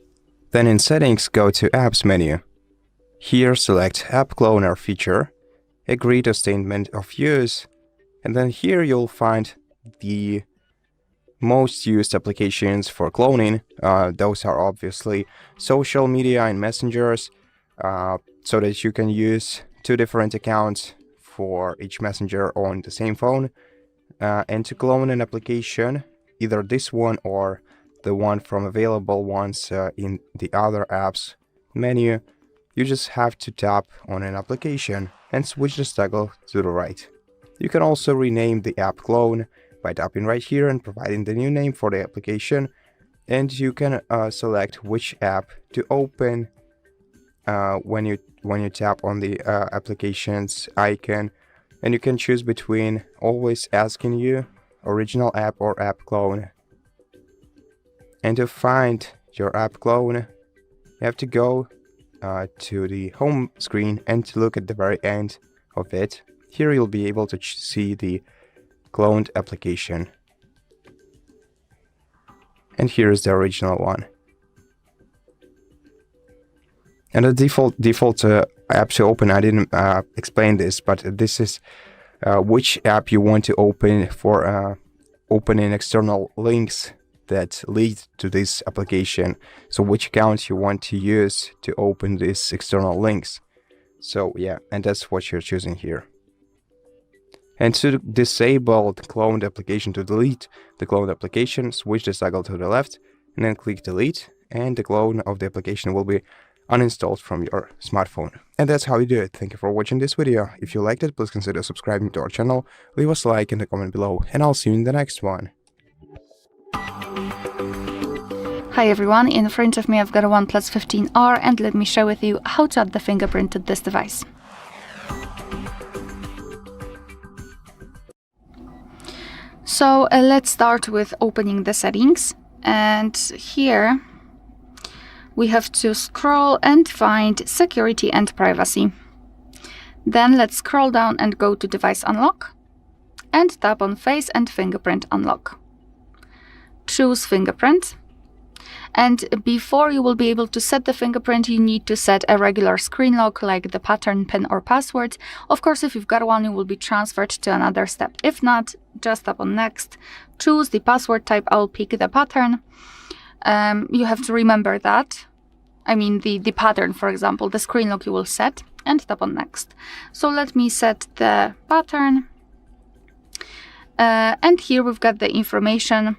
Then in Settings, go to Apps menu. Here, select App Cloner feature, agree to statement of use, and then here you'll find the most used applications for cloning. Those are obviously social media and messengers, so that you can use two different accounts for each messenger on the same phone. And to clone an application, either this one or the one from available ones in the other apps menu, you just have to tap on an application and switch the toggle to the right. You can also rename the app clone by tapping right here and providing the new name for the application, and you can select which app to open when you tap on the application's icon, and you can choose between always asking you, original app or app clone. And to find your app clone, you have to go to the home screen and to look at the very end of it. Here you'll be able to see the cloned application. And here is the original one. And the default app to open, I didn't explain this, but this is which app you want to open for opening external links that lead to this application. So which account you want to use to open these external links. So yeah, and that's what you're choosing here. And to disable the cloned application, to delete the cloned application, switch the toggle to the left and then click delete, and the clone of the application will be uninstalled from your smartphone. And that's how you do it. Thank you for watching this video. If you liked it, please consider subscribing to our channel, leave us a like in the comment below, and I'll see you in the next one. Hi everyone, in front of me I've got a OnePlus 15R and let me share with you how to add the fingerprint to this device. So let's start with opening the settings, and here we have to scroll and find security and privacy. Then let's scroll down and go to device unlock and tap on face and fingerprint unlock. Choose fingerprint. And before you will be able to set the fingerprint, you need to set a regular screen lock like the pattern, PIN or password. Of course, if you've got one, you will be transferred to another step. If not, just tap on next. Choose the password type. I'll pick the pattern. You have to remember that. I mean the pattern, for example, the screen lock you will set, and tap on next. So let me set the pattern. And here we've got the information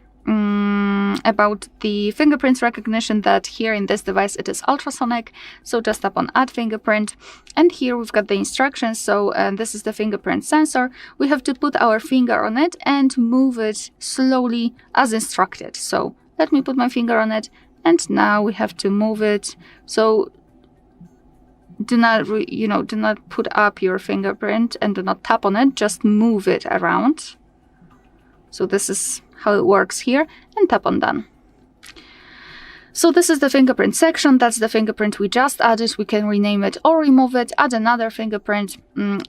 about the fingerprint recognition, that here in this device it is ultrasonic, so just tap on add fingerprint, and here we've got the instructions. So this is the fingerprint sensor. We have to put our finger on it and move it slowly as instructed. So let me put my finger on it, and now we have to move it. So do not put up your fingerprint and do not tap on it, just move it around. So this is how it works here, and tap on done. So this is the fingerprint section. That's the fingerprint we just added. We can rename it or remove it, add another fingerprint.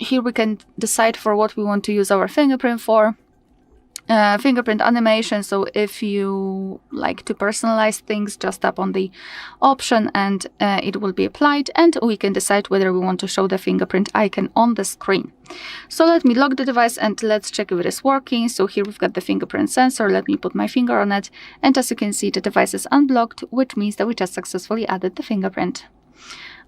Here we can decide for what we want to use our fingerprint for. Fingerprint animation, so if you like to personalize things, just tap on the option and it will be applied, and we can decide whether we want to show the fingerprint icon on the screen. So let me lock the device and let's check if it is working. So here we've got the fingerprint sensor. Let me put my finger on it, and as you can see, the device is unblocked, which means that we just successfully added the fingerprint.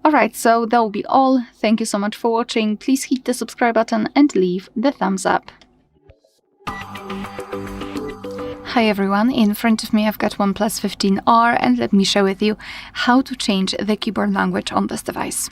Alright, so that will be all. Thank you so much for watching. Please hit the subscribe button and leave the thumbs up. Hi everyone, in front of me I've got OnePlus 15R, and let me share with you how to change the keyboard language on this device.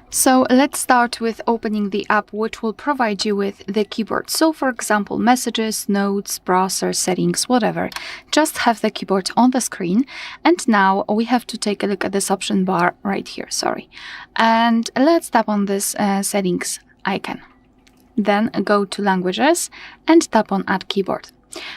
So let's start with opening the app which will provide you with the keyboard. So for example, messages, notes, browser, settings, whatever. Just have the keyboard on the screen. And now we have to take a look at this option bar right here, And let's tap on this settings icon. Then go to languages and tap on add keyboard.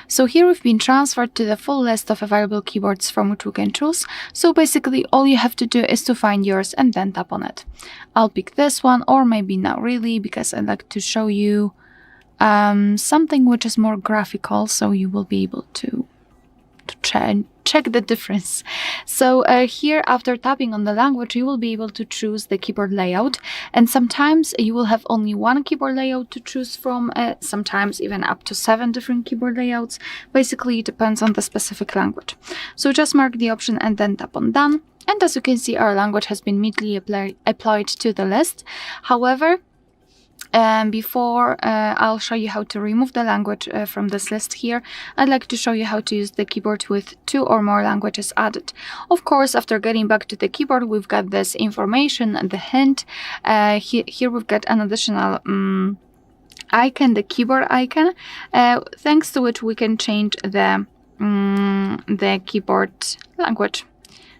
So here we've been transferred to the full list of available keyboards from which we can choose. So basically all you have to do is to find yours and then tap on it. I'll pick this one, or maybe not really, because I'd like to show you something which is more graphical, so you will be able to check the difference. So here, after tapping on the language, you will be able to choose the keyboard layout, and sometimes you will have only one keyboard layout to choose from, sometimes even up to 7 different keyboard layouts. Basically, it depends on the specific language. So just mark the option and then tap on done, and as you can see, our language has been immediately applied to the list. However, before I'll show you how to remove the language from this list here, I'd like to show you how to use the keyboard with 2 or more languages added. Of course, after getting back to the keyboard, we've got this information and the hint. Here we've got an additional icon, the keyboard icon, thanks to which we can change the keyboard language.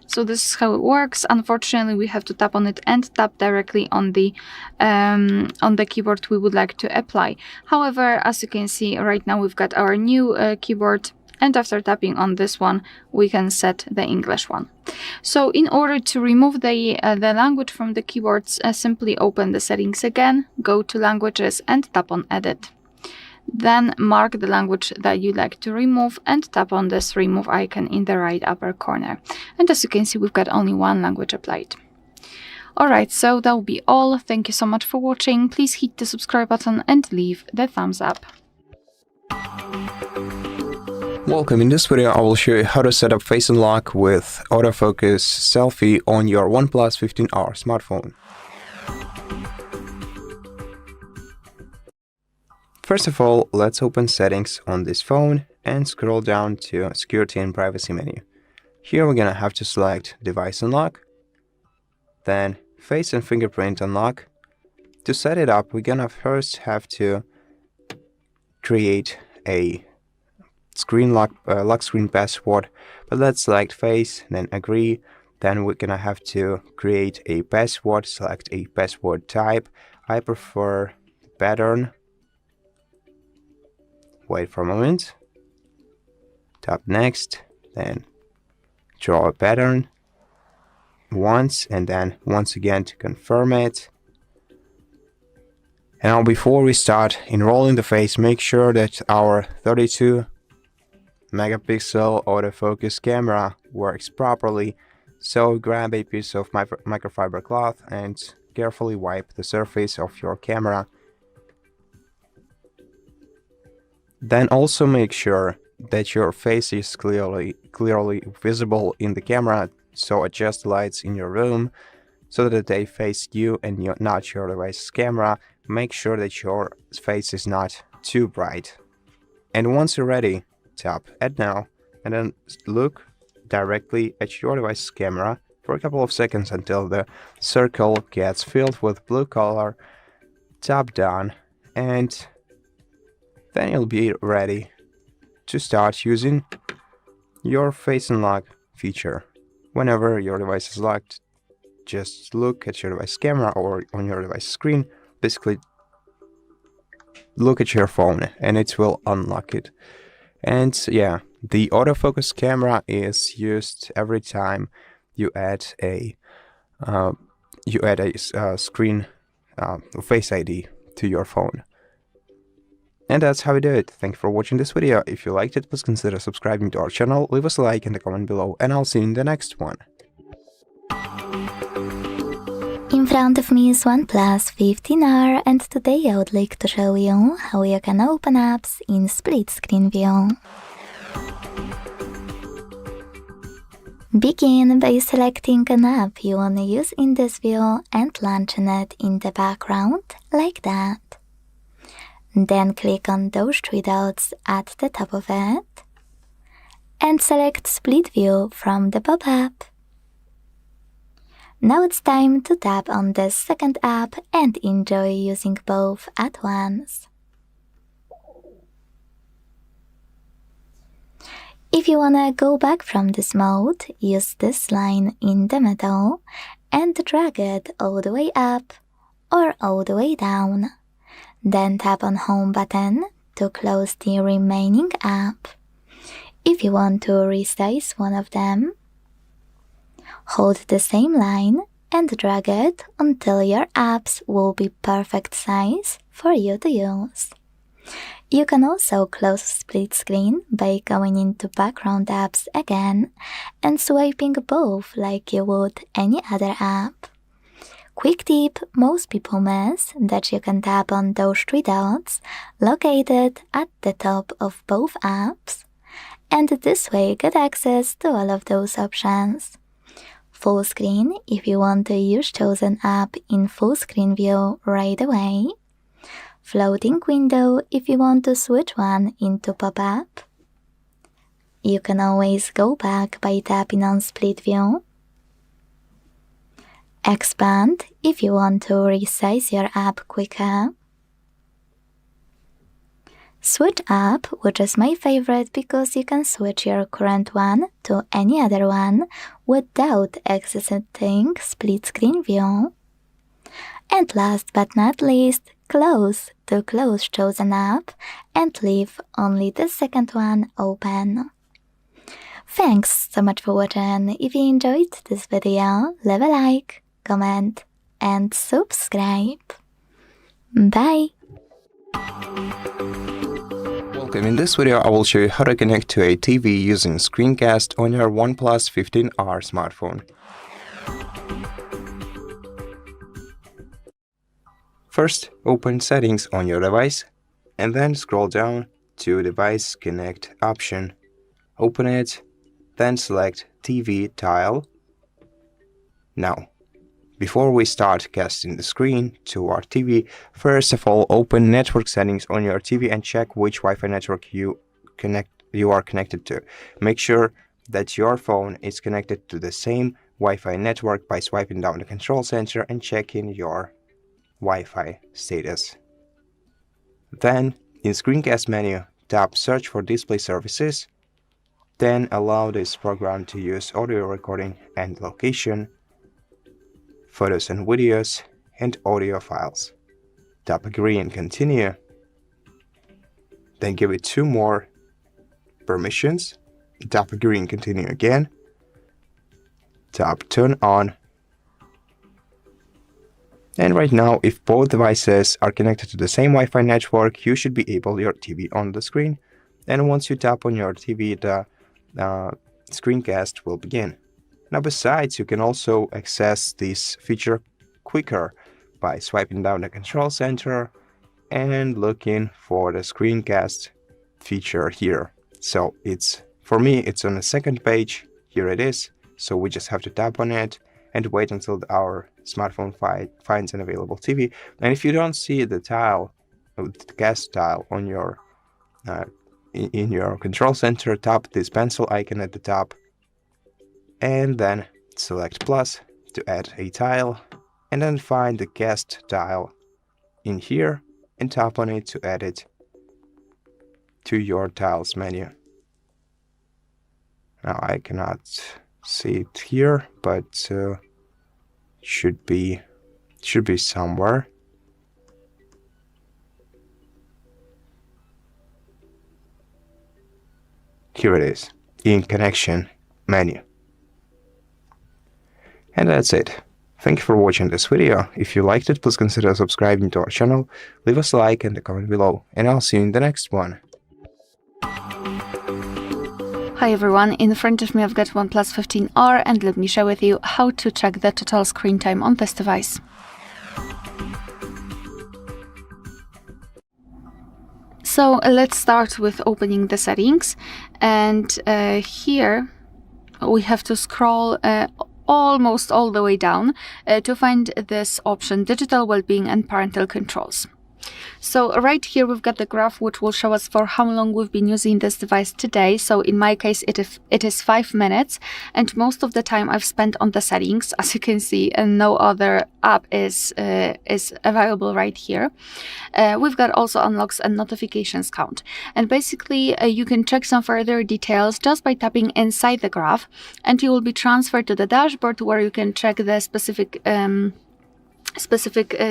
So this is how it works. Unfortunately, we have to tap on it and tap directly on the keyboard we would like to apply. However, as you can see right now, we've got our new keyboard, and after tapping on this one, we can set the English one. So in order to remove the language from the keyboards, simply open the settings again, go to languages and tap on edit. Then mark the language that you'd like to remove and tap on this remove icon in the right upper corner. And as you can see, we've got only one language applied. Alright, so that will be all. Thank you so much for watching. Please hit the subscribe button and leave the thumbs up. Welcome. In this video, I will show you how to set up Face Unlock with Autofocus Selfie on your OnePlus 15R smartphone. First of all, let's open Settings on this phone and scroll down to Security and Privacy menu. Here we're gonna have to select Device Unlock, then Face and Fingerprint Unlock. To set it up, we're gonna first have to create a lock screen password, but let's select Face, then Agree. Then we're gonna have to create a password, select a password type. I prefer pattern. Wait for a moment, tap next, then draw a pattern once, and then once again to confirm it. And now before we start enrolling the face, make sure that our 32 megapixel autofocus camera works properly. So grab a piece of microfiber cloth and carefully wipe the surface of your camera. Then also make sure that your face is clearly visible in the camera, so adjust the lights in your room so that they face you and not your device's camera. Make sure that your face is not too bright. And once you're ready, tap Add Now and then look directly at your device's camera for a couple of seconds until the circle gets filled with blue color. Tap Done, and then you'll be ready to start using your Face Unlock feature. Whenever your device is locked, just look at your device camera or on your device screen. Basically, look at your phone and it will unlock it. And yeah, the autofocus camera is used every time you add a screen Face ID to your phone. And that's how we do it. Thank you for watching this video. If you liked it, please consider subscribing to our channel, leave us a like and a comment below, and I'll see you in the next one. In front of me is OnePlus 15R, and today I would like to show you how you can open apps in split screen view. Begin by selecting an app you want to use in this view and launching it in the background like that. Then click on those three dots at the top of it and select Split View from the pop-up. Now it's time to tap on the second app and enjoy using both at once. If you wanna go back from this mode, use this line in the middle and drag it all the way up or all the way down. Then tap on Home button to close the remaining app. If you want to resize one of them, hold the same line and drag it until your apps will be perfect size for you to use. You can also close split screen by going into background apps again and swiping both like you would any other app. Quick tip most people miss that you can tap on those three dots located at the top of both apps, and this way get access to all of those options. Full screen if you want to use chosen app in full screen view right away. Floating window if you want to switch one into pop-up. You can always go back by tapping on split view. Expand if you want to resize your app quicker. Switch app, which is my favorite because you can switch your current one to any other one without exiting split screen view. And last but not least, close to close chosen app and leave only the second one open. Thanks so much for watching. If you enjoyed this video, leave a like, comment and subscribe. Bye! Welcome. In this video I will show you how to connect to a TV using Screencast on your OnePlus 15R smartphone. First, open Settings on your device and then scroll down to Device Connect option. Open it, then select TV Tile. Now, before we start casting the screen to our TV, first of all open Network Settings on your TV and check which Wi-Fi network you are connected to. Make sure that your phone is connected to the same Wi-Fi network by swiping down the control center and checking your Wi-Fi status. Then, in Screencast menu, tap Search for Display Services, then allow this program to use audio recording and location, photos and videos, and audio files. Tap Agree and Continue. Then give it 2 more permissions. Tap Agree and Continue again. Tap Turn On. And right now, if both devices are connected to the same Wi-Fi network, you should be able your TV on the screen. And once you tap on your TV, the Screencast will begin. Now besides, you can also access this feature quicker by swiping down the control center and looking for the Screencast feature here. So for me, it's on the second page. Here it is. So we just have to tap on it and wait until our smartphone finds an available TV. And if you don't see the tile, the cast tile on your in your control center, tap this pencil icon at the top and then select plus to add a tile, and then find the cast tile in here and tap on it to add it to your tiles menu. Now I cannot see it here, but should be somewhere. Here it is, in connection menu. And that's it. Thank you for watching this video. If you liked it, please consider subscribing to our channel, leave us a like and a comment below, and I'll see you in the next one. Hi everyone, in front of me I've got OnePlus 15R and let me share with you how to check the total screen time on this device. So let's start with opening the settings, and here we have to scroll almost all the way down to find this option, Digital Wellbeing and Parental Controls. So right here we've got the graph which will show us for how long we've been using this device today. So in my case it is 5 minutes, and most of the time I've spent on the settings, as you can see, and no other app is available right here. We've got also unlocks and notifications count, and basically you can check some further details just by tapping inside the graph, and you will be transferred to the dashboard where you can check the specific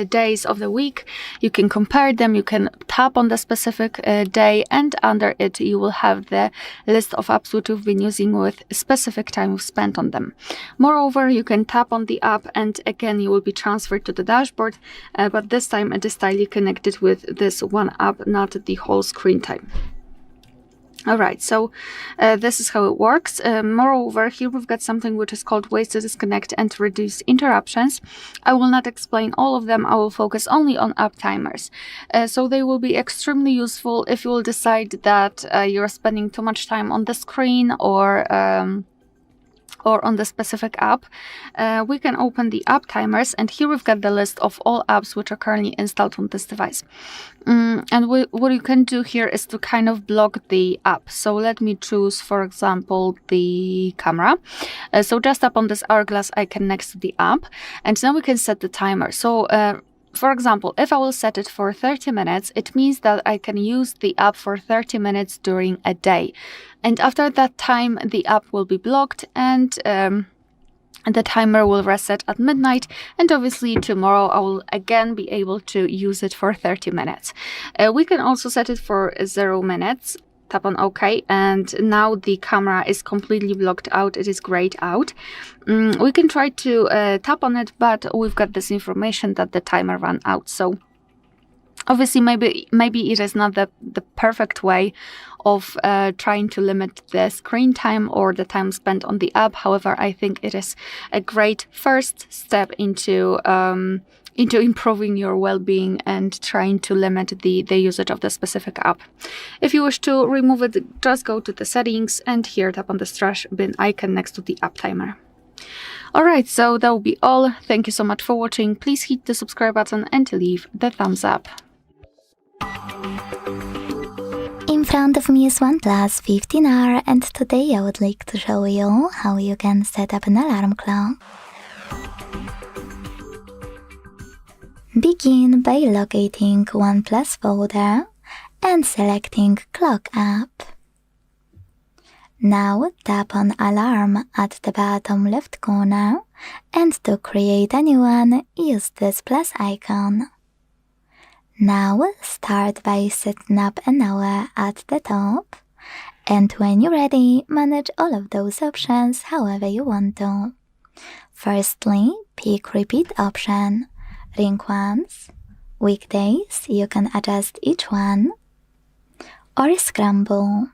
days of the week. You can compare them, you can tap on the specific day, and under it you will have the list of apps which you've been using with specific time you've spent on them. Moreover, you can tap on the app and again you will be transferred to the dashboard, but this time it is tightly connected with this one app, not the whole screen time. Alright, so this is how it works. Moreover, here we've got something which is called ways to disconnect and reduce interruptions. I will not explain all of them, I will focus only on app timers. So they will be extremely useful if you will decide that you're spending too much time on the screen or on the specific app. We can open the app timers, and here we've got the list of all apps which are currently installed on this device. And what you can do here is to kind of block the app. So let me choose, for example, the camera. So just tap on this hourglass icon next to the app, and now we can set the timer. So for example, if I will set it for 30 minutes, it means that I can use the app for 30 minutes during a day. And after that time, the app will be blocked, and the timer will reset at midnight. And obviously tomorrow I will again be able to use it for 30 minutes. We can also set it for 0 minutes. Tap on OK, and now the camera is completely blocked out. It is grayed out. We can try to tap on it, but we've got this information that the timer ran out. So obviously maybe it is not the perfect way of trying to limit the screen time or the time spent on the app. However, I think it is a great first step into improving your well-being and trying to limit the usage of the specific app. If you wish to remove it, just go to the settings and here tap on the trash bin icon next to the app timer. Alright, so that will be all. Thank you so much for watching. Please hit the subscribe button and leave the thumbs up. In front of me is OnePlus 15R, and today I would like to show you how you can set up an alarm clock. Begin by locating OnePlus folder and selecting Clock app. Now tap on Alarm at the bottom left corner, and to create a new one, use this plus icon. Now start by setting up an hour at the top, and when you're ready, manage all of those options however you want to. Firstly, pick Repeat option. Ring once. Weekdays, you can adjust each one. Or Scramble.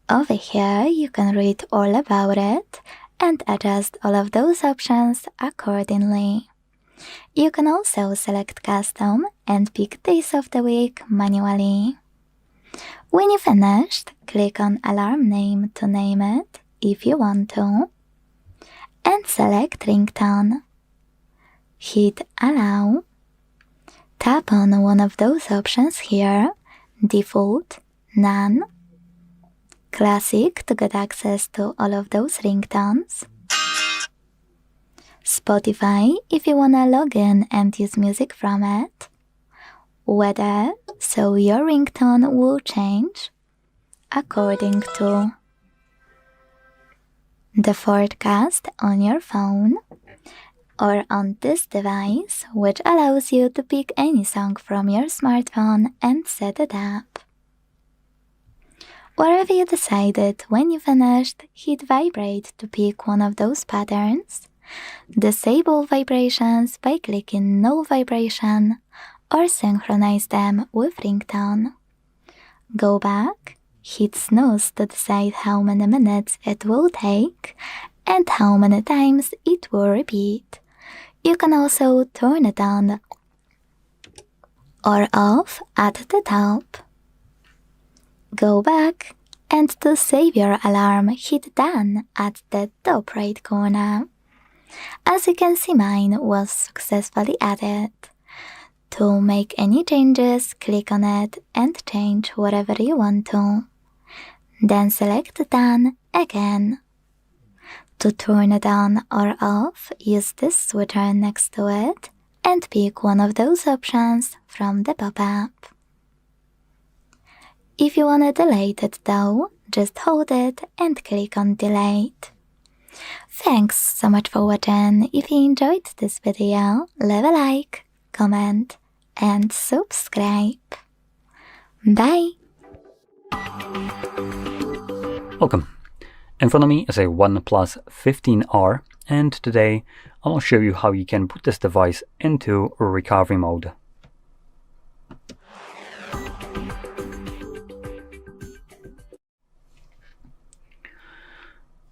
Over here, you can read all about it and adjust all of those options accordingly. You can also select Custom and pick days of the week manually. When you finished, click on Alarm Name to name it if you want to, and select Ringtone. Hit Allow. Tap on one of those options here, Default, None, Classic to get access to all of those ringtones, Spotify if you wanna log in and use music from it, Weather so your ringtone will change according to the forecast on your phone, or on this device, which allows you to pick any song from your smartphone and set it up. Wherever you decided, when you finished, hit vibrate to pick one of those patterns, disable vibrations by clicking no vibration, or synchronize them with Ringtone. Go back, hit snooze to decide how many minutes it will take and how many times it will repeat. You can also turn it on or off at the top. Go back, and to save your alarm, hit done at the top right corner. As you can see, mine was successfully added. To make any changes, click on it and change whatever you want to. Then select done again. To turn it on or off, use this switcher next to it and pick one of those options from the pop-up. If you want to delete it though, just hold it and click on delete. Thanks so much for watching. If you enjoyed this video, leave a like, comment and subscribe. Bye! Welcome. In front of me is a OnePlus 15R, and today I will show you how you can put this device into recovery mode.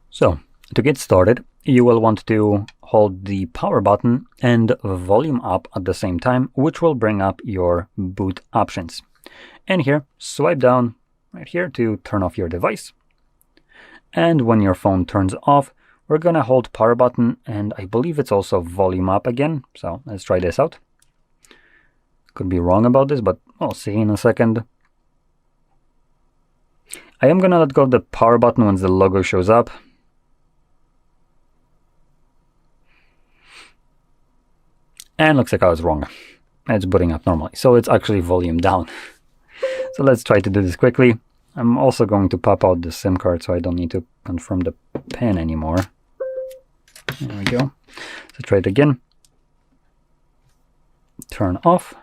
So, to get started, you will want to hold the power button and volume up at the same time, which will bring up your boot options. And here, swipe down right here to turn off your device. And when your phone turns off, we're gonna hold power button, and I believe it's also volume up again. So let's try this out. Could be wrong about this, but we'll see in a second. I am gonna let go of the power button once the logo shows up. And looks like I was wrong. It's booting up normally, so it's actually volume down. So let's try to do this quickly. I'm also going to pop out the SIM card so I don't need to confirm the PIN anymore. There we go. So try it again. Turn off.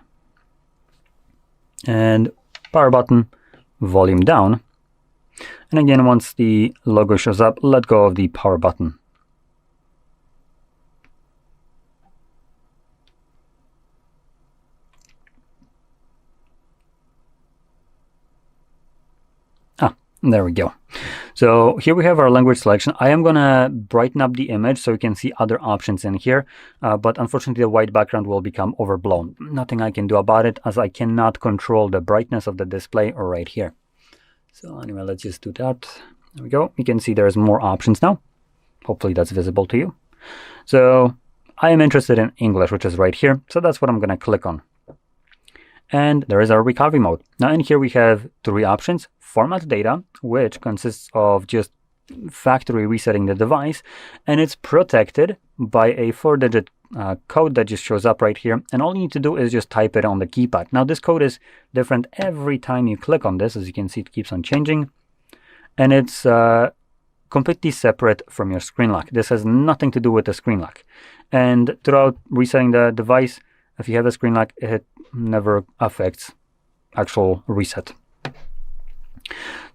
And power button, volume down. And again, once the logo shows up, let go of the power button. There we go. So here we have our language selection. I am gonna brighten up the image so you can see other options in here, but unfortunately the white background will become overblown. Nothing I can do about it, as I cannot control the brightness of the display right here. So anyway, let's just do that. There we go. You can see there's more options now. Hopefully that's visible to you. So I am interested in English, which is right here. So that's what I'm gonna click on. And there is our recovery mode. Now in here we have three options. Format data, which consists of just factory resetting the device, and it's protected by a 4-digit code that just shows up right here, and all you need to do is just type it on the keypad. Now this code is different every time you click on this. As you can see, it keeps on changing, and it's completely separate from your screen lock. This has nothing to do with the screen lock, and throughout resetting the device, if you have a screen lock, it never affects actual reset.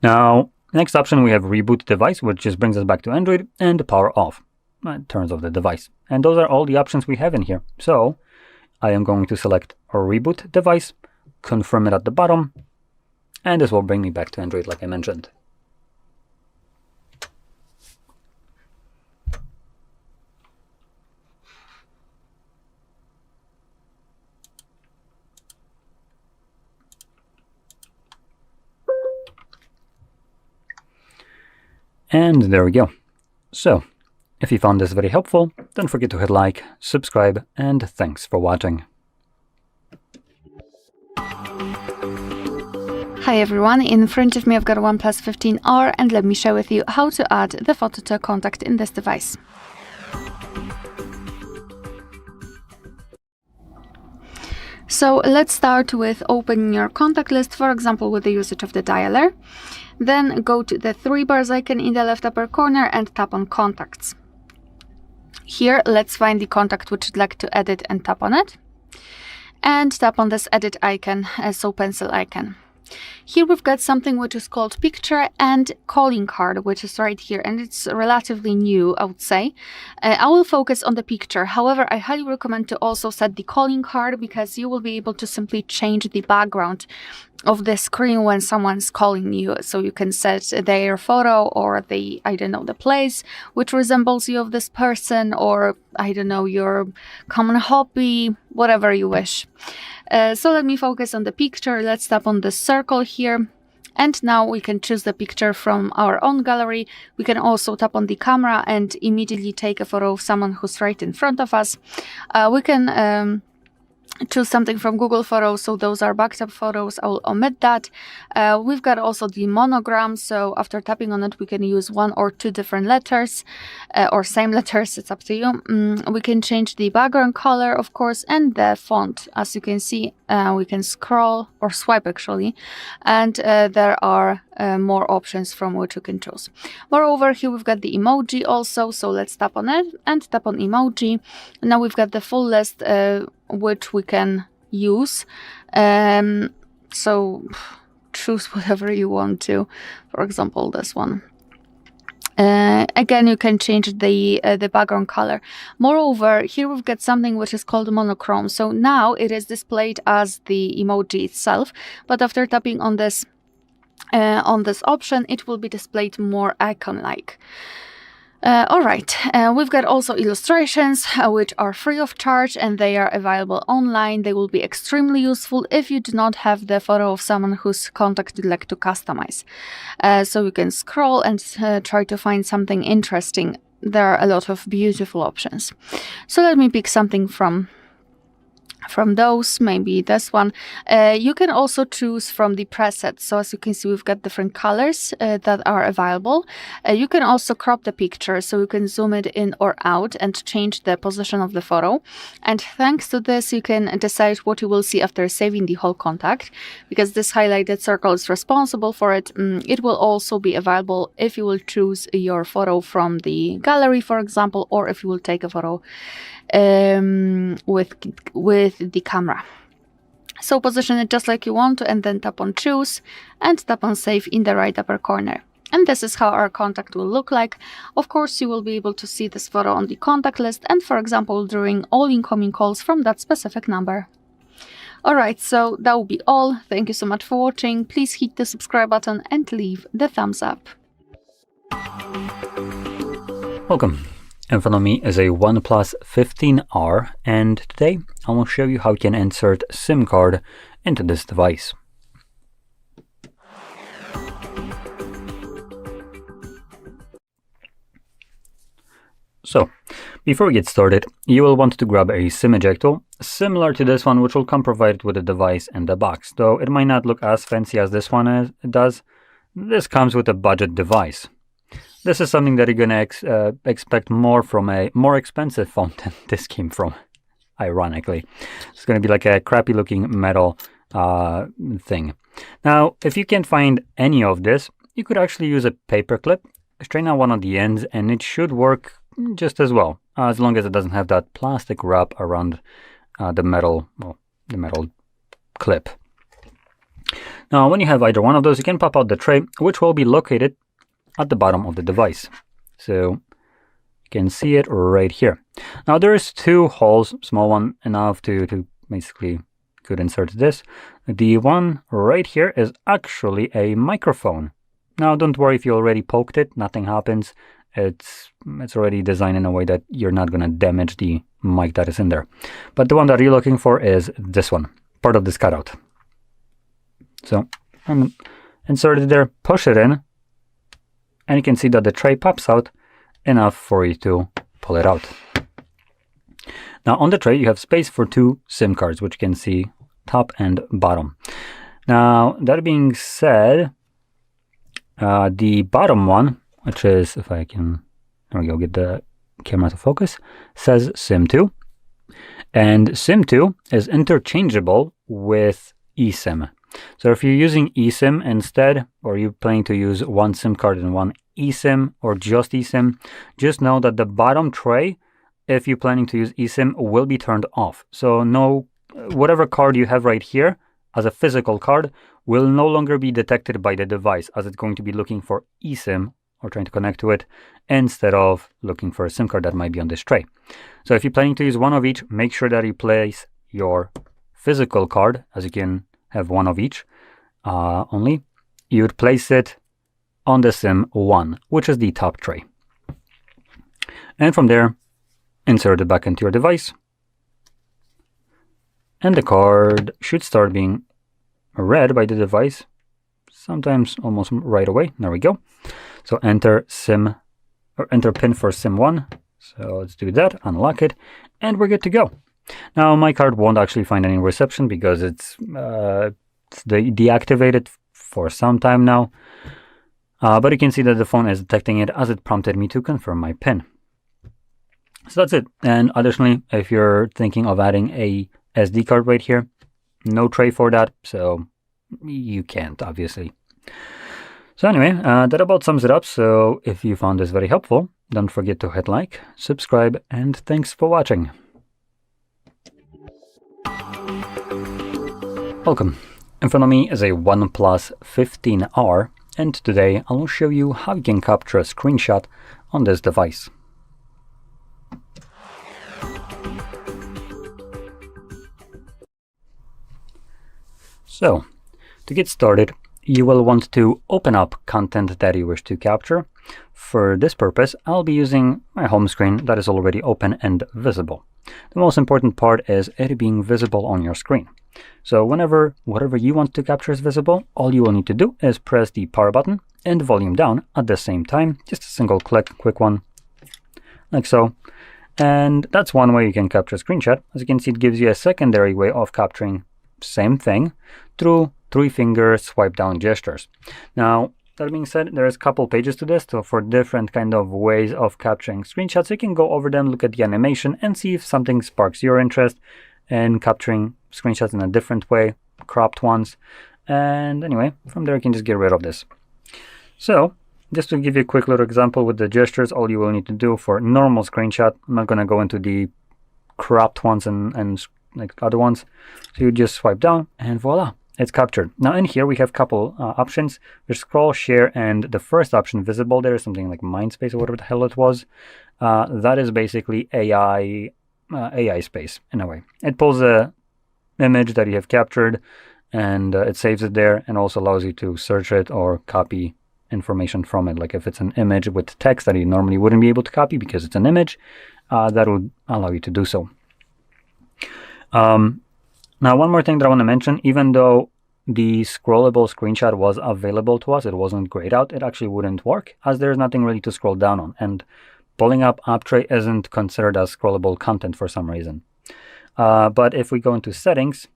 Now, next option, we have reboot device, which just brings us back to Android, and power off. It turns off the device. And those are all the options we have in here. So I am going to select a reboot device, confirm it at the bottom, and this will bring me back to Android like I mentioned. And there we go. So, if you found this very helpful, don't forget to hit like, subscribe, and thanks for watching. Hi everyone, in front of me I've got a OnePlus 15R, and let me share with you how to add the photo to a contact in this device. So let's start with opening your contact list, for example, with the usage of the dialer. Then go to the 3 bars icon in the left upper corner and tap on Contacts. Here, let's find the contact which you'd like to edit and tap on it. And tap on this edit icon, so pencil icon. Here we've got something which is called picture and calling card, which is right here, and it's relatively new, I would say. I will focus on the picture. However, I highly recommend to also set the calling card, because you will be able to simply change the background of the screen when someone's calling you. So you can set their photo or the, I don't know, the place which resembles you of this person, or I don't know, your common hobby, whatever you wish. So let me focus on the picture. Let's tap on the circle here. And now we can choose the picture from our own gallery. We can also tap on the camera and immediately take a photo of someone who's right in front of us. We can choose something from Google Photos, so those are backed up photos. I will omit that. We've got also the monogram, so after tapping on it we can use 1 or 2 different letters, or same letters, it's up to you. We can change the background color, of course, and the font. As you can see, we can scroll or swipe actually, and there are more options from which you can choose. Moreover, here we've got the emoji also, so let's tap on it and tap on emoji. Now we've got the full list which we can use. So choose whatever you want to. For example, this one. Again, you can change the background color. Moreover, here we've got something which is called monochrome. So now it is displayed as the emoji itself, but after tapping on this option, it will be displayed more icon-like. Alright, we've got also illustrations which are free of charge, and they are available online. They will be extremely useful if you do not have the photo of someone whose contact you'd like to customize. So you can scroll and try to find something interesting. There are a lot of beautiful options. So let me pick something from those, maybe this one. You can also choose from the presets. So as you can see, we've got different colors that are available. You can also crop the picture, so you can zoom it in or out and change the position of the photo. And thanks to this, you can decide what you will see after saving the whole contact, because this highlighted circle is responsible for it. It will also be available if you will choose your photo from the gallery, for example, or if you will take a photo with the camera. So position it just like you want to, and then tap on choose and tap on save in the right upper corner. And this is how our contact will look like. Of course, you will be able to see this photo on the contact list and, for example, during all incoming calls from that specific number. Alright, so that will be all. Thank you so much for watching. Please hit the subscribe button and leave the thumbs up. Welcome. In front of me is a OnePlus 15R, and today I will show you how you can insert SIM card into this device. So, before we get started, you will want to grab a SIM ejector, similar to this one, which will come provided with the device and the box. Though it might not look as fancy as this one does, this comes with a budget device. This is something that you're going to expect more from a more expensive phone than this came from, ironically. It's going to be like a crappy looking metal thing. Now, if you can't find any of this, you could actually use a paper clip, straighten out one of the ends, and it should work just as well, as long as it doesn't have that plastic wrap around the metal clip. Now, when you have either one of those, you can pop out the tray, which will be located at the bottom of the device. So you can see it right here. Now there's 2 holes, small one enough to basically could insert this. The one right here is actually a microphone. Now don't worry if you already poked it, nothing happens. It's already designed in a way that you're not going to damage the mic that is in there. But the one that you're looking for is this one, part of this cutout. So I'm inserted there, push it in, and you can see that the tray pops out enough for you to pull it out. Now on the tray you have space for 2 SIM cards, which you can see top and bottom. Now that being said, the bottom one, which is, if I can, there we go, get the camera to focus, says SIM 2. And SIM2 is interchangeable with eSIM. So if you're using eSIM instead, or you're planning to use one SIM card and one eSIM, or just eSIM, just know that the bottom tray, if you're planning to use eSIM, will be turned off. So no, whatever card you have right here as a physical card will no longer be detected by the device, as it's going to be looking for eSIM or trying to connect to it instead of looking for a SIM card that might be on this tray. So if you're planning to use one of each, make sure that you place your physical card, as you can have one of each only. You would place it on the SIM1, which is the top tray. And from there, insert it back into your device. And the card should start being read by the device, sometimes almost right away. There we go. So enter SIM, or enter pin for SIM1. So let's do that, unlock it, and we're good to go. Now my card won't actually find any reception because it's deactivated for some time now. But you can see that the phone is detecting it as it prompted me to confirm my PIN. So that's it. And additionally, if you're thinking of adding a SD card right here, no tray for that, so you can't, obviously. So anyway, that about sums it up. So if you found this very helpful, don't forget to hit like, subscribe, and thanks for watching. Welcome. In front of me is a OnePlus 15R, and today I will show you how you can capture a screenshot on this device. So, to get started, you will want to open up content that you wish to capture. For this purpose, I'll be using my home screen that is already open and visible. The most important part is it being visible on your screen. So whenever whatever you want to capture is visible, all you will need to do is press the power button and volume down at the same time. Just a single click, quick one, like so. And that's one way you can capture a screenshot. As you can see, it gives you a secondary way of capturing same thing through 3-finger swipe down gestures. Now, that being said, there's a couple pages to this, so for different kind of ways of capturing screenshots, you can go over them, look at the animation, and see if something sparks your interest in capturing screenshots in a different way, cropped ones. And anyway, from there you can just get rid of this. So, just to give you a quick little example with the gestures, all you will need to do for normal screenshot, I'm not going to go into the cropped ones and like other ones. So you just swipe down and voila, it's captured. Now in here we have a couple options. There's scroll, share, and the first option visible there is something like Mindspace or whatever the hell it was. That is basically AI space in a way. It pulls a image that you have captured and it saves it there, and also allows you to search it or copy information from it. Like if it's an image with text that you normally wouldn't be able to copy because it's an image, that would allow you to do so. Now, one more thing that I want to mention, even though the scrollable screenshot was available to us, it wasn't grayed out, it actually wouldn't work as there's nothing really to scroll down on. And pulling up app tray isn't considered as scrollable content for some reason. But if we go into settings,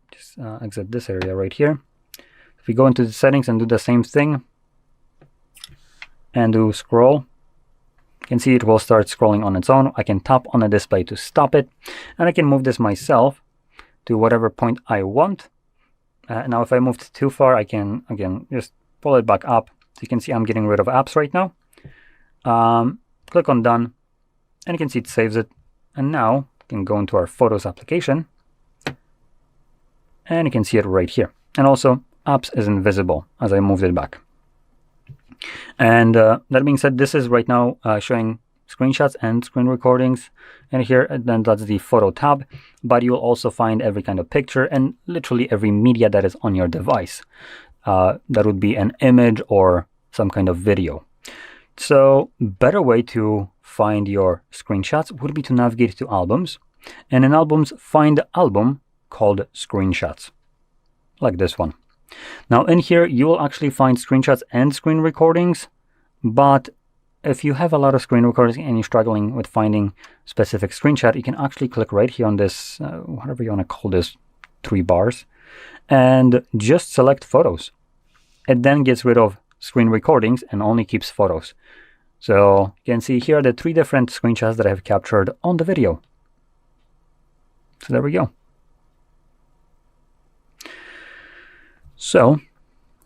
just exit this area right here. If we go into the settings and do the same thing and do scroll, you can see it will start scrolling on its own. I can tap on a display to stop it, and I can move this myself to whatever point I want. Now if I moved too far, I can again just pull it back up. So you can see I'm getting rid of apps right now. Click on done, and you can see it saves it. And now you can go into our Photos application, and you can see it right here. And also apps is invisible as I moved it back. And that being said, this is right now showing screenshots and screen recordings, and here then that's the photo tab, but you'll also find every kind of picture and literally every media that is on your device. That would be an image or some kind of video. So better way to find your screenshots would be to navigate to albums, and in albums find the album called screenshots, like this one. Now in here you will actually find screenshots and screen recordings, but if you have a lot of screen recordings and you're struggling with finding specific screenshot, you can actually click right here on this, whatever you want to call this, 3 bars, and just select photos. It then gets rid of screen recordings and only keeps photos. So you can see here are the 3 different screenshots that I have captured on the video. So there we go. So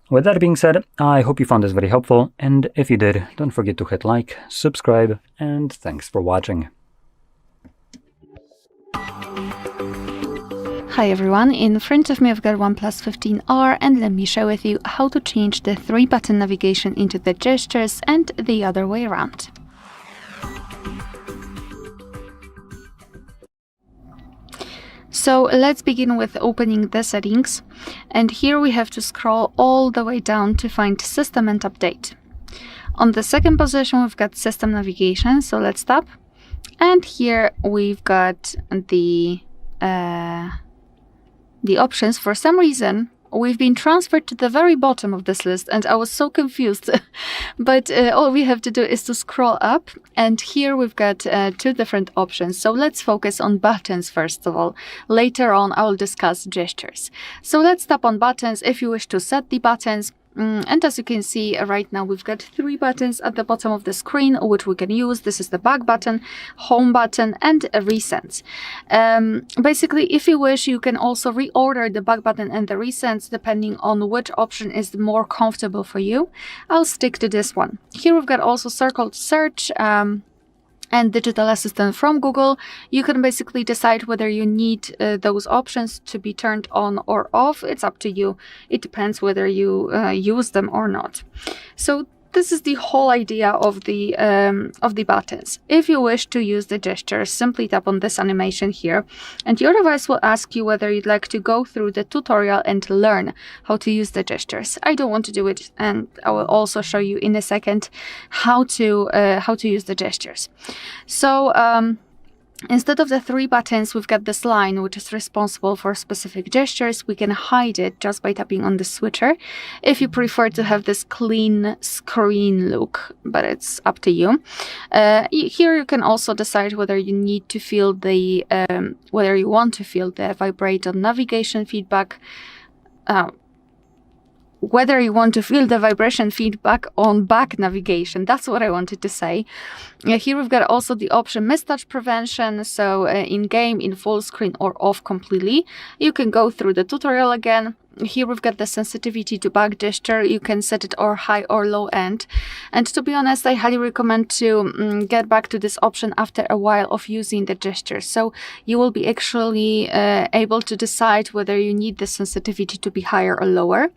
with that being said, I hope you found this very helpful, and if you did, don't forget to hit like, subscribe, and thanks for watching. Hi everyone, in front of me I've got OnePlus 15R, and let me share with you how to change the 3-button navigation into the gestures and the other way around. So let's begin with opening the settings, and here we have to scroll all the way down to find System and Update. On the second position we've got System Navigation, so let's tap, and here we've got the options. For some reason we've been transferred to the very bottom of this list, and I was so confused. But all we have to do is to scroll up, and here we've got 2 different options. So let's focus on buttons first of all. Later on I will discuss gestures. So let's tap on buttons if you wish to set the buttons. And as you can see right now we've got 3 buttons at the bottom of the screen which we can use. This is the back button, home button, and recents. Basically, if you wish, you can also reorder the back button and the recents depending on which option is more comfortable for you. I'll stick to this one. Here we've got also circle to search, and Digital Assistant from Google. You can basically decide whether you need those options to be turned on or off. It's up to you. It depends whether you use them or not. So this is the whole idea of the buttons. If you wish to use the gestures, simply tap on this animation here, and your device will ask you whether you'd like to go through the tutorial and learn how to use the gestures. I don't want to do it, and I will also show you in a second how to use the gestures. So instead of the 3 buttons, we've got this line which is responsible for specific gestures. We can hide it just by tapping on the switcher if you prefer to have this clean screen look, but it's up to you. Here you can also decide whether you need to feel the whether you want to feel the vibrate on navigation feedback, whether you want to feel the vibration feedback on back navigation. That's what I wanted to say. Here we've got also the option mistouch prevention, so in game, in full screen, or off completely. You can go through the tutorial again. Here we've got the sensitivity to back gesture. You can set it or high or low end. And to be honest, I highly recommend to get back to this option after a while of using the gestures. So you will be actually able to decide whether you need the sensitivity to be higher or lower.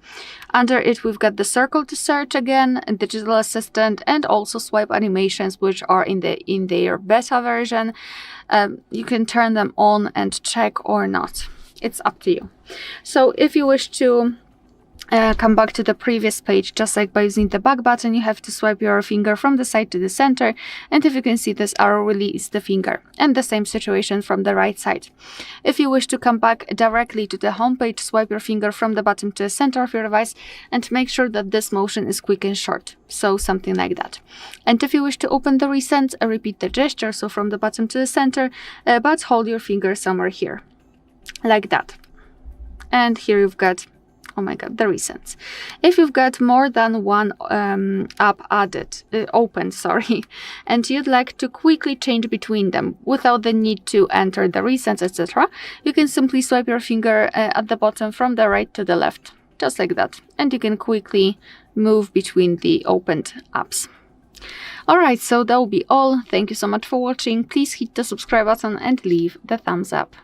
Under it, we've got the circle to search again, Digital Assistant, and also swipe animations, which are in their beta version. You can turn them on and check or not. It's up to you. So if you wish to come back to the previous page, just like by using the back button, you have to swipe your finger from the side to the center, and if you can see, this arrow releases the finger, and the same situation from the right side. If you wish to come back directly to the home page, swipe your finger from the bottom to the center of your device, and make sure that this motion is quick and short, so something like that. And if you wish to open the recent, repeat the gesture, so from the bottom to the center, but hold your finger somewhere here, like that. And here you've got, oh my god, the recents. If you've got more than one app open, and you'd like to quickly change between them without the need to enter the recents, etc., you can simply swipe your finger at the bottom from the right to the left, just like that, and you can quickly move between the opened apps. Alright, so that will be all. Thank you so much for watching. Please hit the subscribe button and leave the thumbs up.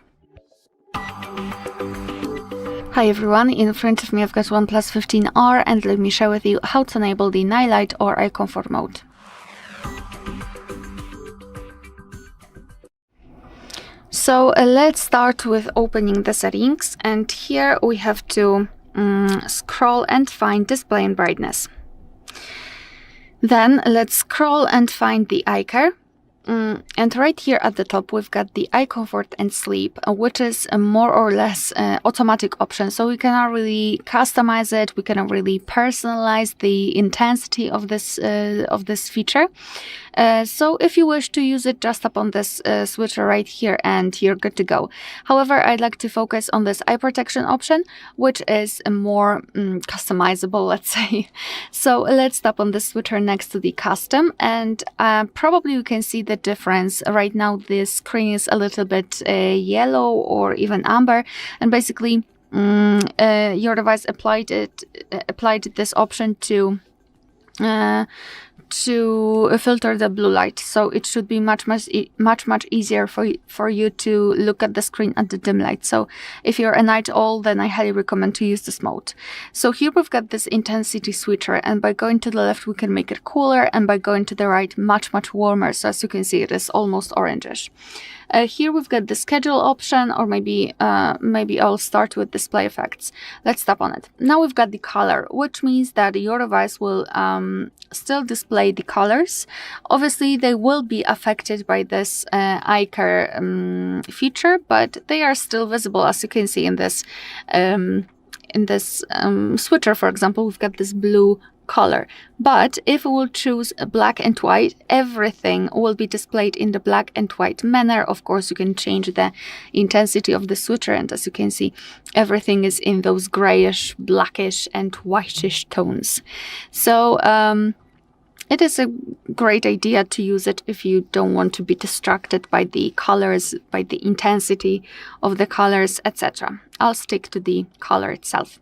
Hi everyone, in front of me I've got OnePlus 15R, and let me share with you how to enable the night light or eye comfort mode. So let's start with opening the settings, and here we have to scroll and find display and brightness. Then let's scroll and find the eye care. And right here at the top we've got the eye comfort and sleep, which is a more or less automatic option, so we cannot really customize it, we cannot really personalize the intensity of this feature. So if you wish to use it, just tap on this switcher right here and you're good to go. However, I'd like to focus on this eye protection option, which is more customizable, let's say. So let's tap on the switcher next to the custom, and probably you can see the difference. Right now the screen is a little bit yellow or even amber, and basically your device applied this option to filter the blue light, so it should be much easier for you to look at the screen at the dim light. So if you're a night owl, then I highly recommend to use this mode. So here we've got this intensity switcher, and by going to the left we can make it cooler, and by going to the right much warmer. So as you can see, it is almost orangish. Here we've got the schedule option, or maybe I'll start with display effects. Let's tap on it. Now we've got the color, which means that your device will still display the colors. Obviously they will be affected by this eye-care feature, but they are still visible, as you can see in this switcher. For example, we've got this blue color, but if we will choose black and white, everything will be displayed in the black and white manner. Of course, you can change the intensity of the switcher, and as you can see, everything is in those grayish, blackish and whitish tones. So it is a great idea to use it if you don't want to be distracted by the colors, by the intensity of the colors, etc. I'll stick to the color itself.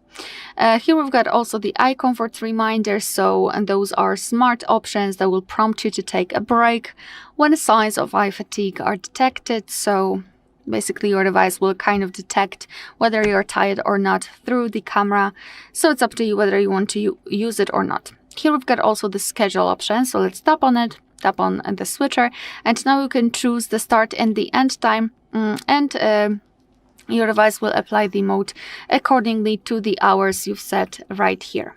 Here we've got also the eye comfort reminders, and those are smart options that will prompt you to take a break when signs of eye fatigue are detected. So basically your device will kind of detect whether you're tired or not through the camera. So it's up to you whether you want to use it or not. Here we've got also the schedule option, so let's tap on it, tap on the switcher, and now you can choose the start and the end time, and your device will apply the mode accordingly to the hours you've set right here.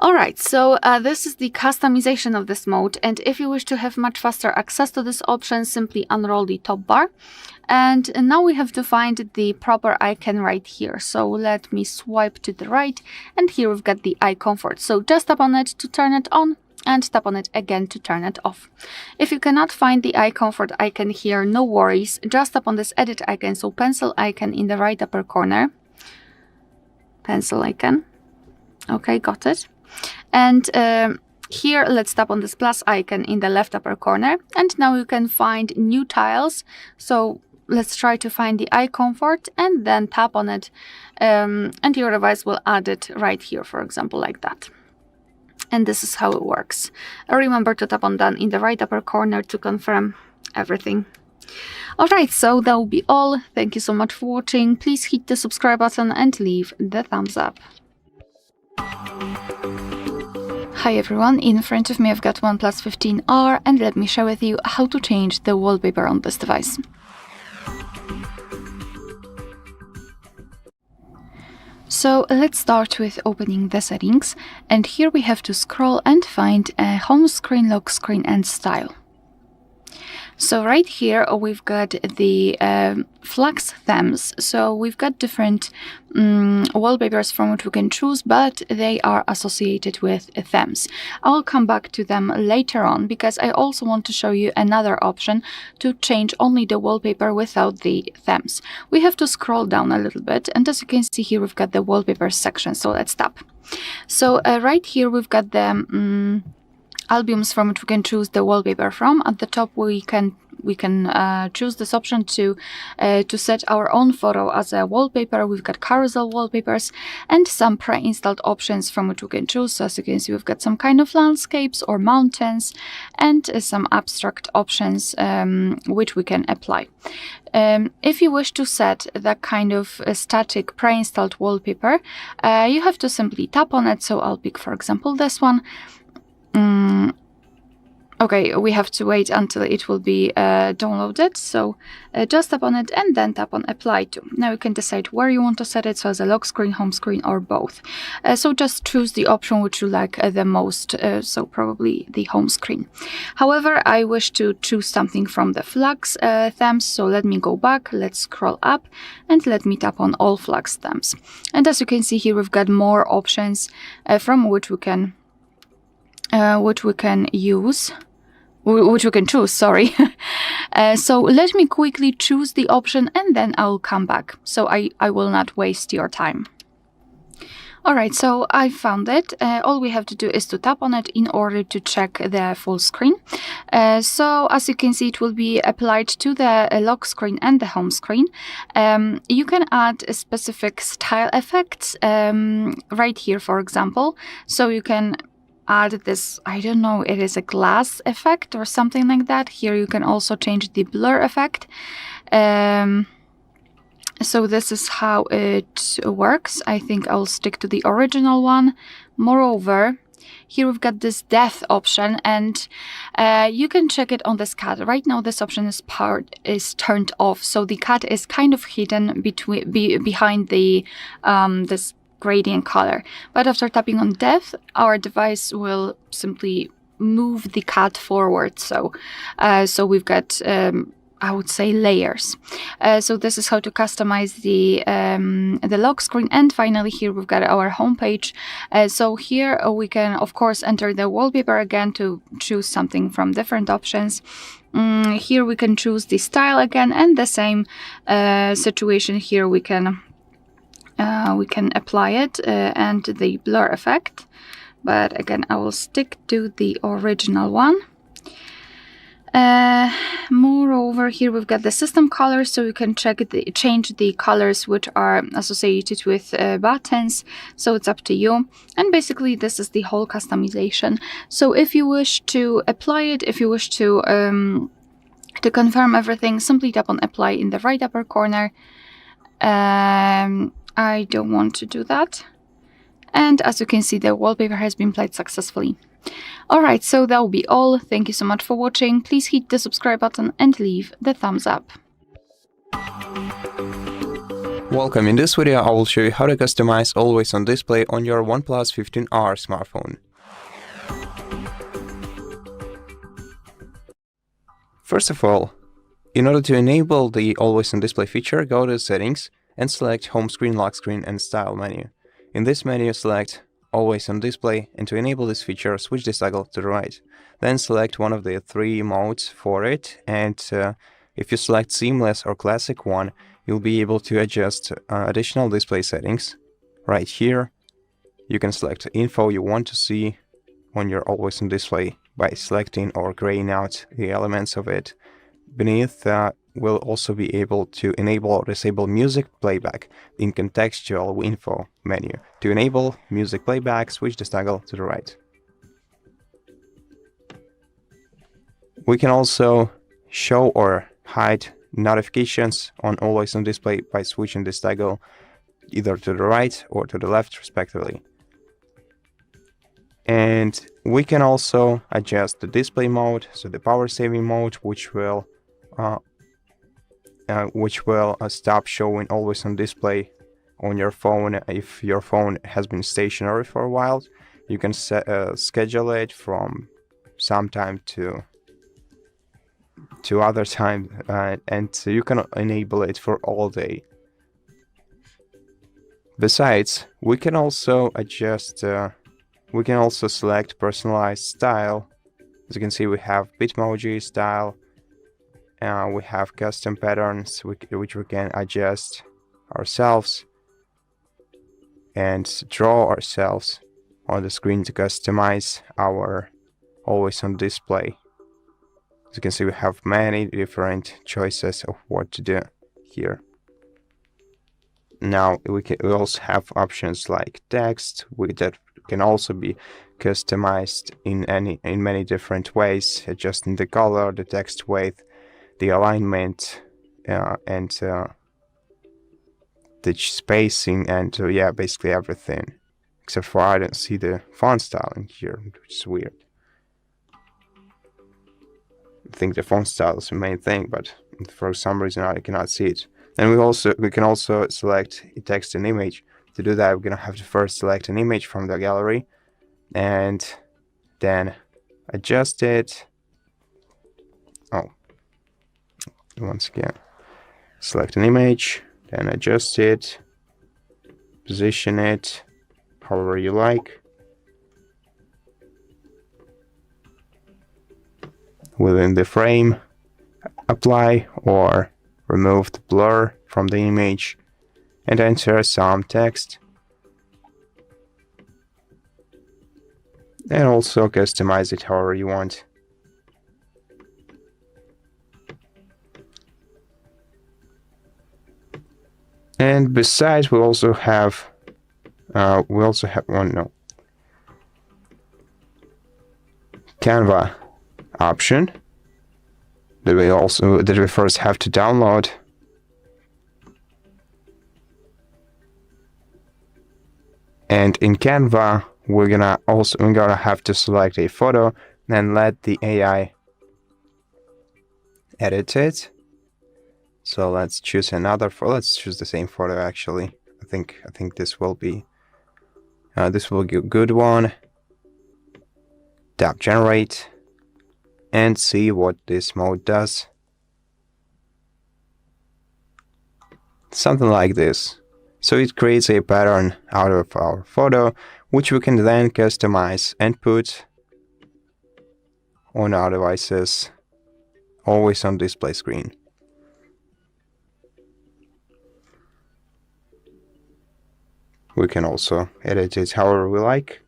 Alright, so this is the customization of this mode, and if you wish to have much faster access to this option, simply unroll the top bar. And now we have to find the proper icon right here. So let me swipe to the right, and here we've got the eye comfort. So just tap on it to turn it on, and tap on it again to turn it off. If you cannot find the eye comfort icon here, no worries. Just tap on this edit icon, so pencil icon in the right upper corner. Pencil icon. Okay, got it. And here let's tap on this plus icon in the left upper corner, and now you can find new tiles. So let's try to find the eye comfort and then tap on it, and your device will add it right here, for example, like that. And this is how it works. Remember to tap on done in the right upper corner to confirm everything. Alright, so that will be all. Thank you so much for watching. Please hit the subscribe button and leave the thumbs up. Hi everyone, in front of me I've got OnePlus 15R, and let me share with you how to change the wallpaper on this device. So let's start with opening the settings, and here we have to scroll and find a home screen, lock screen and style. So right here we've got the Flux themes. So we've got different wallpapers from which we can choose, but they are associated with themes. I'll come back to them later on, because I also want to show you another option to change only the wallpaper without the themes. We have to scroll down a little bit, and as you can see here we've got the wallpaper section, so let's tap. So right here we've got the albums from which we can choose the wallpaper from. At the top we can choose this option to set our own photo as a wallpaper. We've got carousel wallpapers and some pre-installed options from which we can choose. So as you can see, we've got some kind of landscapes or mountains, and some abstract options which we can apply. If you wish to set that kind of static pre-installed wallpaper, you have to simply tap on it. So I'll pick, for example, this one. Okay, we have to wait until it will be downloaded, so just tap on it and then tap on apply to. Now you can decide where you want to set it, so as a lock screen, home screen or both. So just choose the option which you like the most, so probably the home screen. However, I wish to choose something from the Flux themes, so let me go back, let's scroll up and let me tap on all Flux themes. And as you can see here, we've got more options from which we can choose, sorry. So let me quickly choose the option and then I'll come back, so I will not waste your time. Alright, so I found it. All we have to do is to tap on it in order to check the full screen. So as you can see, it will be applied to the lock screen and the home screen. You can add specific style effects right here, for example. So you can add this, I don't know, it is a glass effect or something like that. Here you can also change the blur effect. So this is how it works. I think I'll stick to the original one. Moreover, here we've got this depth option, and you can check it on this cat. Right now this option is turned off, so the cat is kind of hidden behind the this gradient color. But after tapping on depth, our device will simply move the cat forward. So we've got I would say layers. So this is how to customize the lock screen. And finally, here we've got our home page. So here we can, of course, enter the wallpaper again to choose something from different options. Here we can choose the style again, and the same situation here we can apply it and the blur effect. But again, I will stick to the original one. Moreover, here we've got the system colors, so you can change the colors which are associated with buttons. So it's up to you. And basically, this is the whole customization. So if you wish to apply it, if you wish to confirm everything, simply tap on apply in the right upper corner. I don't want to do that. And as you can see, the wallpaper has been applied successfully. Alright, so that will be all. Thank you so much for watching. Please hit the subscribe button and leave the thumbs up. Welcome. In this video, I will show you how to customize Always On Display on your OnePlus 15R smartphone. First of all, in order to enable the Always On Display feature, go to Settings and select Home Screen, Lock Screen and Style menu. In this menu, select Always On Display, and to enable this feature, switch this toggle to the right. Then select one of the 3 modes for it, and if you select Seamless or Classic one, you'll be able to adjust additional display settings. Right here, you can select info you want to see on your Always On Display by selecting or graying out the elements of it. Beneath we'll also be able to enable or disable music playback in contextual info menu. To enable music playback, switch this toggle to the right. We can also show or hide notifications on Always On Display by switching this toggle either to the right or to the left respectively. And we can also adjust the display mode, so the power saving mode, which will stop showing Always On Display on your phone if your phone has been stationary for a while. You can schedule it from some time to other time, and you can enable it for all day. Besides, we can also adjust, we can also select personalized style. As you can see, we have Bitmoji style. We have custom patterns which we can adjust ourselves and draw ourselves on the screen to customize our Always On Display. As you can see, we have many different choices of what to do here. Now we also have options like text that can also be customized in many different ways, adjusting the color, the text weight, the alignment, and the spacing, and yeah, basically everything. Except for I don't see the font style in here, which is weird. I think the font style is the main thing, but for some reason I cannot see it. And we can also select text and image. To do that, we're gonna have to first select an image from the gallery and then adjust it. Once again, select an image, then adjust it, position it however you like within the frame, apply or remove the blur from the image, and enter some text. and also customize it however you want. And besides, we also have Canva option that we first have to download. And in Canva, we're gonna have to select a photo and let the AI edit it. So let's choose another photo. Let's choose the same photo actually. I think this will be a good one. Tap generate and see what this mode does. Something like this. So it creates a pattern out of our photo, which we can then customize and put on our devices, always on display screen. We can also edit it however we like.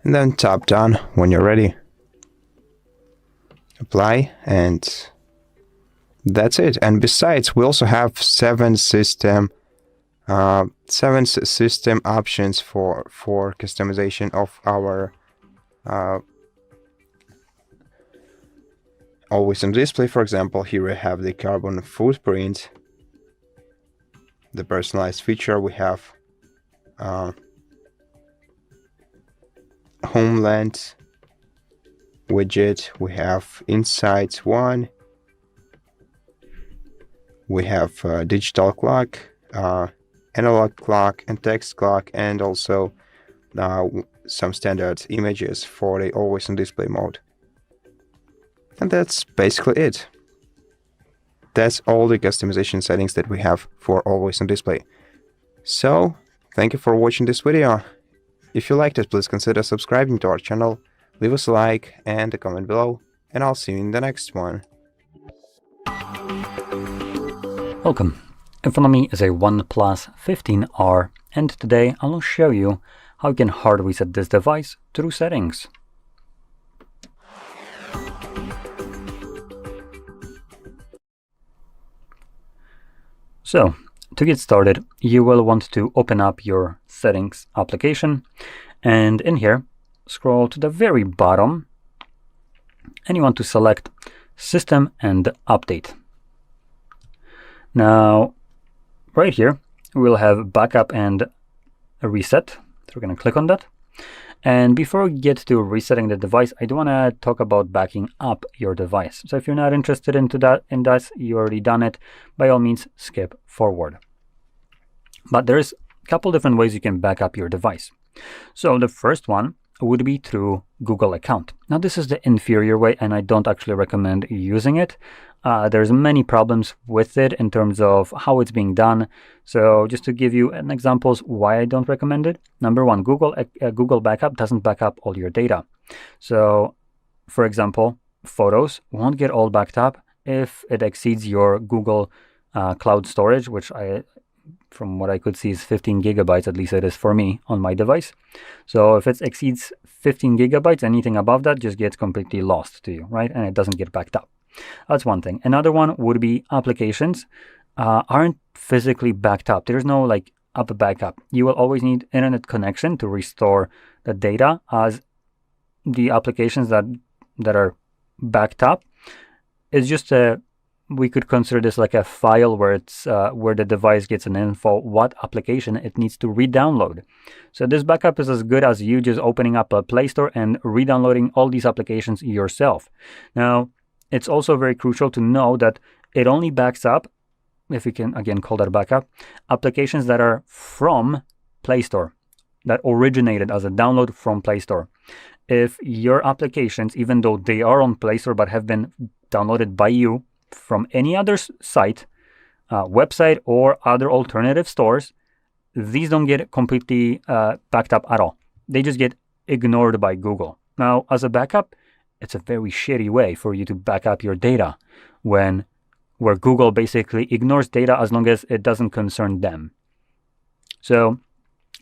And then tap done when you're ready. Apply, and that's it. And besides, we also have seven system options for customization of our always on display. For example, here we have the carbon footprint, the personalized feature. We have homeland widget, we have insights one, we have digital clock, analog clock and text clock, and also some standard images for the always on display mode. And that's basically it. That's all the customization settings that we have for always on display. So thank you for watching this video. If you liked it, please consider subscribing to our channel, leave us a like and a comment below, and I'll see you in the next one. Welcome. In front of me is a OnePlus 15R, and today I will show you how you can hard reset this device through settings. So, to get started, you will want to open up your settings application, and in here, scroll to the very bottom, and you want to select System and Update. Now, right here, we'll have Backup and Reset. So we're going to click on that. And before we get to resetting the device, I do want to talk about backing up your device. So if you're not interested in that, you already done it, by all means, skip forward. But there's a couple different ways you can back up your device. So the first one would be through Google account. Now this is the inferior way, and I don't actually recommend using it. There's many problems with it in terms of how it's being done. So just to give you an examples why I don't recommend it. Number one, Google Backup doesn't back up all your data. So for example, photos won't get all backed up if it exceeds your Google cloud storage, which from what I could see is 15 gigabytes, at least it is for me on my device. So if it exceeds 15 gigabytes, anything above that just gets completely lost to you, right? And it doesn't get backed up. That's one thing. Another one would be applications aren't physically backed up. There's no like up backup. You will always need internet connection to restore the data, as the applications that are backed up is just we could consider this like a file where it's where the device gets an info what application it needs to re-download. So this backup is as good as you just opening up a Play Store and re-downloading all these applications yourself. Now, it's also very crucial to know that it only backs up, if we can again call that backup, applications that are from Play Store, that originated as a download from Play Store. If your applications, even though they are on Play Store but have been downloaded by you from any other site, website, or other alternative stores, these don't get completely backed up at all. They just get ignored by Google. Now, as a backup, it's a very shitty way for you to back up your data where Google basically ignores data as long as it doesn't concern them. So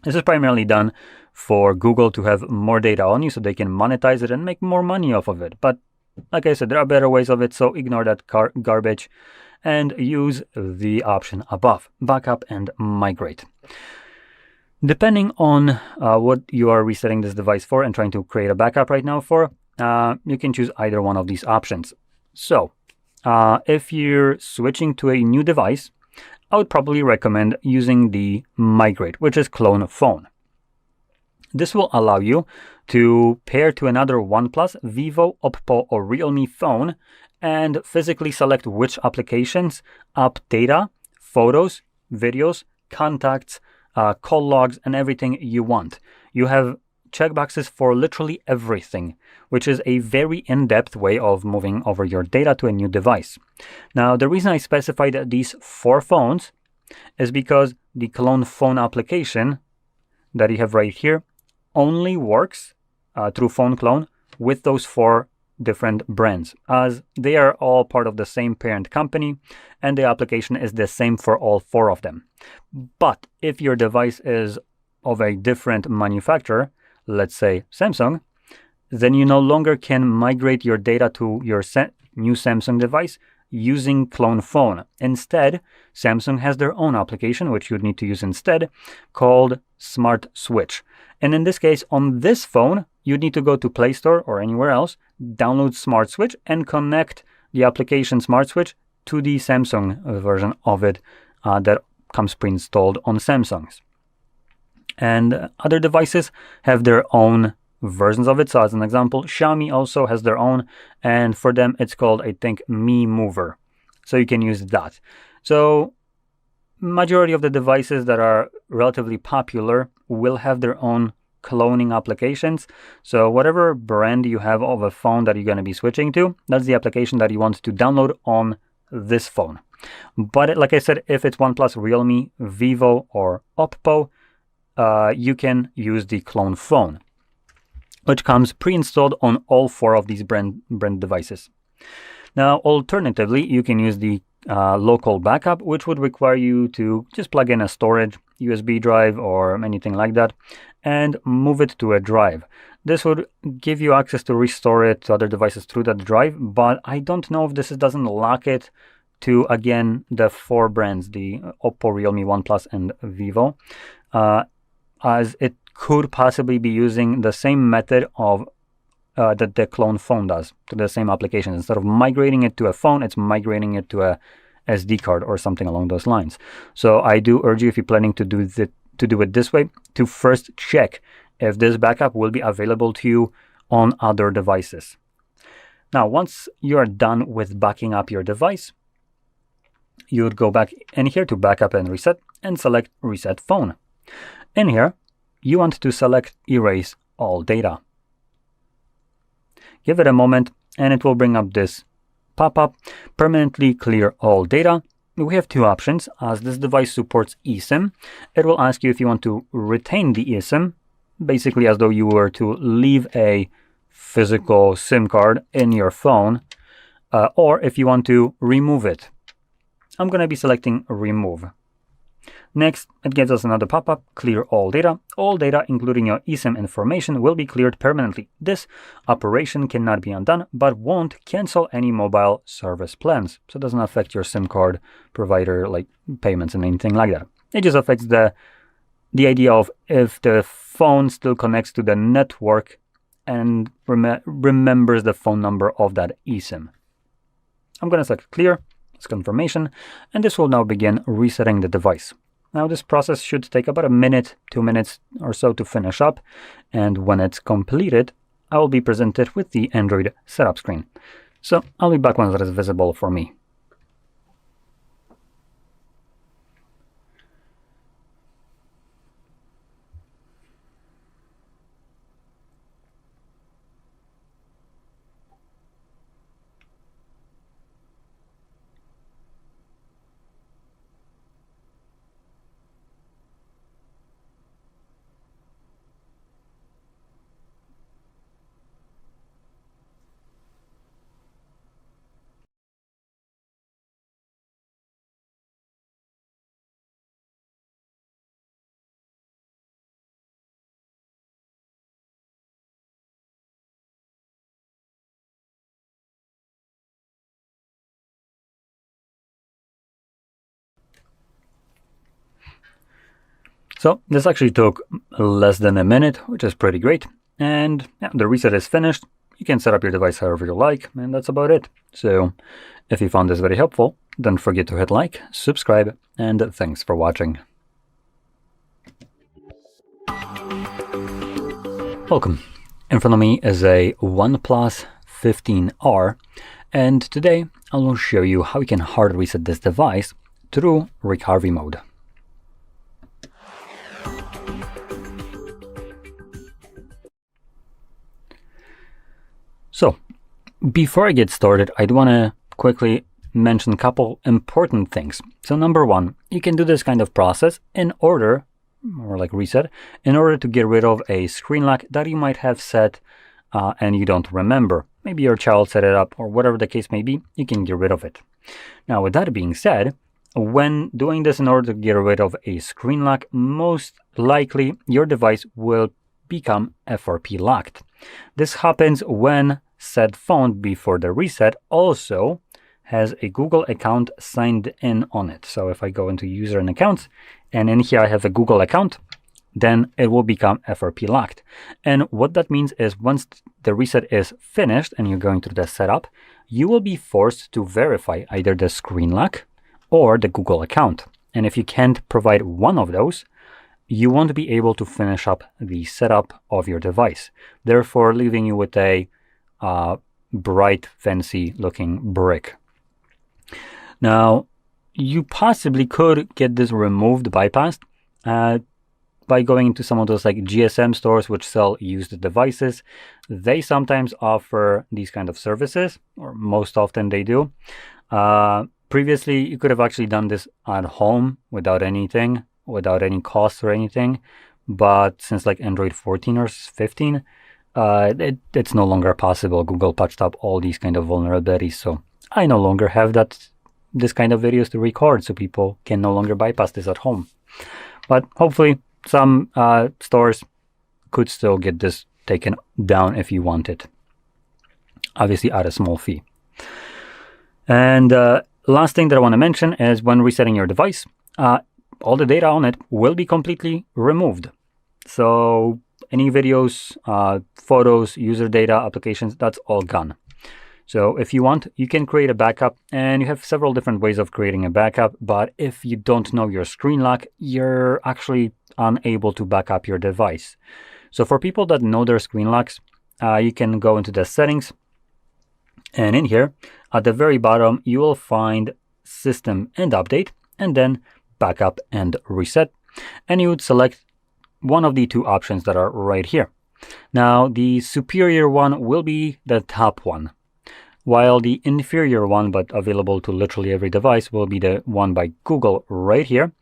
This is primarily done for Google to have more data on you so they can monetize it and make more money off of it. But like I said, there are better ways of it, so ignore that garbage and use the option above, backup and migrate. Depending on what you are resetting this device for and trying to create a backup right now for, you can choose either one of these options. So if you're switching to a new device, I would probably recommend using the migrate, which is clone phone. This will allow you to pair to another OnePlus, Vivo, Oppo, or Realme phone and physically select which applications, app data, photos, videos, contacts, call logs, and everything you want. You have checkboxes for literally everything, which is a very in-depth way of moving over your data to a new device. Now, the reason I specified these 4 phones is because the clone phone application that you have right here only works through phone clone with those 4 different brands, as they are all part of the same parent company and the application is the same for all 4 of them. But if your device is of a different manufacturer, let's say Samsung, then you no longer can migrate your data to your new Samsung device using clone phone. Instead, Samsung has their own application, which you'd need to use instead, called Smart Switch. And in this case, on this phone, you'd need to go to Play Store or anywhere else, download Smart Switch, and connect the application Smart Switch to the Samsung version of it that comes pre-installed on Samsungs. And other devices have their own versions of it. So as an example, Xiaomi also has their own, and for them it's called, I think, Mi Mover. So you can use that. So majority of the devices that are relatively popular will have their own cloning applications. So whatever brand you have of a phone that you're going to be switching to, that's the application that you want to download on this phone. But like I said, if it's OnePlus, Realme, Vivo, or Oppo, you can use the clone phone, which comes pre-installed on all 4 of these brand devices. Now, alternatively, you can use the local backup, which would require you to just plug in a storage, USB drive, or anything like that, and move it to a drive. This would give you access to restore it to other devices through that drive, but I don't know if this doesn't lock it to, again, the 4 brands, the Oppo, Realme, OnePlus, and Vivo, as it could possibly be using the same method of that the clone phone does to the same application. Instead of migrating it to a phone, it's migrating it to a SD card or something along those lines. So I do urge you, if you're planning to do it this way, to first check if this backup will be available to you on other devices. Now, once you're done with backing up your device, you would go back in here to backup and reset and select Reset Phone. In here, you want to select Erase All Data. Give it a moment and it will bring up this pop-up, Permanently Clear All Data. We have 2 options. As this device supports eSIM, it will ask you if you want to retain the eSIM, basically as though you were to leave a physical SIM card in your phone, or if you want to remove it. I'm going to be selecting Remove. Next, it gives us another pop-up, Clear All Data. All data, including your eSIM information, will be cleared permanently. This operation cannot be undone, but won't cancel any mobile service plans. So it doesn't affect your SIM card provider, like payments and anything like that. It just affects the idea of if the phone still connects to the network and remembers the phone number of that eSIM. I'm going to select Clear, it's confirmation, and this will now begin resetting the device. Now this process should take about a minute, 2 minutes or so to finish up, and when it's completed, I will be presented with the Android setup screen. So I'll be back once that is visible for me. So this actually took less than a minute, which is pretty great. And yeah, the reset is finished. You can set up your device however you like, and that's about it. So if you found this very helpful, don't forget to hit like, subscribe, and thanks for watching. Welcome. In front of me is a OnePlus 15R, and today I will show you how you can hard reset this device through recovery mode. So, before I get started, I'd want to quickly mention a couple important things. So number one, you can do this kind of process in order, or like reset, in order to get rid of a screen lock that you might have set and you don't remember. Maybe your child set it up or whatever the case may be, you can get rid of it. Now with that being said, when doing this in order to get rid of a screen lock, most likely your device will become FRP locked. This happens when said phone before the reset also has a Google account signed in on it. So if I go into user and accounts, and in here I have a Google account, then it will become FRP locked. And what that means is once the reset is finished and you're going through the setup, you will be forced to verify either the screen lock or the Google account. And if you can't provide one of those, you won't be able to finish up the setup of your device, therefore leaving you with a bright, fancy looking brick. Now, you possibly could get this removed, bypassed, by going into some of those like GSM stores which sell used devices. They sometimes offer these kind of services, or most often they do. Previously, you could have actually done this at home without anything, without any costs or anything. But since like Android 14 or 15, it's no longer possible. Google patched up all these kind of vulnerabilities, so I no longer have this kind of videos to record, so people can no longer bypass this at home. But hopefully some stores could still get this taken down if you want it, obviously at a small fee. And last thing that I want to mention is when resetting your device, all the data on it will be completely removed. So any videos, photos, user data, applications, that's all gone. So if you want, you can create a backup, and you have several different ways of creating a backup. But if you don't know your screen lock, you're actually unable to back up your device. So for people that know their screen locks, you can go into the settings, and in here at the very bottom, you will find system and update, and then backup and reset. And you would select one of the two options that are right here. Now, the superior one will be the top one, while the inferior one, but available to literally every device, will be the one by Google right here.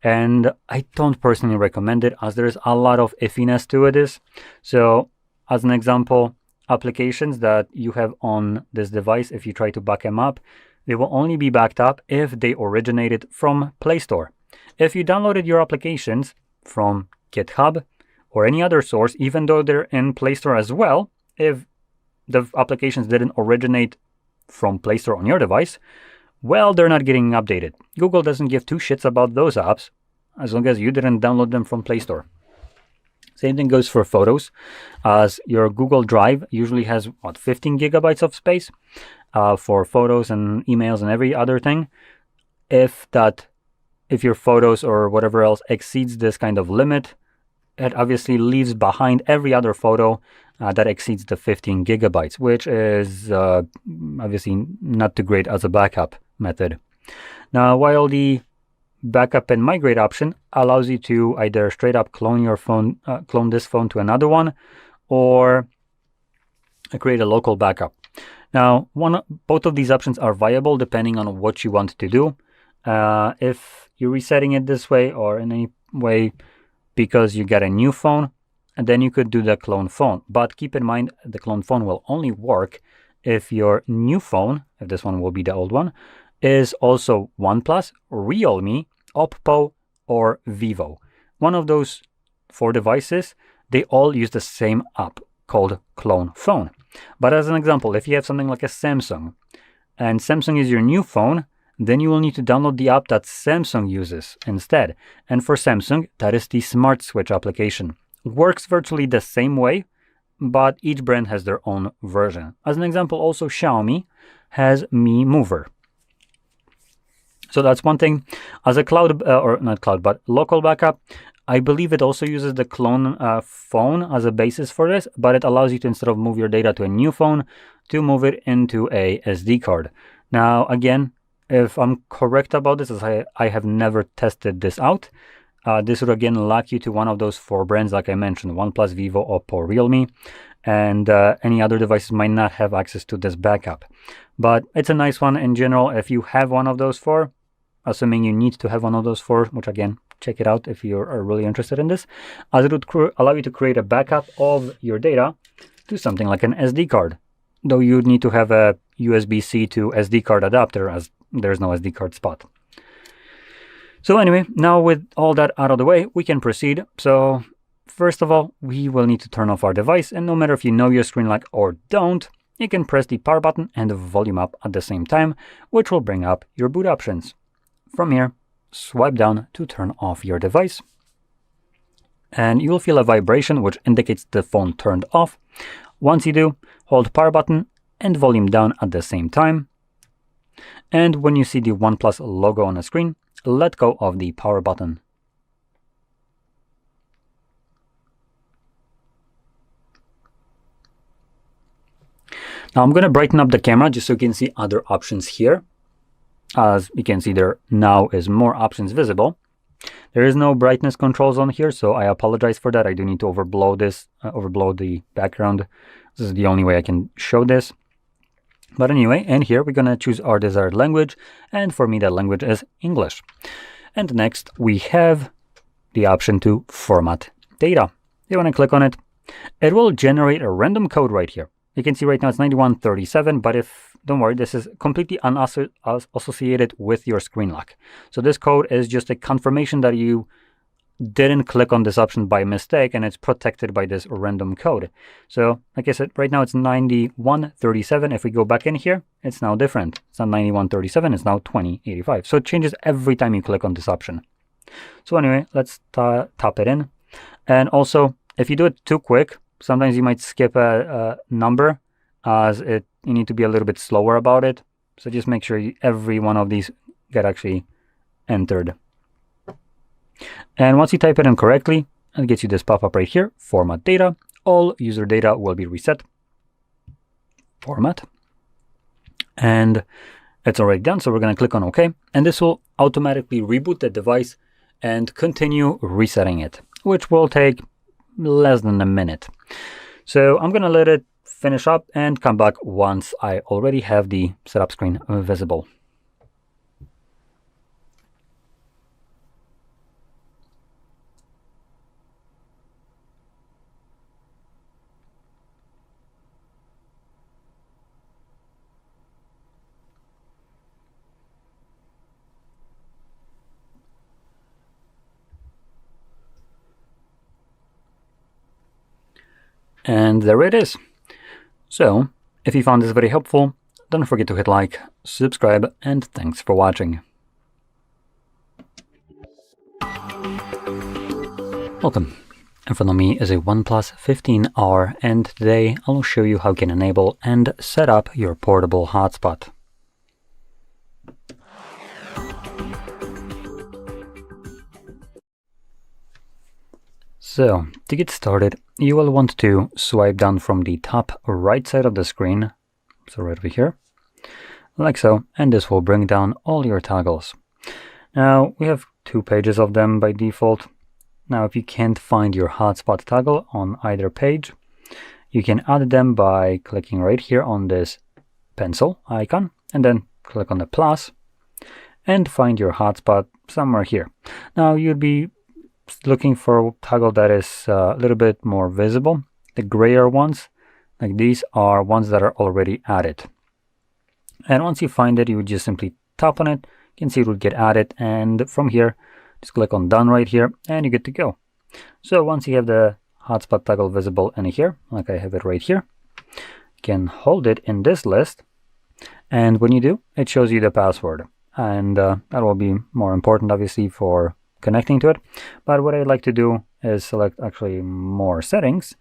And I don't personally recommend it, as there's a lot of iffiness to it. So as an example, applications that you have on this device, if you try to back them up, they will only be backed up if they originated from Play Store. If you downloaded your applications from GitHub or any other source, even though they're in Play Store as well, if the applications didn't originate from Play Store on your device, well, they're not getting updated. Google doesn't give two shits about those apps as long as you didn't download them from Play Store. Same thing goes for photos, as your Google Drive usually has 15 gigabytes of space for photos and emails and every other thing. If your photos or whatever else exceeds this kind of limit, it obviously leaves behind every other photo that exceeds the 15 gigabytes, which is obviously not too great as a backup method. Now, while the backup and migrate option allows you to either straight up clone your phone, clone this phone to another one, or create a local backup. Now, both of these options are viable depending on what you want to do. If you're resetting it this way or in any way because you get a new phone, and then you could do the clone phone. But keep in mind, the clone phone will only work if your new phone, if this one will be the old one, is also OnePlus, Realme, Oppo, or Vivo. One of those 4 devices, they all use the same app called clone phone. But as an example, if you have something like a Samsung, and Samsung is your new phone, then you will need to download the app that Samsung uses instead. And for Samsung, that is the Smart Switch application. Works virtually the same way, but each brand has their own version. As an example, also Xiaomi has Mi Mover. So that's one thing. As a cloud, or not cloud, but local backup, I believe it also uses the clone phone as a basis for this, but it allows you to, instead of move your data to a new phone, to move it into a SD card. Now, again, if I'm correct about this, as I have never tested this out, this would again lock you to one of those 4 brands like I mentioned: OnePlus, Vivo, Oppo, Realme, and any other devices might not have access to this backup. But it's a nice one in general. If you have one of those 4, assuming you need to have one of those 4, which again, check it out if you are really interested in this, as it would allow you to create a backup of your data to something like an SD card, though you'd need to have a USB-C to SD card adapter, as there's no SD card spot. So anyway, now with all that out of the way, we can proceed. So first of all, we will need to turn off our device, and no matter if you know your screen lock or don't, you can press the power button and the volume up at the same time, which will bring up your boot options. From here, swipe down to turn off your device, and you will feel a vibration which indicates the phone turned off. Once you do, hold power button and volume down at the same time, and when you see the OnePlus logo on the screen, let go of the power button. Now I'm going to brighten up the camera just so you can see other options here. As you can see, there now is more options visible. There is no brightness controls on here, so I apologize for that. I do need to overblow this, overblow the background. This is the only way I can show this. But anyway, and here we're going to choose our desired language, and for me that language is English. And next we have the option to format data. You want to click on it. It will generate a random code right here. You can see right now it's 9137, but don't worry, this is completely unassociated with your screen lock. So this code is just a confirmation that you didn't click on this option by mistake, and it's protected by this random code. So like I said, right now it's 9137. If we go back in here, it's now different. It's not 9137, it's now 2085. So it changes every time you click on this option. So anyway, let's tap it in. And also, if you do it too quick, sometimes you might skip a number, as you need to be a little bit slower about it. So just make sure every one of these get actually entered. And once you type it in correctly, it gets you this pop-up right here, format data. All user data will be reset. Format. And it's already done, so we're going to click on OK. And this will automatically reboot the device and continue resetting it, which will take less than a minute. So I'm going to let it finish up and come back once I already have the setup screen visible. And there it is. So, if you found this very helpful, don't forget to hit like, subscribe, and thanks for watching. Welcome. In front of me is a OnePlus 15R, and today I'll show you how you can enable and set up your portable hotspot. So, to get started, you will want to swipe down from the top right side of the screen, so right over here, like so, and this will bring down all your toggles. Now, we have 2 pages of them by default. Now, if you can't find your hotspot toggle on either page, you can add them by clicking right here on this pencil icon, and then click on the plus, and find your hotspot somewhere here. Now, you'd be looking for a toggle that is a little bit more visible. The grayer ones, like these, are ones that are already added. And once you find it, you would just simply tap on it. You can see it would get added, and from here, just click on done right here, and you're good to go. So once you have the hotspot toggle visible in here, like I have it right here, you can hold it in this list, and when you do, it shows you the password. and that will be more important obviously for connecting to it. But what I'd like to do is select actually more settings,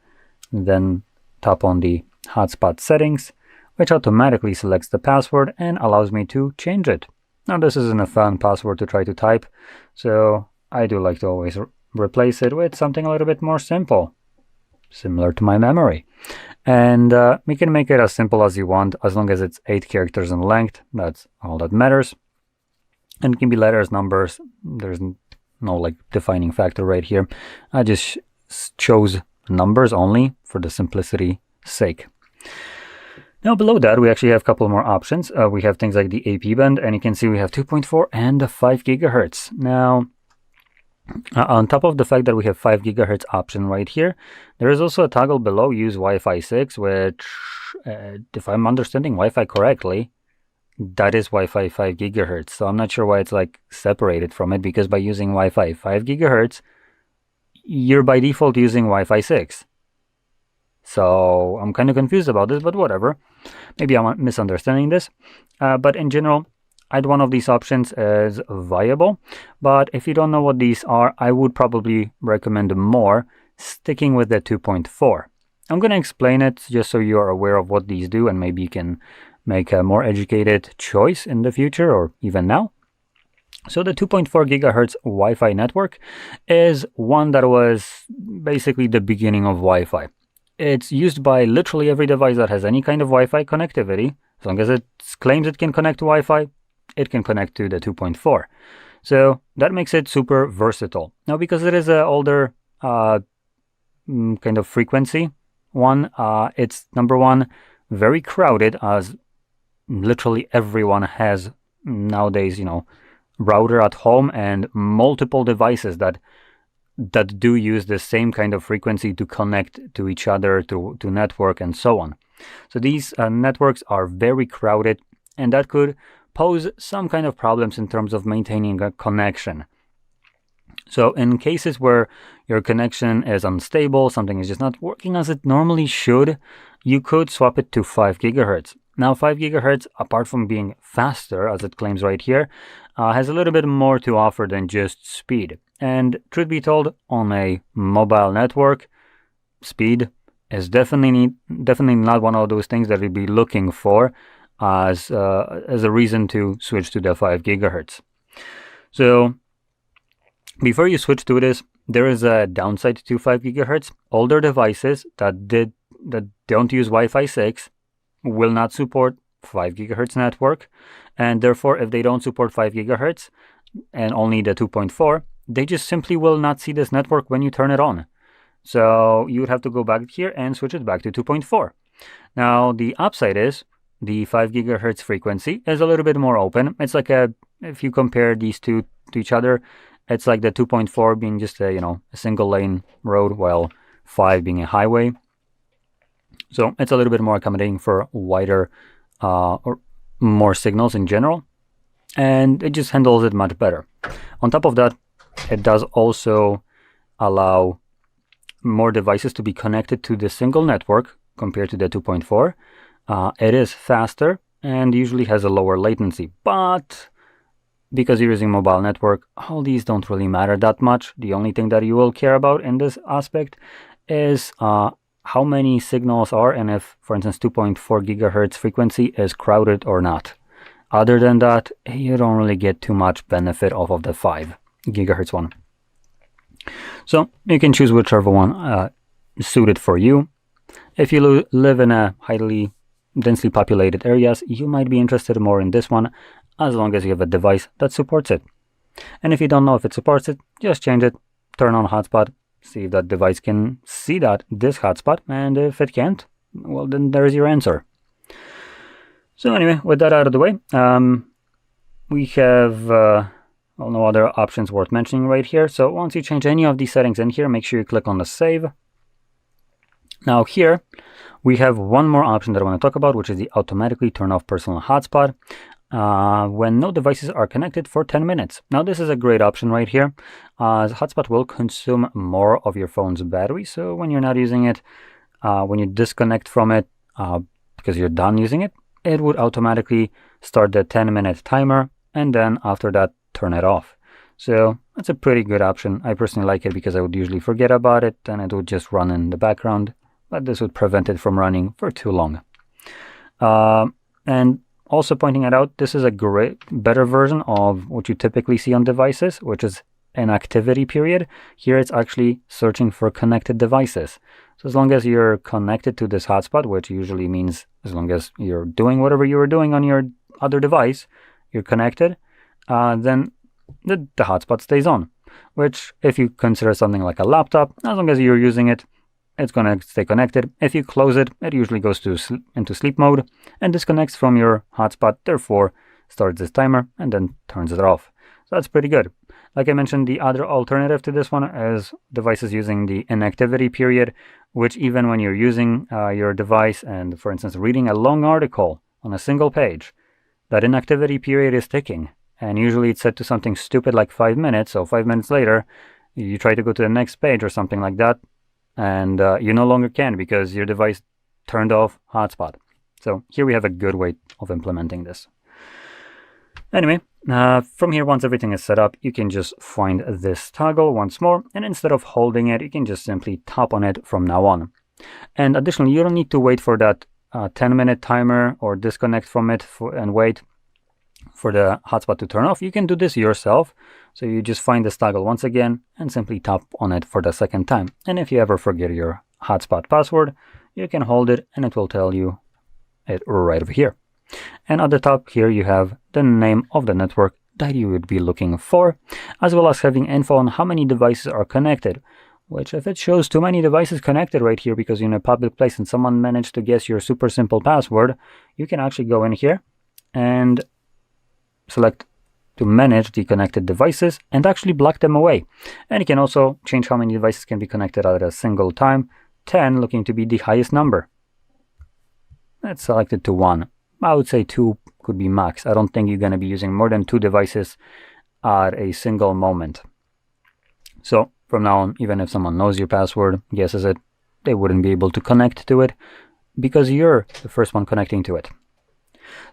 then tap on the hotspot settings, which automatically selects the password and allows me to change it. Now this isn't a fun password to try to type, so I do like to always replace it with something a little bit more simple, similar to my memory. And we can make it as simple as you want, as long as it's 8 characters in length. That's all that matters. And it can be letters, numbers. There's no like defining factor right here. I just chose numbers only for the simplicity sake. Now below that we actually have a couple more options. We have things like the AP band, and you can see we have 2.4 and 5 gigahertz. Now on top of the fact that we have 5 gigahertz option right here, there is also a toggle below, use Wi-Fi 6, which if I'm understanding Wi-Fi correctly, that is Wi-Fi 5 gigahertz. So I'm not sure why it's like separated from it, because by using Wi-Fi 5 gigahertz, you're by default using Wi-Fi 6. So I'm kind of confused about this, but whatever. Maybe I'm misunderstanding this. But in general, either one of these options is viable. But if you don't know what these are, I would probably recommend more sticking with the 2.4. I'm going to explain it just so you're aware of what these do, and maybe you can make a more educated choice in the future or even now. So the 2.4 gigahertz Wi-Fi network is one that was basically the beginning of Wi-Fi. It's used by literally every device that has any kind of Wi-Fi connectivity. As long as it claims it can connect to Wi-Fi, it can connect to the 2.4. So that makes it super versatile. Now, because it is an older kind of frequency one, it's number one, very crowded, as literally everyone has nowadays, you know, router at home and multiple devices that do use the same kind of frequency to connect to each other, to network, and so on. So these networks are very crowded, and that could pose some kind of problems in terms of maintaining a connection. So in cases where your connection is unstable, something is just not working as it normally should, you could swap it to 5 gigahertz. Now 5 gigahertz, apart from being faster, as it claims right here, has a little bit more to offer than just speed. And truth be told, on a mobile network, speed is definitely not one of those things that we'd be looking for as a reason to switch to the 5 gigahertz. So before you switch to this, there is a downside to 5 gigahertz. Older devices that don't use Wi-Fi 6 will not support 5 gigahertz network, and therefore if they don't support 5 gigahertz and only the 2.4, they just simply will not see this network when you turn it on. So you would have to go back here and switch it back to 2.4. Now the upside is the 5 gigahertz frequency is a little bit more open. It's like if you compare these two to each other, it's like the 2.4 being just a single lane road, while 5 being a highway. So it's a little bit more accommodating for wider or more signals in general, and it just handles it much better. On top of that, it does also allow more devices to be connected to the single network compared to the 2.4. It is faster and usually has a lower latency, but because you're using mobile network, all these don't really matter that much. The only thing that you will care about in this aspect is how many signals are, and if, for instance, 2.4 gigahertz frequency is crowded or not. Other than that, you don't really get too much benefit off of the 5 gigahertz one. So you can choose whichever one suited for you. If you live in a highly densely populated areas, you might be interested more in this one, as long as you have a device that supports it. And if you don't know if it supports it, just change it, turn on hotspot, see if that device can see this hotspot, and if it can't, well, then there's your answer. So anyway, with that out of the way, we have no other options worth mentioning right here. So once you change any of these settings in here, make sure you click on the save. Now here we have one more option that I want to talk about, which is the automatically turn off personal hotspot when no devices are connected for 10 minutes. Now this is a great option right here, as hotspot will consume more of your phone's battery. So when you're not using it, when you disconnect from it because you're done using it, it would automatically start the 10-minute timer and then after that turn it off. So that's a pretty good option. I personally like it because I would usually forget about it and it would just run in the background, but this would prevent it from running for too long. And also pointing it out, this is a better version of what you typically see on devices, which is an activity period. Here it's actually searching for connected devices. So as long as you're connected to this hotspot, which usually means as long as you're doing whatever you were doing on your other device, you're connected, then the hotspot stays on. Which, if you consider something like a laptop, as long as you're using it, it's going to stay connected. If you close it, it usually goes into sleep mode and disconnects from your hotspot, therefore starts this timer and then turns it off. So that's pretty good. Like I mentioned, the other alternative to this one is devices using the inactivity period, which even when you're using your device and, for instance, reading a long article on a single page, that inactivity period is ticking. And usually it's set to something stupid like 5 minutes. So 5 minutes later, you try to go to the next page or something like that, and you no longer can because your device turned off hotspot. So here we have a good way of implementing this. Anyway, from here, once everything is set up, you can just find this toggle once more, and instead of holding it, you can just simply tap on it from now on. And additionally, you don't need to wait for that 10-minute timer or disconnect from it and wait for the hotspot to turn off. You can do this yourself. So you just find this toggle once again and simply tap on it for the second time. And if you ever forget your hotspot password, you can hold it and it will tell you it right over here. And at the top here you have the name of the network that you would be looking for, as well as having info on how many devices are connected, which if it shows too many devices connected right here because you're in a public place and someone managed to guess your super simple password, you can actually go in here and select to manage the connected devices and actually block them away. And you can also change how many devices can be connected at a single time, 10 looking to be the highest number. Let's select it to 1. I would say 2 could be max. I don't think you're going to be using more than 2 devices at a single moment. So from now on, even if someone knows your password, guesses it, they wouldn't be able to connect to it because you're the first one connecting to it.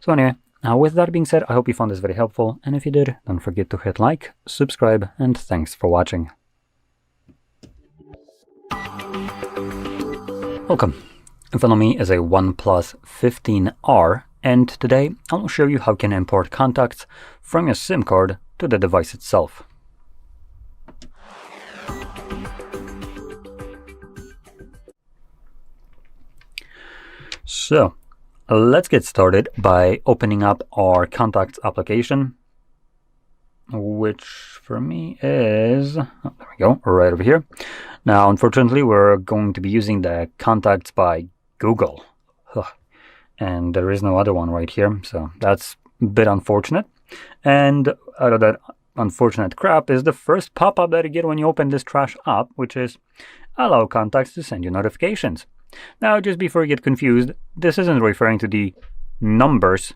So anyway, now with that being said, I hope you found this very helpful, and if you did, don't forget to hit like, subscribe, and thanks for watching. Welcome. In front of me is a OnePlus 15R, and today I'll show you how you can import contacts from your SIM card to the device itself. So, let's get started by opening up our contacts application, which for me is, there we go, right over here. Now, unfortunately, we're going to be using the contacts by Google. And there is no other one right here, so that's a bit unfortunate. And out of that unfortunate crap is the first pop-up that you get when you open this trash app, which is allow contacts to send you notifications. Now, just before you get confused, this isn't referring to the numbers,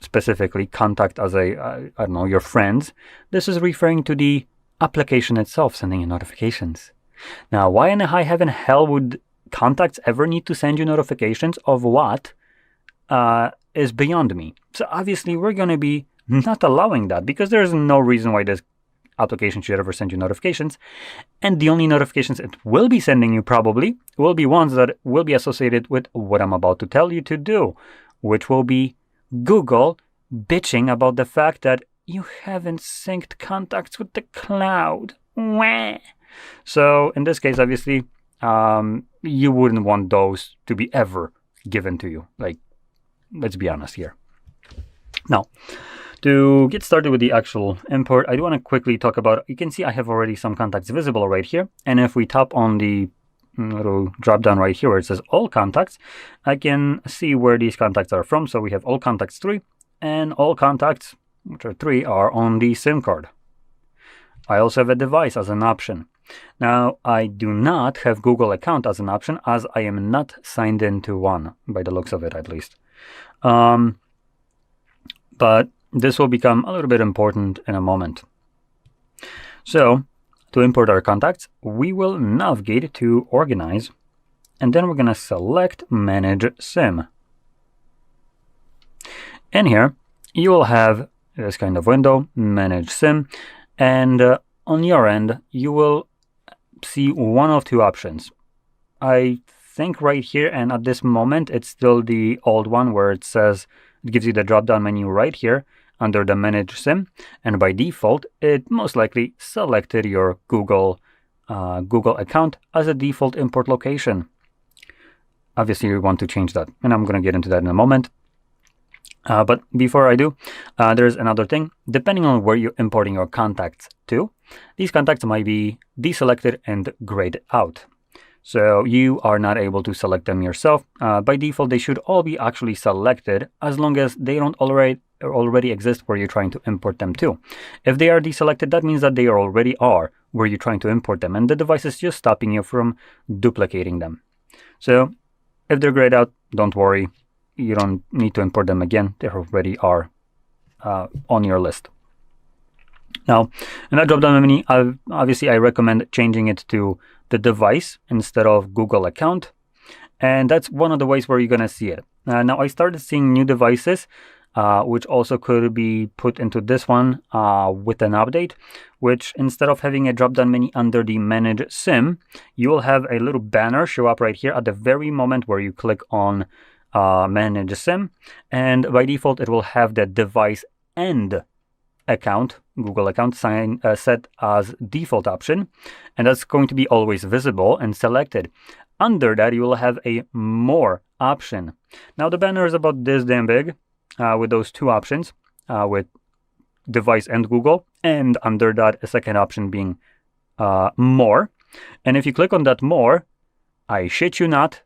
specifically contact as a, I don't know, your friends. This is referring to the application itself sending you notifications. Now, why in the high heaven hell would contacts ever need to send you notifications of what is beyond me? So obviously, we're going to be not allowing that because there's no reason why this application should ever send you notifications, and the only notifications it will be sending you probably will be ones that will be associated with what I'm about to tell you to do, which will be Google bitching about the fact that you haven't synced contacts with the cloud. Wah. So in this case, obviously, you wouldn't want those to be ever given to you. Like, let's be honest here. Now, to get started with the actual import, I do want to quickly talk about, you can see I have already some contacts visible right here. And if we tap on the little drop down right here where it says all contacts, I can see where these contacts are from. So we have all contacts 3 and all contacts, which are 3, are on the SIM card. I also have a device as an option. Now, I do not have Google account as an option as I am not signed into one, by the looks of it at least. But this will become a little bit important in a moment. So, to import our contacts, we will navigate to Organize, and then we're going to select Manage SIM. In here, you will have this kind of window, Manage SIM, and on your end, you will see one of two options. I think right here, and at this moment, it's still the old one where it says, it gives you the drop-down menu right here under the Manage SIM, and by default, it most likely selected your Google account as a default import location. Obviously, you want to change that, and I'm going to get into that in a moment. But before I do, there's another thing. Depending on where you're importing your contacts to, these contacts might be deselected and grayed out. So you are not able to select them yourself. By default, they should all be actually selected as long as they don't already exist where you're trying to import them to. If they are deselected, that means that they already are where you're trying to import them, and the device is just stopping you from duplicating them. So if they're grayed out, don't worry. You don't need to import them again. They already are on your list. Now, in that drop-down menu, obviously I recommend changing it to the device instead of Google account. And that's one of the ways where you're going to see it. Now, I started seeing new devices, which also could be put into this one with an update, which instead of having a drop-down menu under the Manage SIM, you will have a little banner show up right here at the very moment where you click on Manage SIM, and by default it will have the device and account, Google account set as default option, and that's going to be always visible and selected. Under that you will have a More option. Now the banner is about this damn big with those two options, with device and Google, and under that a second option being More. And if you click on that More, I shit you not,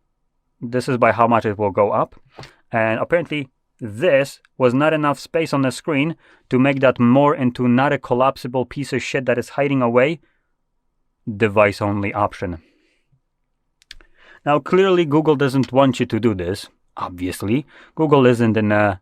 this is by how much it will go up. And apparently this was not enough space on the screen to make that More into not a collapsible piece of shit that is hiding away device only option. Now clearly Google doesn't want you to do this. Obviously, Google isn't in a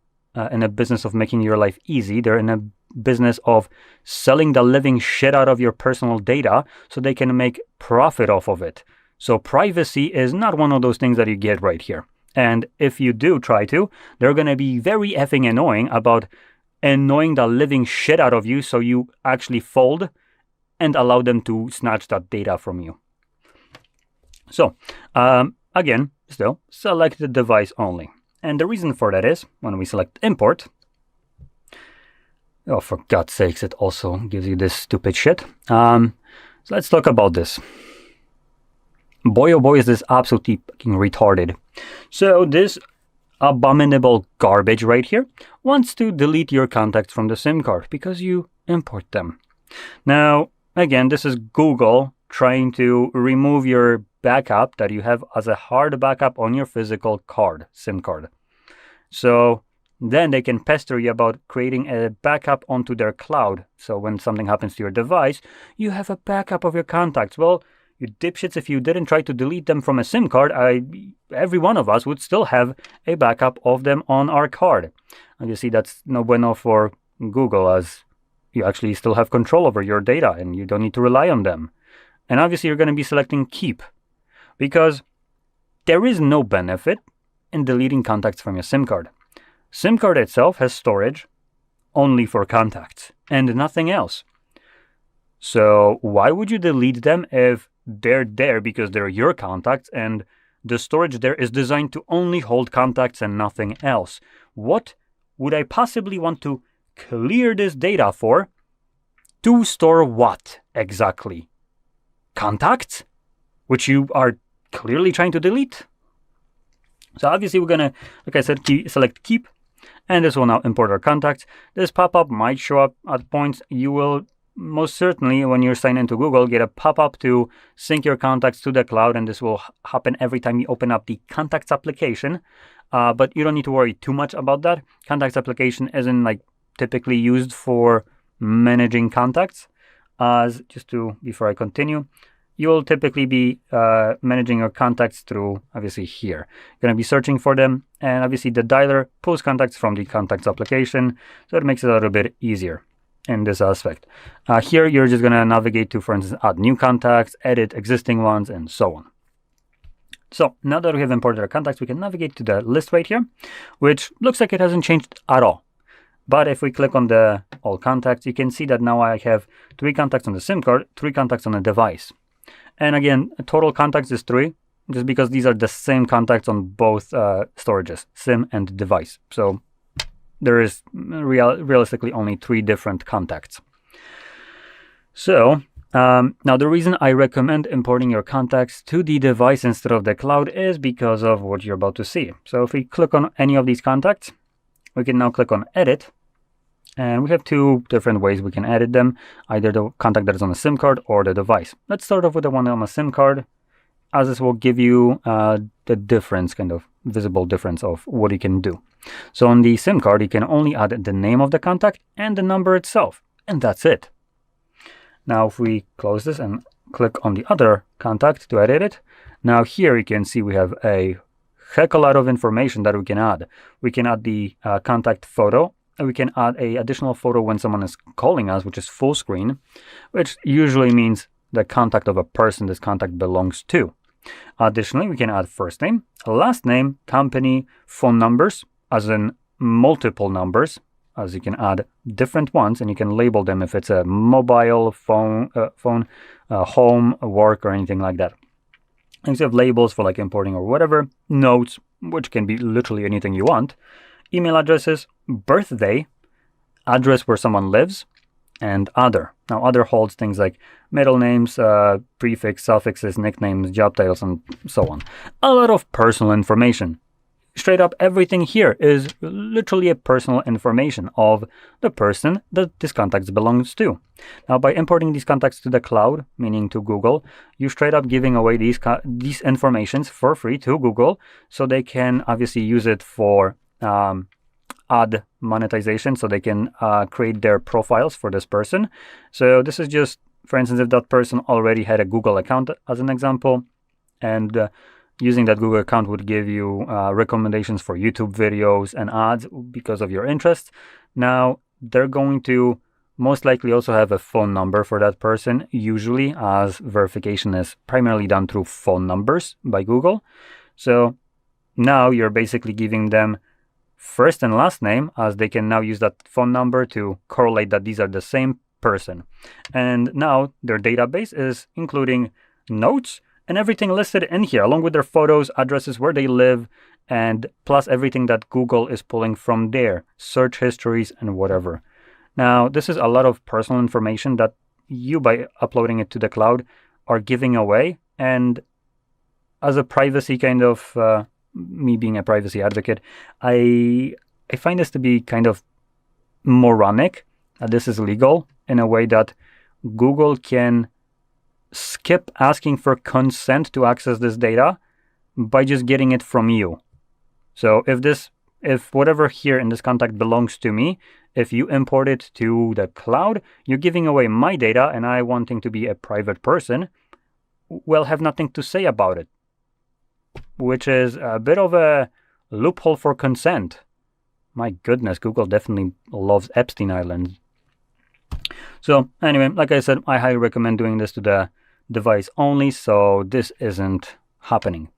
business of making your life easy. They're in a business of selling the living shit out of your personal data so they can make profit off of it. So privacy is not one of those things that you get right here. And if you do try to, they're going to be very effing annoying about annoying the living shit out of you so you actually fold and allow them to snatch that data from you. So, again, still, select the device only. And the reason for that is, when we select import, oh, for God's sakes, it also gives you this stupid shit. So let's talk about this. Boy, oh boy, is this absolutely fucking retarded. So this abominable garbage right here wants to delete your contacts from the SIM card because you import them. Now, again, this is Google trying to remove your backup that you have as a hard backup on your physical card, SIM card. So then they can pester you about creating a backup onto their cloud. So when something happens to your device, you have a backup of your contacts. Well, you dipshits, if you didn't try to delete them from a SIM card, every one of us would still have a backup of them on our card. And you see, that's no bueno for Google, as you actually still have control over your data and you don't need to rely on them. And obviously you're going to be selecting keep, because there is no benefit in deleting contacts from your SIM card. SIM card itself has storage only for contacts and nothing else. So why would you delete them if they're there because they're your contacts and the storage there is designed to only hold contacts and nothing else? What would I possibly want to clear this data for? To store what exactly? Contacts? Which you are clearly trying to delete? So obviously we're gonna, like I said, select keep, and this will now import our contacts. This pop-up might show up at points. You will most certainly, when you're signed into Google, get a pop-up to sync your contacts to the cloud, and this will happen every time you open up the Contacts application. But you don't need to worry too much about that. Contacts application isn't like typically used for managing contacts. Before I continue, you will typically be managing your contacts through, obviously, here. You're going to be searching for them, and obviously the dialer pulls contacts from the Contacts application, so it makes it a little bit easier in this aspect. Here, you're just going to navigate to, for instance, add new contacts, edit existing ones, and so on. So now that we have imported our contacts, we can navigate to the list right here, which looks like it hasn't changed at all. But if we click on the all contacts, you can see that now I have 3 contacts on the SIM card, 3 contacts on the device. And again, total contacts is 3, just because these are the same contacts on both storages, SIM and device. So there is realistically only 3 different contacts. So now the reason I recommend importing your contacts to the device instead of the cloud is because of what you're about to see. So if we click on any of these contacts, we can now click on edit. And we have 2 different ways we can edit them, either the contact that is on the SIM card or the device. Let's start off with the one on the SIM card, as this will give you the difference, kind of visible difference of what you can do. So on the SIM card, you can only add the name of the contact and the number itself, and that's it. Now if we close this and click on the other contact to edit it, now here you can see we have a heck a lot of information that we can add. We can add the contact photo. We can add an additional photo when someone is calling us, which is full screen, which usually means the contact of a person this contact belongs to. Additionally, we can add first name, last name, company, phone numbers, as in multiple numbers, as you can add different ones, and you can label them if it's a mobile phone, home, work, or anything like that. And you have labels for like importing or whatever, notes, which can be literally anything you want, email addresses, birthday, address where someone lives, and other. Now other holds things like middle names, prefix, suffixes, nicknames, job titles, and so on. A lot of personal information. Straight up, everything here is literally a personal information of the person that this contact belongs to. Now by importing these contacts to the cloud, meaning to Google, you straight up giving away these informations for free to Google, so they can obviously use it for ad monetization, so they can create their profiles for this person. So this is just, for instance, if that person already had a Google account as an example, and using that Google account would give you recommendations for YouTube videos and ads because of your interests. Now they're going to most likely also have a phone number for that person, usually, as verification is primarily done through phone numbers by Google. So now you're basically giving them first and last name, as they can now use that phone number to correlate that these are the same person. And now their database is including notes and everything listed in here, along with their photos, addresses, where they live, and plus everything that Google is pulling from their search histories and whatever. Now, this is a lot of personal information that you, by uploading it to the cloud, are giving away. And as a privacy kind of me being a privacy advocate, I find this to be kind of moronic. This is legal in a way that Google can skip asking for consent to access this data by just getting it from you. So if whatever here in this contact belongs to me, if you import it to the cloud, you're giving away my data, and I, wanting to be a private person, will have nothing to say about it, which is a bit of a loophole for consent. My goodness, Google definitely loves Epstein Island. So anyway, like I said, I highly recommend doing this to the device only, so this isn't happening.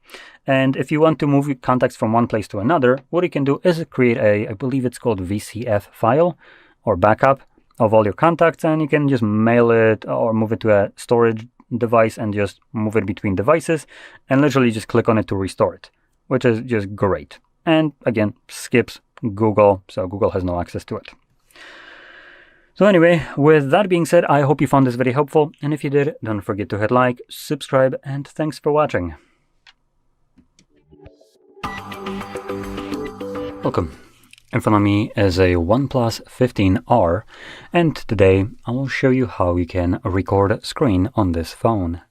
And if you want to move your contacts from one place to another, what you can do is create I believe it's called VCF file or backup of all your contacts, and you can just mail it or move it to a storage device and just move it between devices and literally just click on it to restore it, which is just great. And again, skips Google, so Google has no access to it. So anyway, with that being said, I hope you found this very helpful, and if you did, don't forget to hit like, subscribe, and thanks for watching. Welcome. In front of me is a OnePlus 15R, and today I will show you how you can record screen on this phone.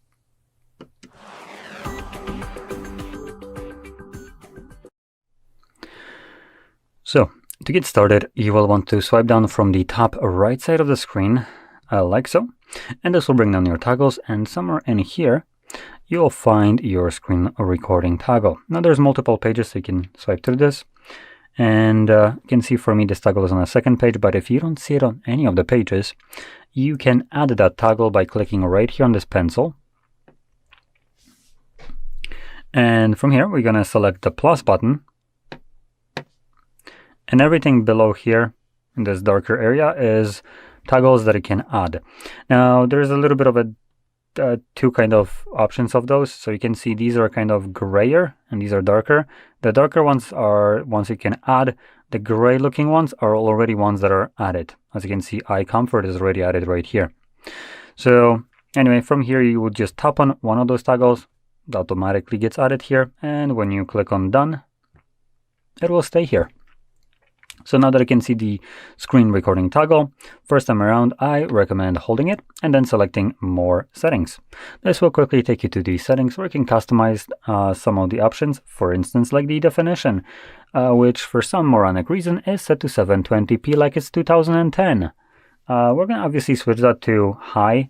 So, to get started, you will want to swipe down from the top right side of the screen, like so, and this will bring down your toggles, and somewhere in here, you'll find your screen recording toggle. Now there's multiple pages, so you can swipe through this, and you can see for me this toggle is on the second page, but if you don't see it on any of the pages, you can add that toggle by clicking right here on this pencil. And from here, we're gonna select the plus button, and everything below here in this darker area is toggles that it can add. Now there's a little bit of a two kind of options of those. So you can see these are kind of grayer and these are darker. The darker ones are ones you can add. The gray looking ones are already ones that are added. As you can see, eye comfort is already added right here. So anyway, from here you would just tap on one of those toggles. It automatically gets added here, and when you click on done, it will stay here. So now that I can see the screen recording toggle, first time around I recommend holding it and then selecting more settings. This will quickly take you to the settings where you can customize some of the options, for instance like the definition, which for some moronic reason is set to 720p like it's 2010. We're going to obviously switch that to high.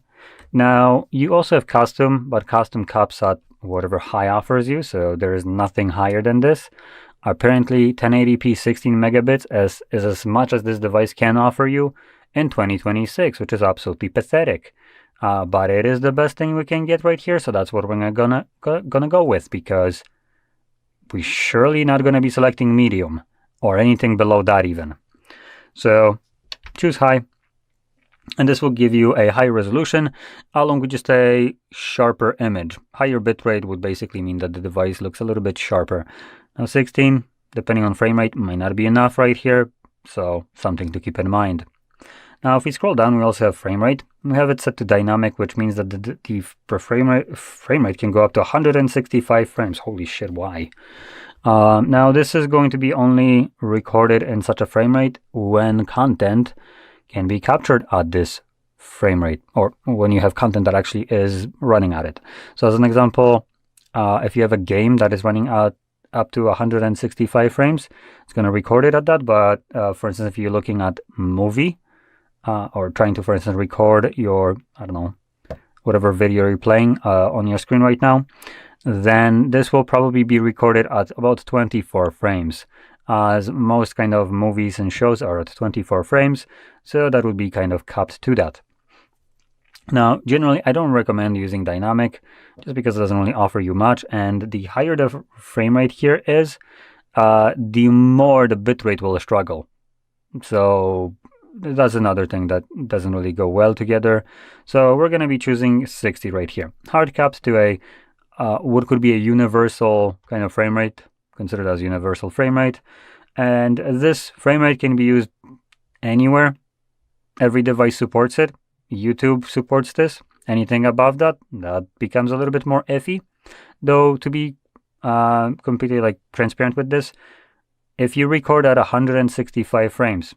Now you also have custom, but custom caps at whatever high offers you, so there is nothing higher than this. Apparently 1080p 16 megabits is as much as this device can offer you in 2026, which is absolutely pathetic. But it is the best thing we can get right here, so that's what we're gonna go with, because we're surely not gonna be selecting medium or anything below that even. So choose high, and this will give you a high resolution along with just a sharper image. Higher bitrate would basically mean that the device looks a little bit sharper. Now 16, depending on frame rate, might not be enough right here, so something to keep in mind. Now if we scroll down, we also have frame rate. We have it set to dynamic, which means that the frame rate can go up to 165 frames. Holy shit, why? Now this is going to be only recorded in such a frame rate when content can be captured at this frame rate, or when you have content that actually is running at it. So as an example, if you have a game that is running at up to 165 frames, it's going to record it at that. But for instance, if you're looking at movie or trying to, for instance, record your, I don't know, whatever video you're playing on your screen right now, then this will probably be recorded at about 24 frames, as most kind of movies and shows are at 24 frames, so that would be kind of capped to that. Now, generally, I don't recommend using dynamic just because it doesn't really offer you much, and the higher the frame rate here is, the more the bitrate will struggle. So that's another thing that doesn't really go well together. So we're going to be choosing 60 right here. Hard capped to a what could be a universal kind of frame rate, considered as universal frame rate. And this frame rate can be used anywhere. Every device supports it. YouTube supports this. Anything above that, that becomes a little bit more iffy. Though, to be completely transparent with this, if you record at 165 frames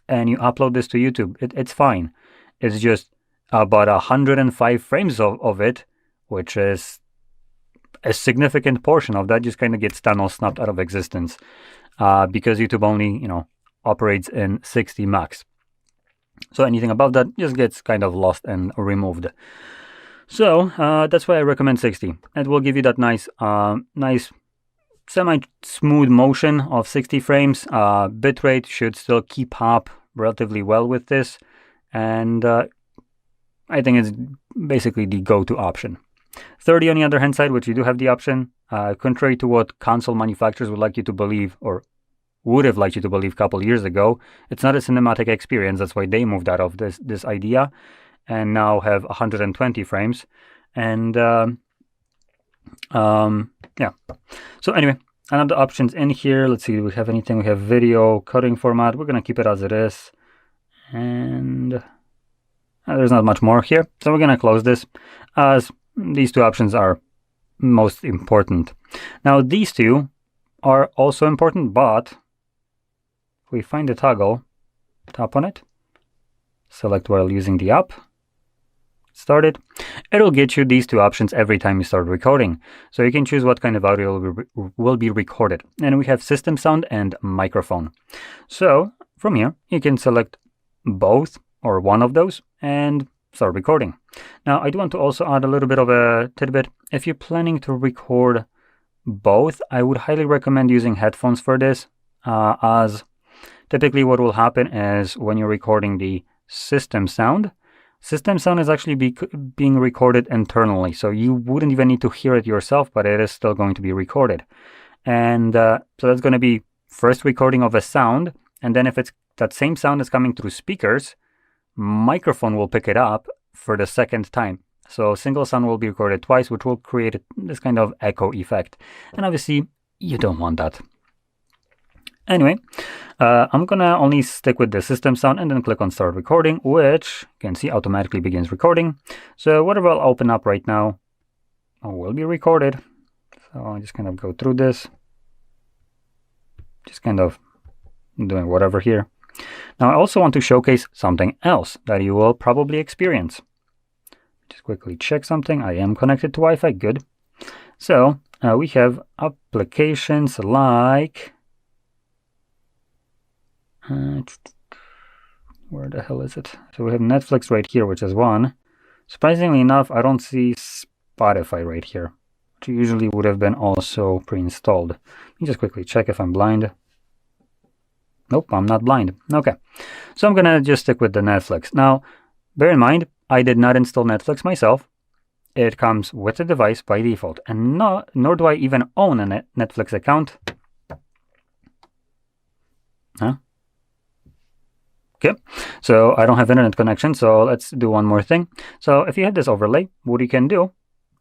and you upload this to YouTube, it's fine. It's just about 105 frames of it, which is a significant portion of that, just kind of gets snapped out of existence because YouTube only, operates in 60 max. So anything above that just gets kind of lost and removed. So that's why I recommend 60. It will give you that nice semi-smooth motion of 60 frames. Bitrate should still keep up relatively well with this. And I think it's basically the go-to option. 30 on the other hand side, which you do have the option, contrary to what console manufacturers would like you to believe, or would have liked you to believe a couple years ago, it's not a cinematic experience. That's why they moved out of this idea and now have 120 frames. And yeah. So anyway, another options in here. Let's see, do we have anything? We have video cutting format. We're going to keep it as it is. And there's not much more here. So we're going to close this, as these two options are most important. Now these two are also important, but if we find the toggle, tap on it, select while using the app, start it. It'll get you these two options every time you start recording. So you can choose what kind of audio will be recorded. And we have system sound and microphone. So from here, you can select both or one of those and start recording. Now, I do want to also add a little bit of a tidbit. If you're planning to record both, I would highly recommend using headphones for this, as typically what will happen is when you're recording the system sound is actually being recorded internally. So you wouldn't even need to hear it yourself, but it is still going to be recorded. And so that's going to be first recording of a sound. And then if it's that same sound is coming through speakers, microphone will pick it up for the second time. So single sound will be recorded twice, which will create this kind of echo effect. And obviously, you don't want that. Anyway, I'm gonna only stick with the system sound and then click on start recording, which you can see automatically begins recording. So whatever I'll open up right now will be recorded. So I'll just kind of go through this. Just kind of doing whatever here. Now I also want to showcase something else that you will probably experience. Just quickly check something. I am connected to Wi-Fi, good. So we have applications like... where the hell is it? So we have Netflix right here, which is one. Surprisingly enough, I don't see Spotify right here, which usually would have been also pre-installed. Let me just quickly check if I'm blind. Nope, I'm not blind. Okay, so I'm gonna just stick with the Netflix. Now, bear in mind, I did not install Netflix myself. It comes with the device by default, and nor do I even own a Netflix account. Huh? Okay, so I don't have internet connection, so let's do one more thing. So if you have this overlay, what you can do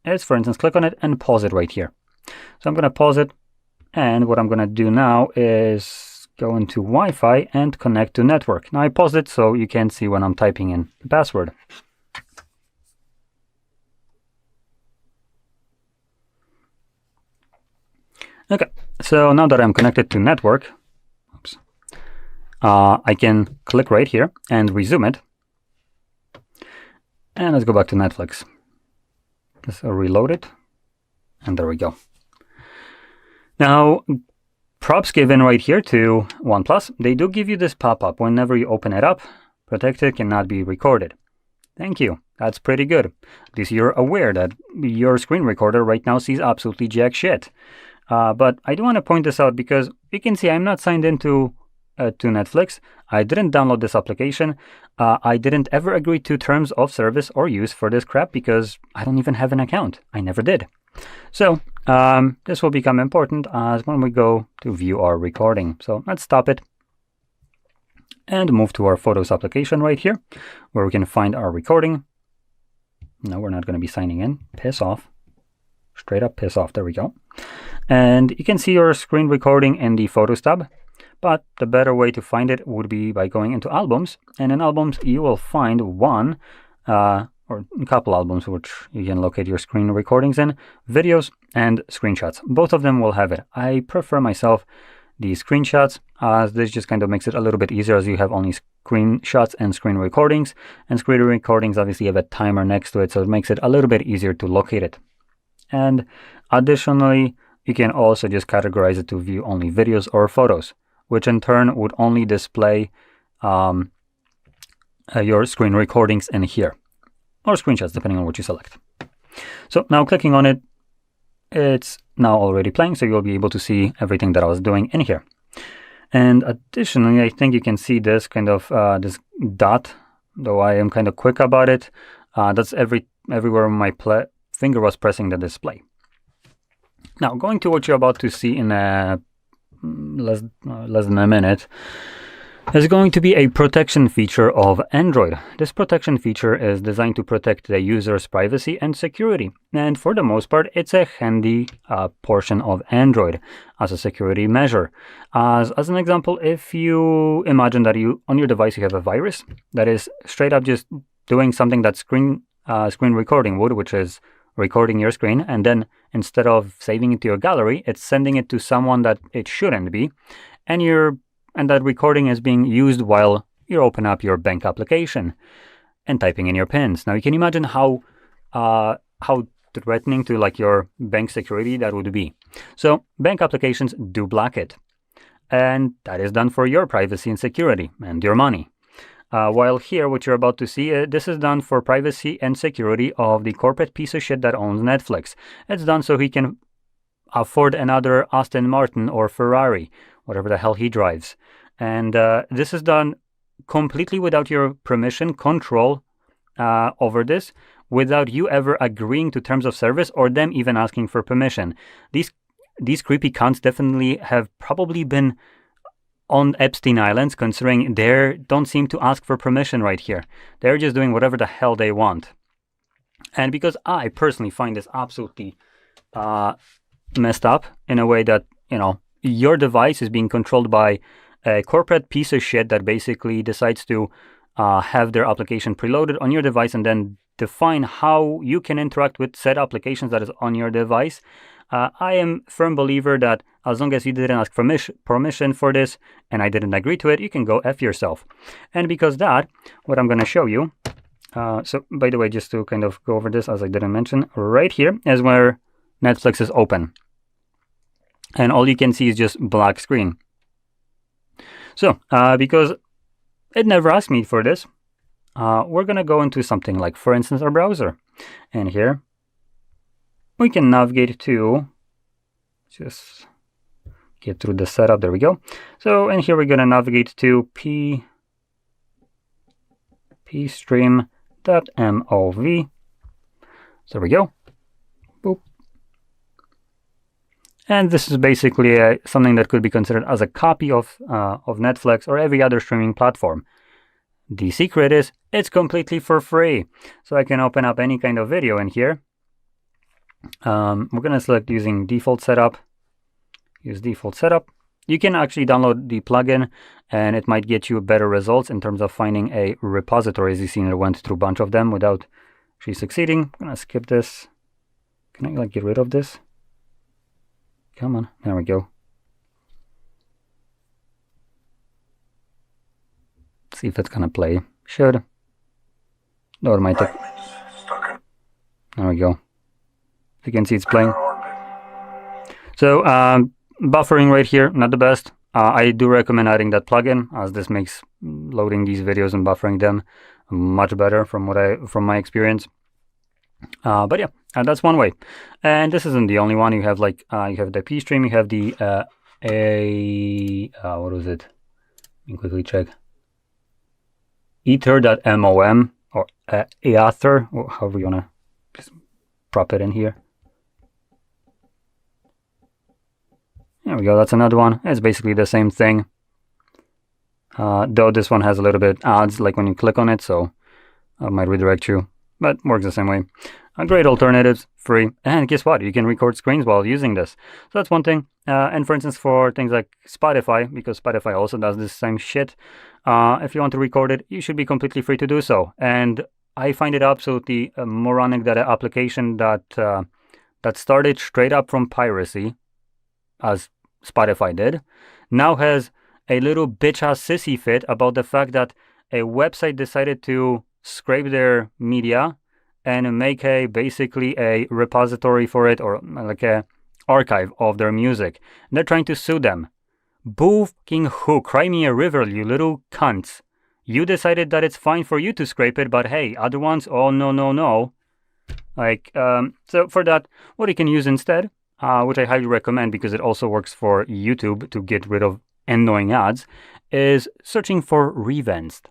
is, for instance, click on it and pause it right here. So I'm going to pause it, and what I'm going to do now is go into Wi-Fi and connect to network. Now I paused it so you can see when I'm typing in the password. Okay, so now that I'm connected to network, I can click right here and resume it. And let's go back to Netflix. Let's reload it. And there we go. Now, props given right here to OnePlus. They do give you this pop-up whenever you open it up. Protected, cannot be recorded. Thank you. That's pretty good. At least you're aware that your screen recorder right now sees absolutely jack shit. But I do want to point this out because you can see I'm not signed into to Netflix. I didn't download this application. I didn't ever agree to terms of service or use for this crap because I don't even have an account. I never did. So this will become important as when we go to view our recording. So let's stop it and move to our Photos application right here where we can find our recording. No, we're not going to be signing in. Piss off. Straight up piss off. There we go. And you can see your screen recording in the Photos tab. But the better way to find it would be by going into albums. And in albums, you will find one or a couple albums which you can locate your screen recordings in, videos and screenshots. Both of them will have it. I prefer myself the screenshots as this just kind of makes it a little bit easier as you have only screenshots and screen recordings. And screen recordings obviously have a timer next to it, so it makes it a little bit easier to locate it. And additionally, you can also just categorize it to view only videos or photos, which in turn would only display your screen recordings in here, or screenshots, depending on what you select. So now clicking on it, it's now already playing, so you'll be able to see everything that I was doing in here. And additionally, I think you can see this kind of this dot, though I am kind of quick about it. That's everywhere my finger was pressing the display. Now, going to what you're about to see in less than a minute, is going to be a protection feature of Android. This protection feature is designed to protect the user's privacy and security. And for the most part, it's a handy portion of Android as a security measure. As an example, if you imagine that on your device you have a virus that is straight up just doing something that screen recording would, which is recording your screen, and then instead of saving it to your gallery, it's sending it to someone that it shouldn't be, and that recording is being used while you open up your bank application and typing in your pins. Now you can imagine how threatening to like your bank security that would be. So bank applications do block it, and that is done for your privacy and security and your money. While here, what you're about to see, this is done for privacy and security of the corporate piece of shit that owns Netflix. It's done so he can afford another Aston Martin or Ferrari, whatever the hell he drives. And this is done completely without your permission, control over this, without you ever agreeing to terms of service or them even asking for permission. These creepy cunts definitely have probably been on Epstein Islands, considering they don't seem to ask for permission right here. They're just doing whatever the hell they want. And because I personally find this absolutely messed up in a way that, you know, your device is being controlled by a corporate piece of shit that basically decides to have their application preloaded on your device and then define how you can interact with said applications that is on your device. I am a firm believer that as long as you didn't ask permission for this and I didn't agree to it, you can go F yourself. And because that, what I'm going to show you, so by the way, just to kind of go over this, as I didn't mention, right here is where Netflix is open. And all you can see is just black screen. So, because it never asked me for this, we're going to go into something like, for instance, our browser. And here, we can navigate to, just get through the setup, there we go. So, and here we're going to navigate to pstream.mov. So there we go. Boop. And this is basically something that could be considered as a copy of Netflix or every other streaming platform. The secret is it's completely for free. So I can open up any kind of video in here. We're going to select using default setup. Use default setup. You can actually download the plugin and it might get you better results in terms of finding a repository. As you've seen, I went through a bunch of them without actually succeeding. I'm going to skip this. Can I like get rid of this? Come on, there we go. Let's see if it's gonna play. Should. No, it might take. There we go. You can see it's playing. So buffering right here, not the best. I do recommend adding that plugin, as this makes loading these videos and buffering them much better from my experience. But yeah, that's one way. And this isn't the only one. You have like you have the pstream, you have the what was it? Let me quickly check. ether.mom or Aether, or however you wanna just prop it in here. There we go, that's another one. It's basically the same thing. Though this one has a little bit ads like when you click on it, so it might redirect you, but works the same way. Great alternatives, free, and guess what? You can record screens while using this. So that's one thing. And for instance, for things like Spotify, because Spotify also does this same shit, if you want to record it, you should be completely free to do so. And I find it absolutely moronic that an application that started straight up from piracy, as Spotify did, now has a little bitch-ass sissy fit about the fact that a website decided to scrape their media and make basically a repository for it, or like a archive of their music. And they're trying to sue them. Boo fucking who? Cry me a river, you little cunts. You decided that it's fine for you to scrape it, but hey, other ones, oh no. Like, so for that, what you can use instead, which I highly recommend because it also works for YouTube to get rid of annoying ads, is searching for Revanced.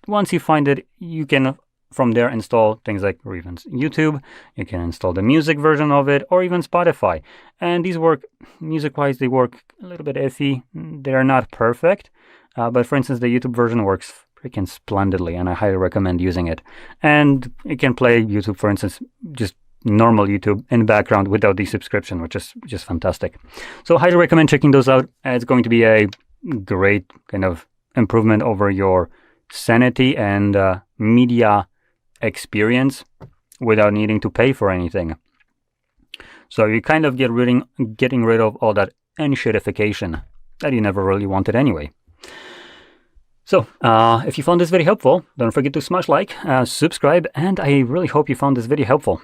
Once you find it, you can from there install things like Revanced YouTube. You can install the music version of it, or even Spotify. And these work, music-wise, they work a little bit iffy. They're not perfect. But for instance, the YouTube version works freaking splendidly, and I highly recommend using it. And it can play YouTube, for instance, just normal YouTube in the background without the subscription, which is just fantastic. So highly recommend checking those out. It's going to be a great kind of improvement over your sanity and media experience without needing to pay for anything. So you kind of getting rid of all that shitification that you never really wanted anyway. So if you found this video helpful, don't forget to smash like, subscribe, and I really hope you found this video helpful.